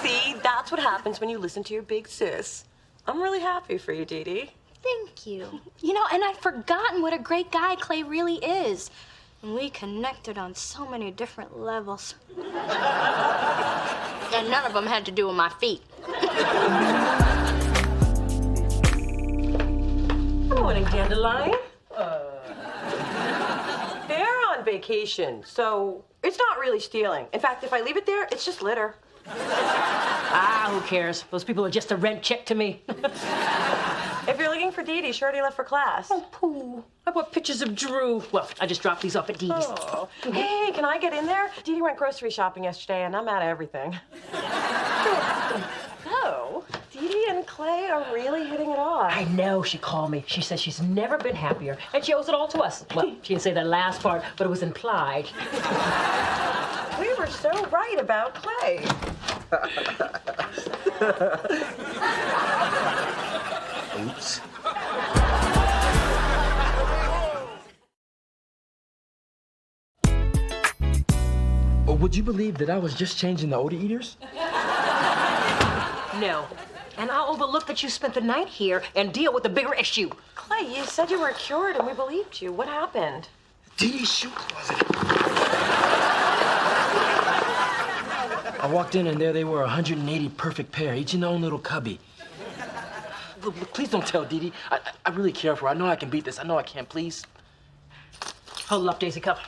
See, that's what happens when you listen to your big sis. I'm really happy for you, Dee Dee. Thank you. You know, and I'd forgotten what a great guy Clay really is. And we connected on so many different levels. And none of them had to do with my feet. Good morning, Dandelion. They're on vacation, so it's not really stealing. In fact, if I leave it there, it's just litter. Ah, who cares? Those people are just a rent check to me. If you're looking for Dee Dee, she already left for class. Oh, pooh. I bought pictures of Drew. Well, I just dropped these off at Dee Dee's. Oh. Hey, can I get in there? Dee Dee went grocery shopping yesterday, and I'm out of everything. So, Dee Dee and Clay are really hitting it off. I know, she called me. She says she's never been happier, and she owes it all to us. Well, she didn't say that last part, but it was implied. We were so right about Clay. Oops. Would you believe that I was just changing the odor eaters? No. And I'll overlook that you spent the night here and deal with the bigger issue. Clay, you said you were cured, and we believed you. What happened? Dee Dee's shoes, was it? I walked in and there they were, 180 perfect pair, each in their own little cubby. Look, please don't tell Dee Dee. I really care for her. I know I can beat this. I know I can, please. Hold up, Daisy Cup.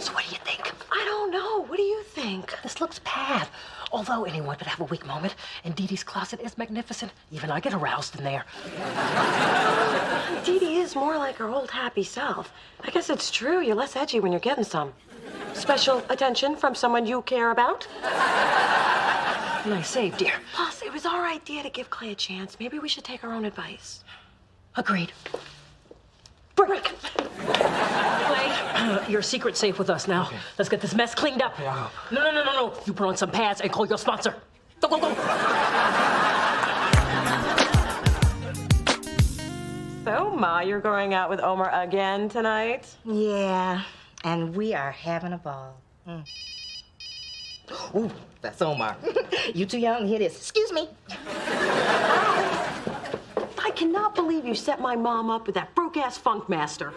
So what do you think? I don't know. What do you think? This looks bad. Although anyone could have a weak moment, and Dee Dee's closet is magnificent. Even I get aroused in there. Dee Dee is more like her old happy self. I guess it's true. You're less edgy when you're getting some special attention from someone you care about. Nice save, dear. Plus, it was our idea to give Clay a chance. Maybe we should take our own advice. Agreed. Break. Clay, your secret's safe with us now. Okay. Let's get this mess cleaned up. Yeah. No. You put on some pads and call your sponsor. Go. So, Ma, you're going out with Omar again tonight? Yeah, and we are having a ball. Ooh, that's Omar. You too young to hear this. Excuse me. I cannot believe you set my mom up with that broke-ass funk master.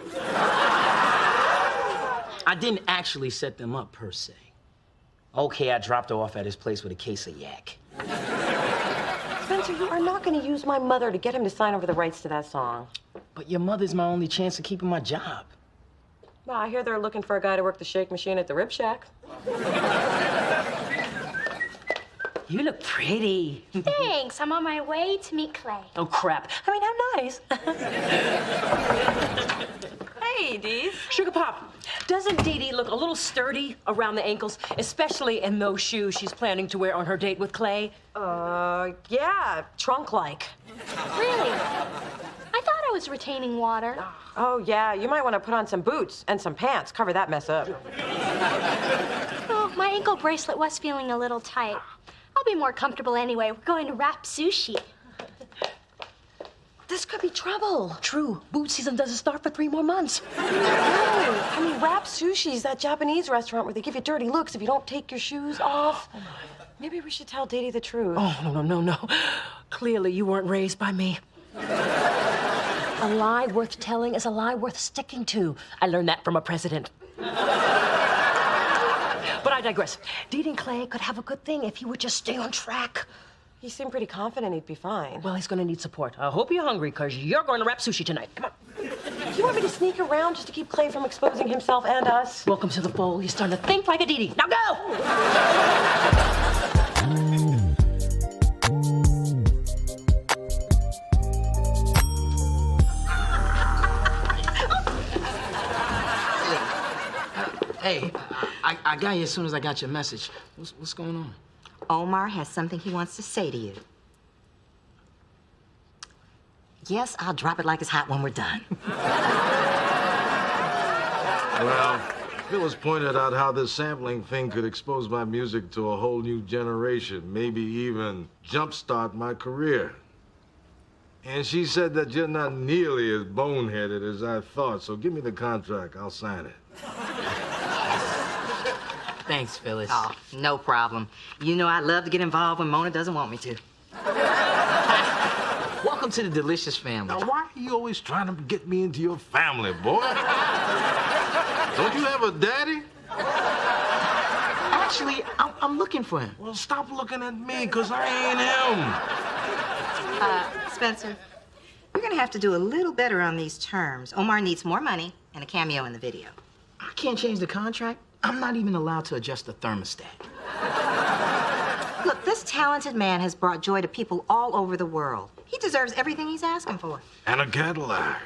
I didn't actually set them up, per se. Okay, I dropped her off at his place with a case of yak. Spencer, you are not going to use my mother to get him to sign over the rights to that song. But your mother's my only chance of keeping my job. Well, I hear they're looking for a guy to work the shake machine at the Rib Shack. You look pretty. Thanks. I'm on my way to meet Clay. Oh, crap. I mean, how nice. Hey, Dee. Sugar Pop, doesn't Dee Dee look a little sturdy around the ankles, especially in those shoes she's planning to wear on her date with Clay? Yeah, trunk-like. Really? I thought I was retaining water. Oh, yeah, you might want to put on some boots and some pants. Cover that mess up. Oh, my ankle bracelet was feeling a little tight. I'll be more comfortable anyway. We're going to wrap sushi. This could be trouble. True. Boot season doesn't start for 3 more months. No, I mean, Wrap Sushi's that Japanese restaurant where they give you dirty looks if you don't take your shoes off. Maybe we should tell Dee Dee the truth. Oh, no. Clearly you weren't raised by me. A lie worth telling is a lie worth sticking to. I learned that from a president. But I digress. Dee Dee and Clay could have a good thing if he would just stay on track. He seemed pretty confident he'd be fine. Well, he's gonna need support. I hope you're hungry, because you're going to wrap sushi tonight. Come on. Do you want me to sneak around just to keep Clay from exposing himself and us? Welcome to the fold. You're starting to think like a Dee Dee. Now go! Hey, I got you as soon as I got your message. What's going on? Omar has something he wants to say to you. Yes, I'll drop it like it's hot when we're done. Well, Phyllis pointed out how this sampling thing could expose my music to a whole new generation, maybe even jumpstart my career. And she said that you're not nearly as boneheaded as I thought, so give me the contract. I'll sign it. Thanks, Phyllis. Oh, no problem. You know I love to get involved when Mona doesn't want me to. Welcome to the delicious family. Now, why are you always trying to get me into your family, boy? Don't you have a daddy? Actually, I'm looking for him. Well, stop looking at me, because I ain't him. Spencer, you're gonna have to do a little better on these terms. Omar needs more money and a cameo in the video. I can't change the contract. I'm not even allowed to adjust the thermostat. Look, this talented man has brought joy to people all over the world. He deserves everything he's asking for. And a Cadillac.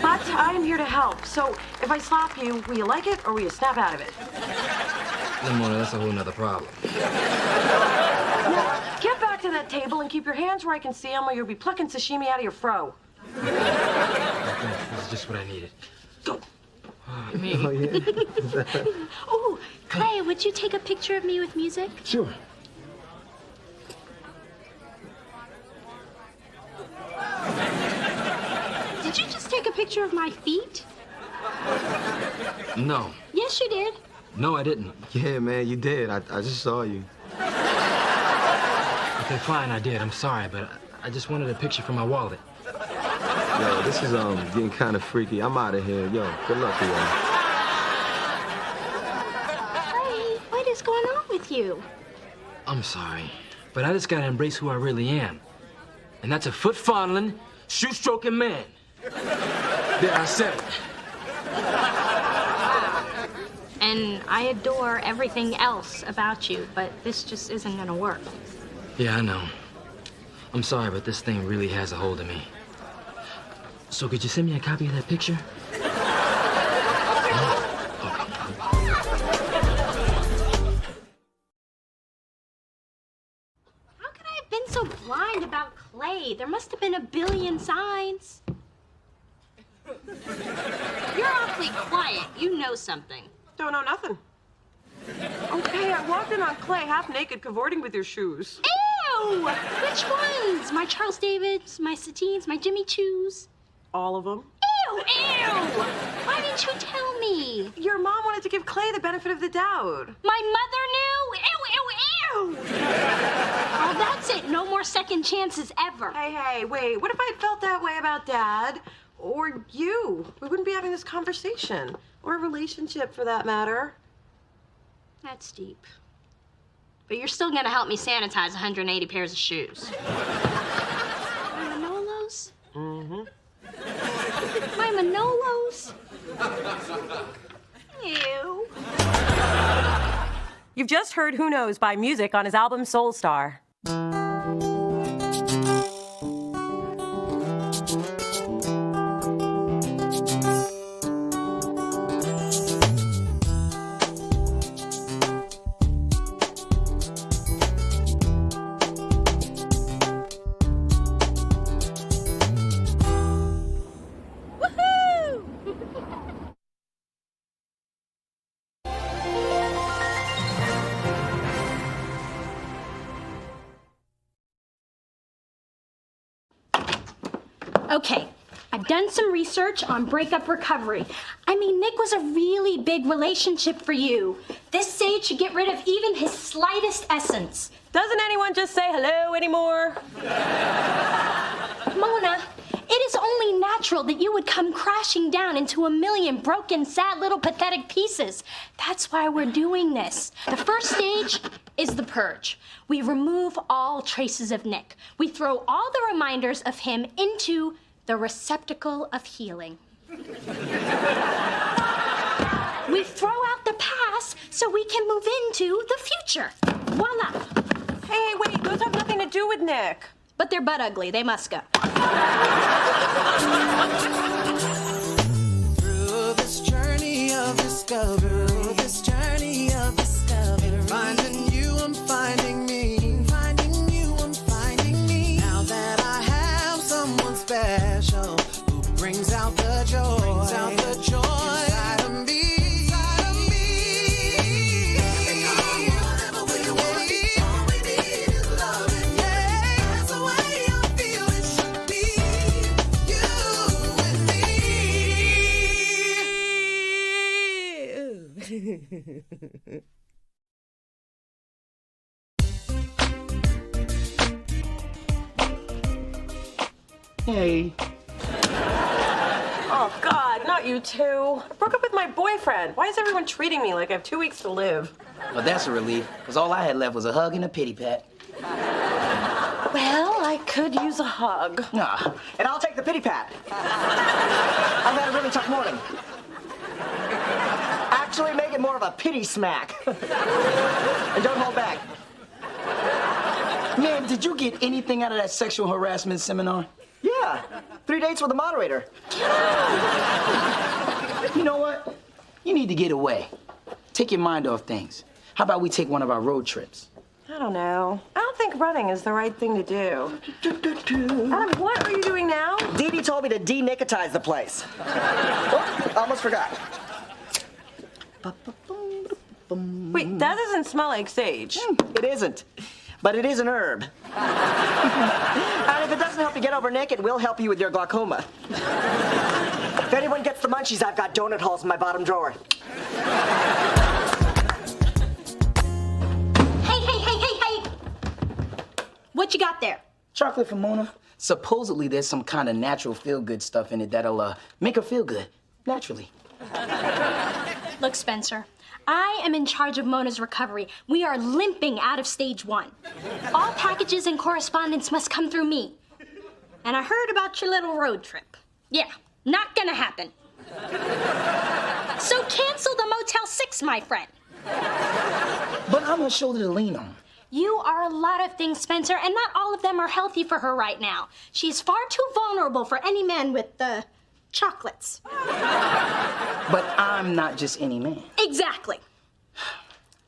But I'm here to help. So if I slap you, will you like it or will you snap out of it? No, Mona, that's a whole nother problem. Now, get back to that table and keep your hands where I can see them or you'll be plucking sashimi out of your fro. This is just what I needed. Go. Oh, yeah. Oh, Clay, would you take a picture of me with music? Sure. Did you just take a picture of my feet? No. Yes, you did. No, I didn't. Yeah, man, you did. I just saw you. Okay, fine, I did. I'm sorry, but I just wanted a picture for my wallet. Yo, this is getting kind of freaky. I'm out of here. Yo, good luck to y'all. Hey, what is going on with you? I'm sorry, but I just gotta embrace who I really am. And that's a foot-fondling, shoe-stroking man. There, I said it. And I adore everything else about you, but this just isn't gonna work. Yeah, I know. I'm sorry, but this thing really has a hold of me. So could you send me a copy of that picture? How could I have been so blind about Clay? There must have been a billion signs. You're awfully quiet. You know something. Don't know nothing. Okay, I walked in on Clay half naked cavorting with your shoes. Ew! Which ones? My Charles Davids, my Satines, my Jimmy Choos? All of them. Ew! Ew! Why didn't you tell me? Your mom wanted to give Clay the benefit of the doubt. My mother knew? Ew, ew, ew! Oh, that's it. No more second chances ever. Hey, wait. What if I felt that way about Dad? Or you? We wouldn't be having this conversation. Or a relationship, for that matter. That's deep. But you're still gonna help me sanitize 180 pairs of shoes. My Manolos? Mm-hmm. My Manolos? Ew. You've just heard Who Knows by Music on his album Soul Star. Okay, I've done some research on breakup recovery. I mean, Nick was a really big relationship for you. This sage should get rid of even his slightest essence. Doesn't anyone just say hello anymore? Mona, it is only natural that you would come crashing down into a million broken, sad little pathetic pieces. That's why we're doing this. The first stage is the purge. We remove all traces of Nick. We throw all the reminders of him into the receptacle of healing. We throw out the past so we can move into the future. Voila. Hey, wait, those have nothing to do with Nick. But they're butt ugly. They must go. Through this journey of discovery, finding you, I'm finding me. Finding you, I'm finding me. Now that I have someone special who brings out the joy, inside of me. Hey. Oh, God, not you two. I broke up with my boyfriend. Why is everyone treating me like I have 2 weeks to live? Well, that's a relief, because all I had left was a hug and a pity pat. Well, I could use a hug. Nah. And I'll take the pity pat. I've had a really tough morning. Actually, make it more of a pity smack. And don't hold back. Man, did you get anything out of that sexual harassment seminar? Yeah, 3 dates with the moderator. You know what? You need to get away. Take your mind off things. How about we take one of our road trips? I don't know. I don't think running is the right thing to do. Adam, what are you doing now? Dee Dee told me to de-nickotize the place. Oh, almost forgot. Wait, that doesn't smell like sage. It isn't. But it is an herb. And if it doesn't help you get over Nick, it will help you with your glaucoma. If anyone gets the munchies, I've got donut holes in my bottom drawer. Hey! What you got there? Chocolate for Mona. Supposedly there's some kind of natural feel-good stuff in it that'll make her feel good, naturally. Look, Spencer, I am in charge of Mona's recovery. We are limping out of stage 1. All packages and correspondence must come through me. And I heard about your little road trip. Yeah, not gonna happen. So cancel the Motel 6, my friend. But I'm her shoulder to lean on. You are a lot of things, Spencer, and not all of them are healthy for her right now. She's far too vulnerable for any man with chocolates. But I'm not just any man. Exactly.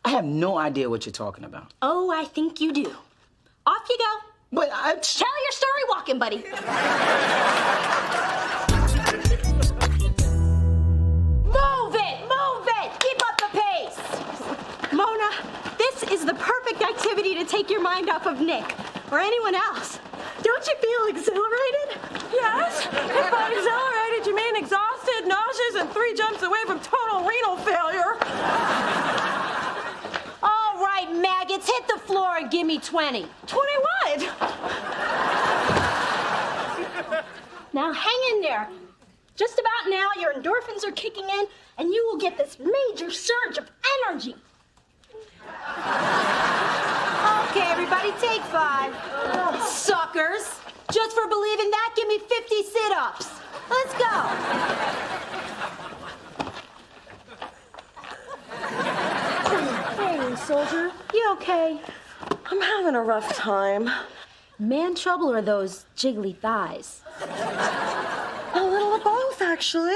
I have no idea what you're talking about. Oh, I think you do. Off you go. But Tell your story walking, buddy. Move it! Move it! Keep up the pace! Mona, this is the perfect activity to take your mind off of Nick or anyone else. Don't you feel exhilarated? Yes. If by exhilarated, you mean exhausted, nauseous, and 3 jumps away from total renal failure. All right, maggots, hit the floor and give me 20. 20 what? Now hang in there. Just about now, your endorphins are kicking in, and you will get this major surge of energy. Okay, everybody, take 5. Suckers. Just for believing that, give me 50 sit-ups. Let's go. Hey, soldier, you okay? I'm having a rough time. Man trouble or those jiggly thighs? A little of both, actually.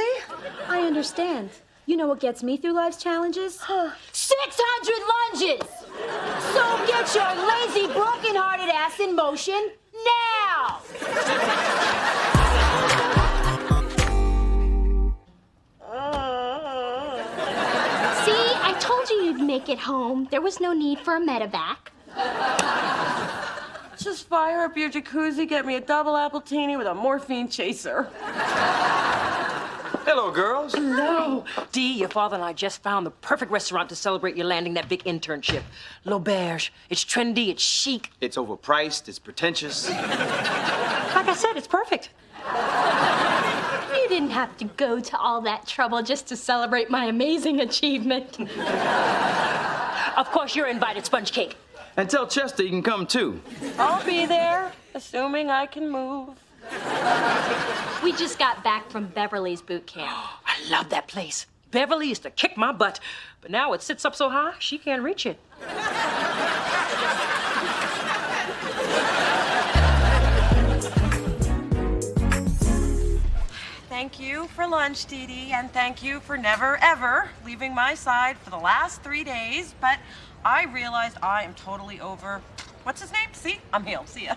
I understand. You know what gets me through life's challenges? 600 lunges! So get your lazy, broken-hearted ass in motion now! See, I told you you'd make it home. There was no need for a medevac. Just fire up your jacuzzi, get me a double appletini with a morphine chaser. Hello, girls. Hello. Dee, your father and I just found the perfect restaurant to celebrate you landing that big internship. L'Auberge. It's trendy, it's chic. It's overpriced, it's pretentious. Like I said, it's perfect. You didn't have to go to all that trouble just to celebrate my amazing achievement. Of course, you're invited, Sponge Cake. And tell Chester you can come too. I'll be there, assuming I can move. We just got back from Beverly's boot camp. I love that place. Beverly used to kick my butt, but now it sits up so high, she can't reach it. Thank you for lunch, Dee Dee, and thank you for never, ever leaving my side for the last 3 days, but I realized I am totally over... What's his name? See? I'm healed. See ya.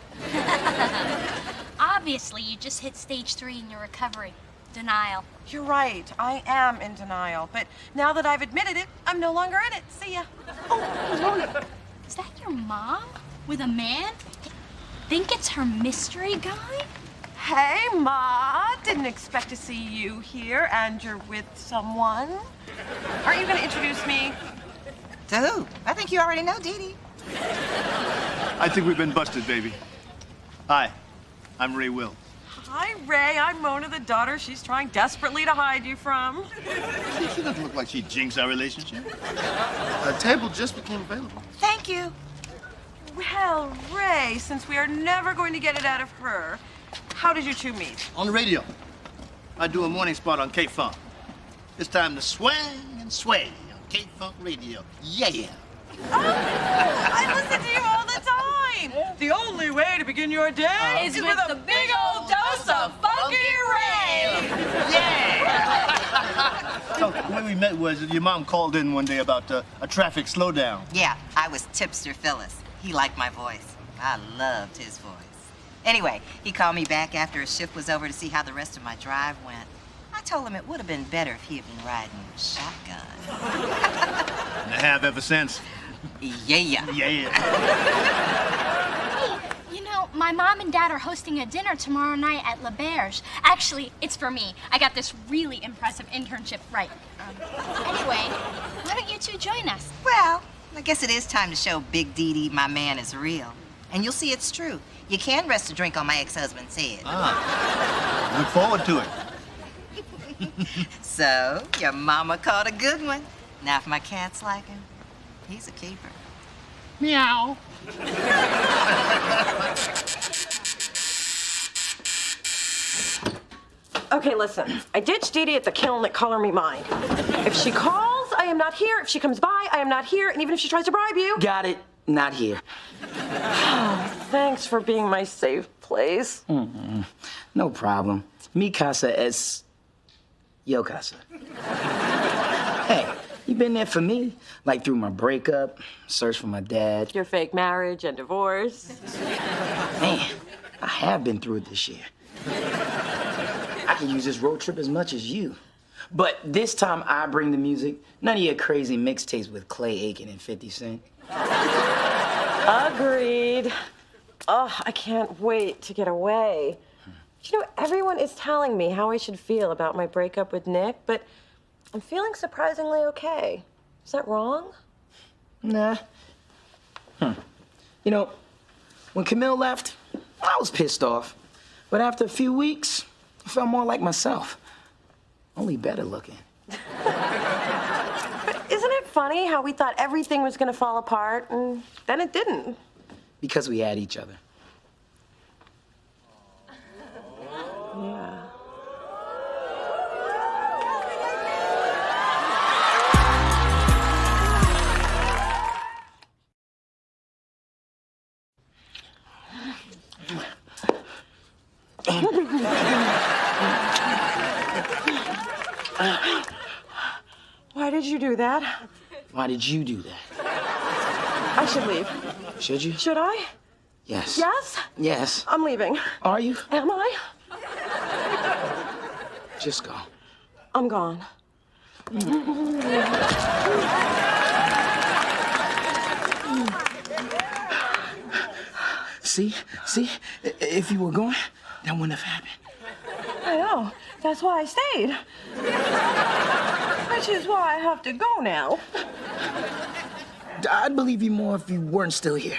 Obviously, you just hit stage 3 in your recovery. Denial. You're right. I am in denial, but now that I've admitted it, I'm no longer in it. See ya. Oh, Lord. Is that your mom? With a man? Think it's her mystery guy? Hey, Ma. Didn't expect to see you here, and you're with someone. Aren't you going to introduce me? To who? I think you already know, Dee Dee. I think we've been busted, baby. Hi, I'm Ray Will. Hi, Ray. I'm Mona, the daughter she's trying desperately to hide you from. She doesn't look like she jinxed our relationship. A table just became available. Thank you. Well, Ray, since we are never going to get it out of her, how did you two meet? On the radio. I do a morning spot on K-Funk. It's time to swing and sway on K-Funk Radio. Yeah. Oh, I listen to you all the time. The only way to begin your day is with a big old dose of Funky Ray. Yeah. So the way we met was your mom called in one day about a traffic slowdown. Yeah, I was Tipster Phyllis. He liked my voice. I loved his voice. Anyway, he called me back after his shift was over to see how the rest of my drive went. I told him it would have been better if he had been riding shotgun. And I have ever since. Yeah. Yeah. Hey, you know, my mom and dad are hosting a dinner tomorrow night at L'Auberge. Actually, it's for me. I got this really impressive internship right. Anyway, why don't you two join us? Well, I guess it is time to show Big Dee Dee my man is real. and you'll see it's true. You can rest a drink on my ex-husband's head. Ah, look forward to it. So, your mama caught a good one. Now, if my cats like him, he's a keeper. Meow. Okay, listen. I ditched Dee Dee at the kiln at Color Me Mine. If she calls, I am not here. If she comes by, I am not here. And even if she tries to bribe you... Got it. Not here. Thanks for being my safe place. No problem. Mi casa es yo casa. Hey, you been there for me. Like through my breakup, search for my dad. Your fake marriage and divorce. Man, I have been through it this year. I can use this road trip as much as you. But this time I bring the music. None of your crazy mixtapes with Clay Aiken and 50 Cent. Agreed. Oh, I can't wait to get away. You know, everyone is telling me how I should feel about my breakup with Nick, but I'm feeling surprisingly okay. Is that wrong? Nah. You know, when Camille left, I was pissed off. But after a few weeks, I felt more like myself. Only better looking. But isn't it funny how we thought everything was gonna fall apart, and then it didn't? Because we had each other. Yeah. Why did you do that? Why did you do that? I should leave. Should you? Should I? Yes. Yes? Yes. I'm leaving. Are you? Am I? Just go. I'm gone. See? If you were going, that wouldn't have happened. I know. That's why I stayed. Which is why I have to go now. I'd believe you more if you weren't still here.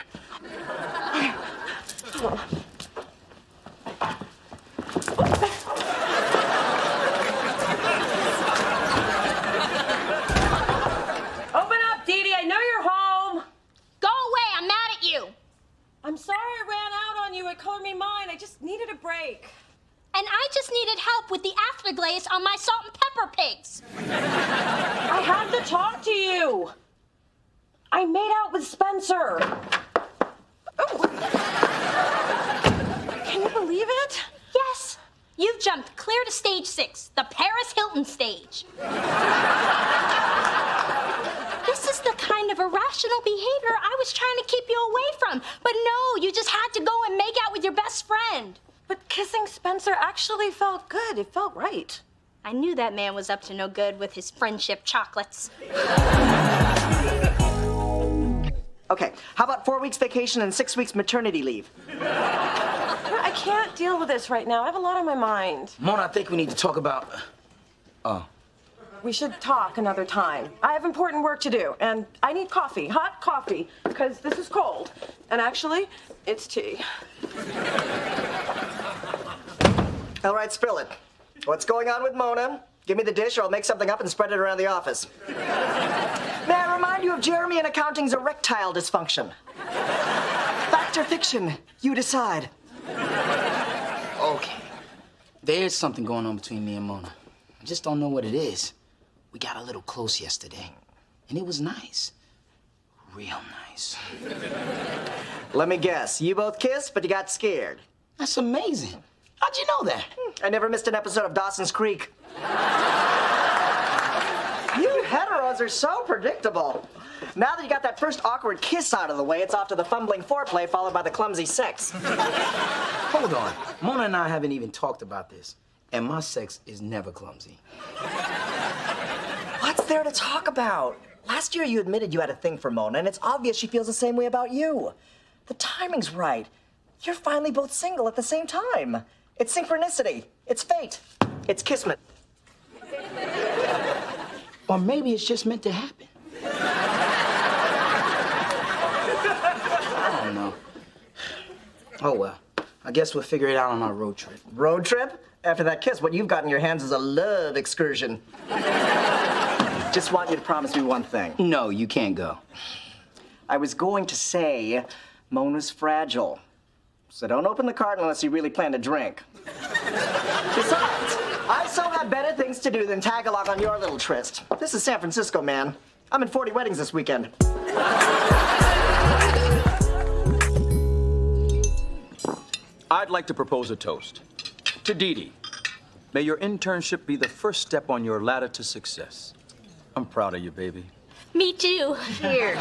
Open up, Dee Dee. I know you're home. Go away. I'm mad at you. I'm sorry I ran out on you at Color Me Mine. I just needed a break. And I just needed help with the afterglaze on my salt and pepper pigs. I had to talk to you. I made out with Spencer. Oh. Can you believe it? Yes. You've jumped clear to stage 6, the Paris Hilton stage. This is the kind of irrational behavior I was trying to keep you away from. But no, you just had to go and make out with your best friend. But kissing Spencer actually felt good. It felt right. I knew that man was up to no good with his friendship chocolates. Okay, how about 4 weeks vacation and 6 weeks maternity leave? I can't deal with this right now. I have a lot on my mind. Mona, I think we need to talk about... We should talk another time. I have important work to do, and I need coffee, hot coffee, because this is cold. And actually, it's tea. All right, spill it. What's going on with Mona? Give me the dish or I'll make something up and spread it around the office. May I remind you of Jeremy and accounting's erectile dysfunction? Fact or fiction? You decide. Okay. There's something going on between me and Mona. I just don't know what it is. We got a little close yesterday, and it was nice. Real nice. Let me guess. You both kissed, but you got scared. That's amazing. How'd you know that? I never missed an episode of Dawson's Creek. You heteros are so predictable. Now that you got that first awkward kiss out of the way, it's off to the fumbling foreplay followed by the clumsy sex. Hold on. Mona and I haven't even talked about this, and my sex is never clumsy. What's there to talk about? Last year you admitted you had a thing for Mona, and it's obvious she feels the same way about you. The timing's right. You're finally both single at the same time. It's synchronicity. It's fate. It's kismet. Or maybe it's just meant to happen. I don't know. Oh, well. I guess we'll figure it out on our road trip. Road trip? After that kiss, what you've got in your hands is a love excursion. Just want you to promise me one thing. No, you can't go. I was going to say Mona's fragile. So don't open the carton unless you really plan to drink. Besides, I so have better things to do than tag along on your little tryst. This is San Francisco, man. I'm in 40 weddings this weekend. I'd like to propose a toast. To Dee Dee, may your internship be the first step on your ladder to success. I'm proud of you, baby. Me too. Here.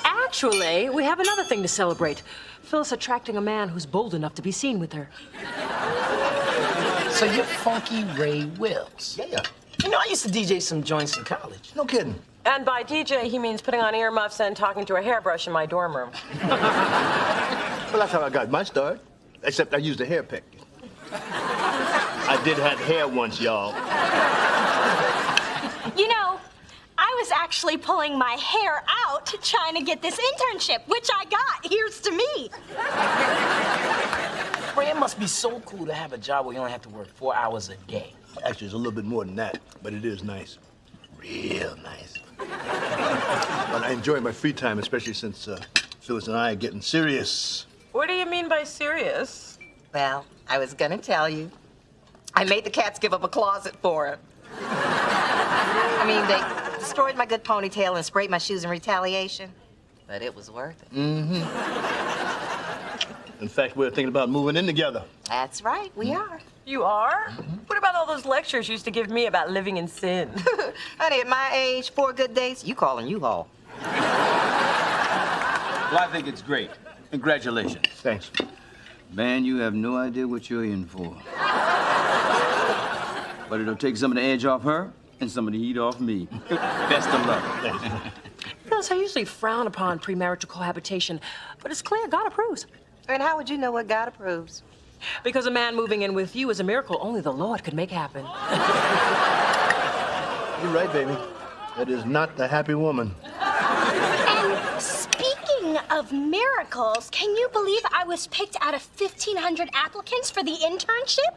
Actually, we have another thing to celebrate. Phyllis attracting a man who's bold enough to be seen with her. So you're Funky Ray Wills. Yeah. You know, I used to DJ some joints in college. No kidding. And by DJ, he means putting on earmuffs and talking to a hairbrush in my dorm room. Well, that's how I got my start. Except I used a hair pick. I did have hair once, y'all. You know, I was actually pulling my hair out trying to get this internship, which I got. Here's to me. Ray, it must be so cool to have a job where you only have to work 4 hours a day. Actually, it's a little bit more than that, but it is nice. Real nice. But I enjoy my free time, especially since Phyllis and I are getting serious. What do you mean by serious? Well, I was gonna tell you. I made the cats give up a closet for him. I mean, they destroyed my good ponytail and sprayed my shoes in retaliation. But it was worth it. Mm-hmm. In fact, we're thinking about moving in together. That's right, we are. You are? What about all those lectures you used to give me about living in sin? Honey, at my age, 4 good days, you calling U-Haul. Well, I think it's great. Congratulations. Thanks. Man, you have no idea what you're in for. But it'll take some of the edge off her and some of the heat off me. Best of luck. Phyllis, I usually frown upon premarital cohabitation, but it's clear God approves. And how would you know what God approves? Because a man moving in with you is a miracle only the Lord could make happen. You're right, baby. That is not the happy woman. And speaking of miracles, can you believe I was picked out of 1,500 applicants for the internship?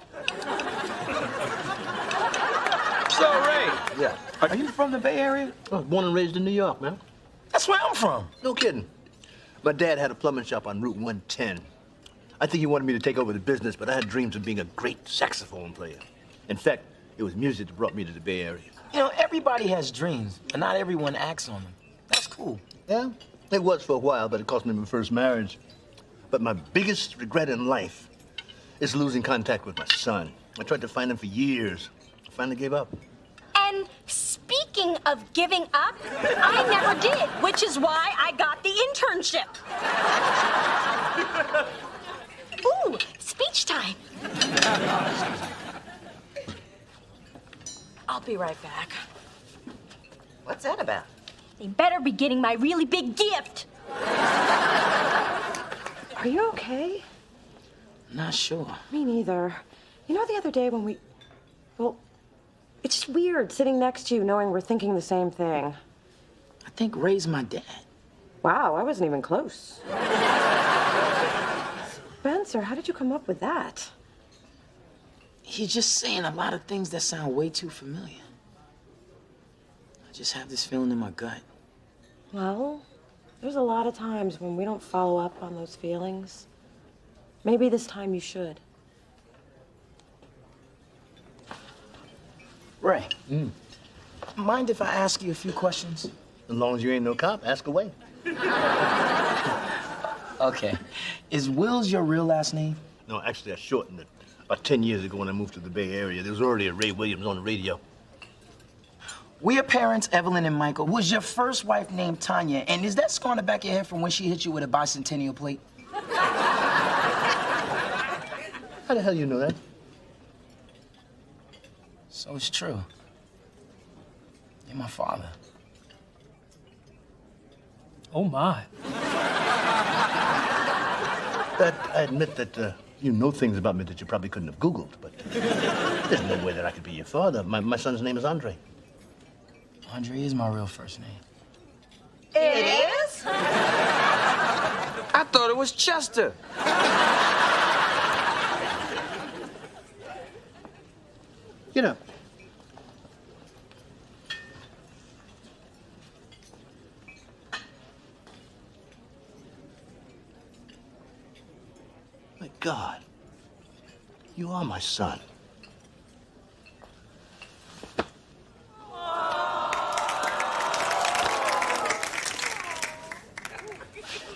So, Ray. Yeah. Are you from the Bay Area? I was born and raised in New York, man. That's where I'm from. No kidding. My dad had a plumbing shop on Route 110. I think he wanted me to take over the business, but I had dreams of being a great saxophone player. In fact, it was music that brought me to the Bay Area. You know, everybody has dreams, but not everyone acts on them. That's cool. Yeah, it was for a while, but it cost me my first marriage. But my biggest regret in life is losing contact with my son. I tried to find him for years. I finally gave up. And speaking of giving up, I never did, which is why I got the internship. Ooh, speech time. I'll be right back. What's that about? They better be getting my really big gift. Are you okay? Not sure. Me neither. You know, the other day when well, it's just weird sitting next to you knowing we're thinking the same thing. I think Ray's my dad. Wow, I wasn't even close. Spencer, how did you come up with that? He's just saying a lot of things that sound way too familiar. I just have this feeling in my gut. Well, there's a lot of times when we don't follow up on those feelings. Maybe this time you should. Ray, mind if I ask you a few questions? As long as you ain't no cop, ask away. Okay. Is Wills your real last name? No, actually, I shortened it. About 10 years ago when I moved to the Bay Area, there was already a Ray Williams on the radio. Were your parents, Evelyn and Michael, was your first wife named Tanya, and is that scar on the back of your head from when she hit you with a bicentennial plate? How the hell you know that? So it's true. You're my father. Oh, my. I admit that you know things about me that you probably couldn't have Googled, but there's no way that I could be your father. My son's name is Andre. Andre is my real first name. It is? I I thought it was Chester. Get up. My God. You are my son.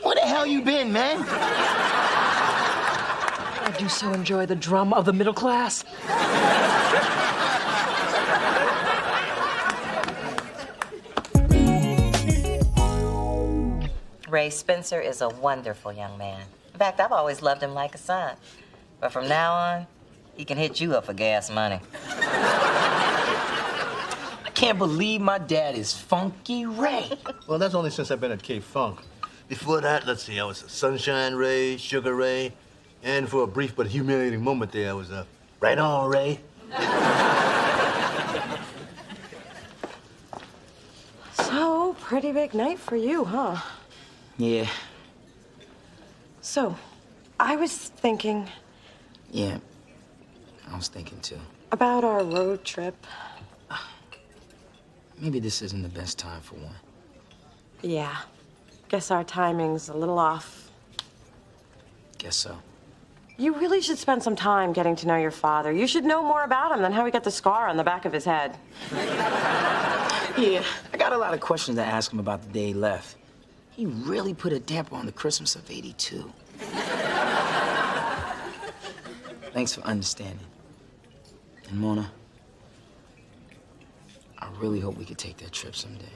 Where the hell you been, man? I do so enjoy the drama of the middle class. Ray, Spencer is a wonderful young man. In fact, I've always loved him like a son. But from now on, he can hit you up for gas money. I can't believe my dad is Funky Ray. Well, that's only since I've been at K-Funk. Before that, let's see, I was a Sunshine Ray, Sugar Ray, and for a brief but humiliating moment there, I was a Right On Ray. So, pretty big night for you, huh? Yeah, So, I was thinking yeah. I was thinking too. about our road trip. Maybe this isn't the best time for one. Yeah. Guess our timing's a little off. Guess so. You really should spend some time getting to know your father. You should know more about him than how he got the scar on the back of his head. Yeah, I got a lot of questions to ask him about the day he left. He really put a damper on the Christmas of '82. Thanks for understanding. And Mona, I really hope we could take that trip someday.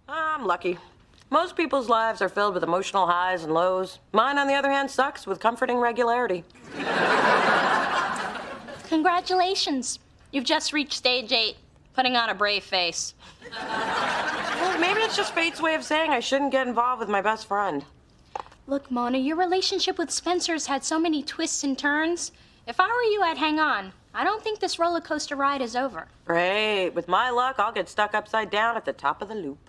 I'm lucky. Most people's lives are filled with emotional highs and lows. Mine, on the other hand, sucks with comforting regularity. Congratulations. You've just reached stage 8, putting on a brave face. Well, maybe it's just fate's way of saying I shouldn't get involved with my best friend. Look, Mona, your relationship with Spencer's had so many twists and turns. If I were you, I'd hang on. I don't think this roller coaster ride is over. Great. With my luck, I'll get stuck upside down at the top of the loop.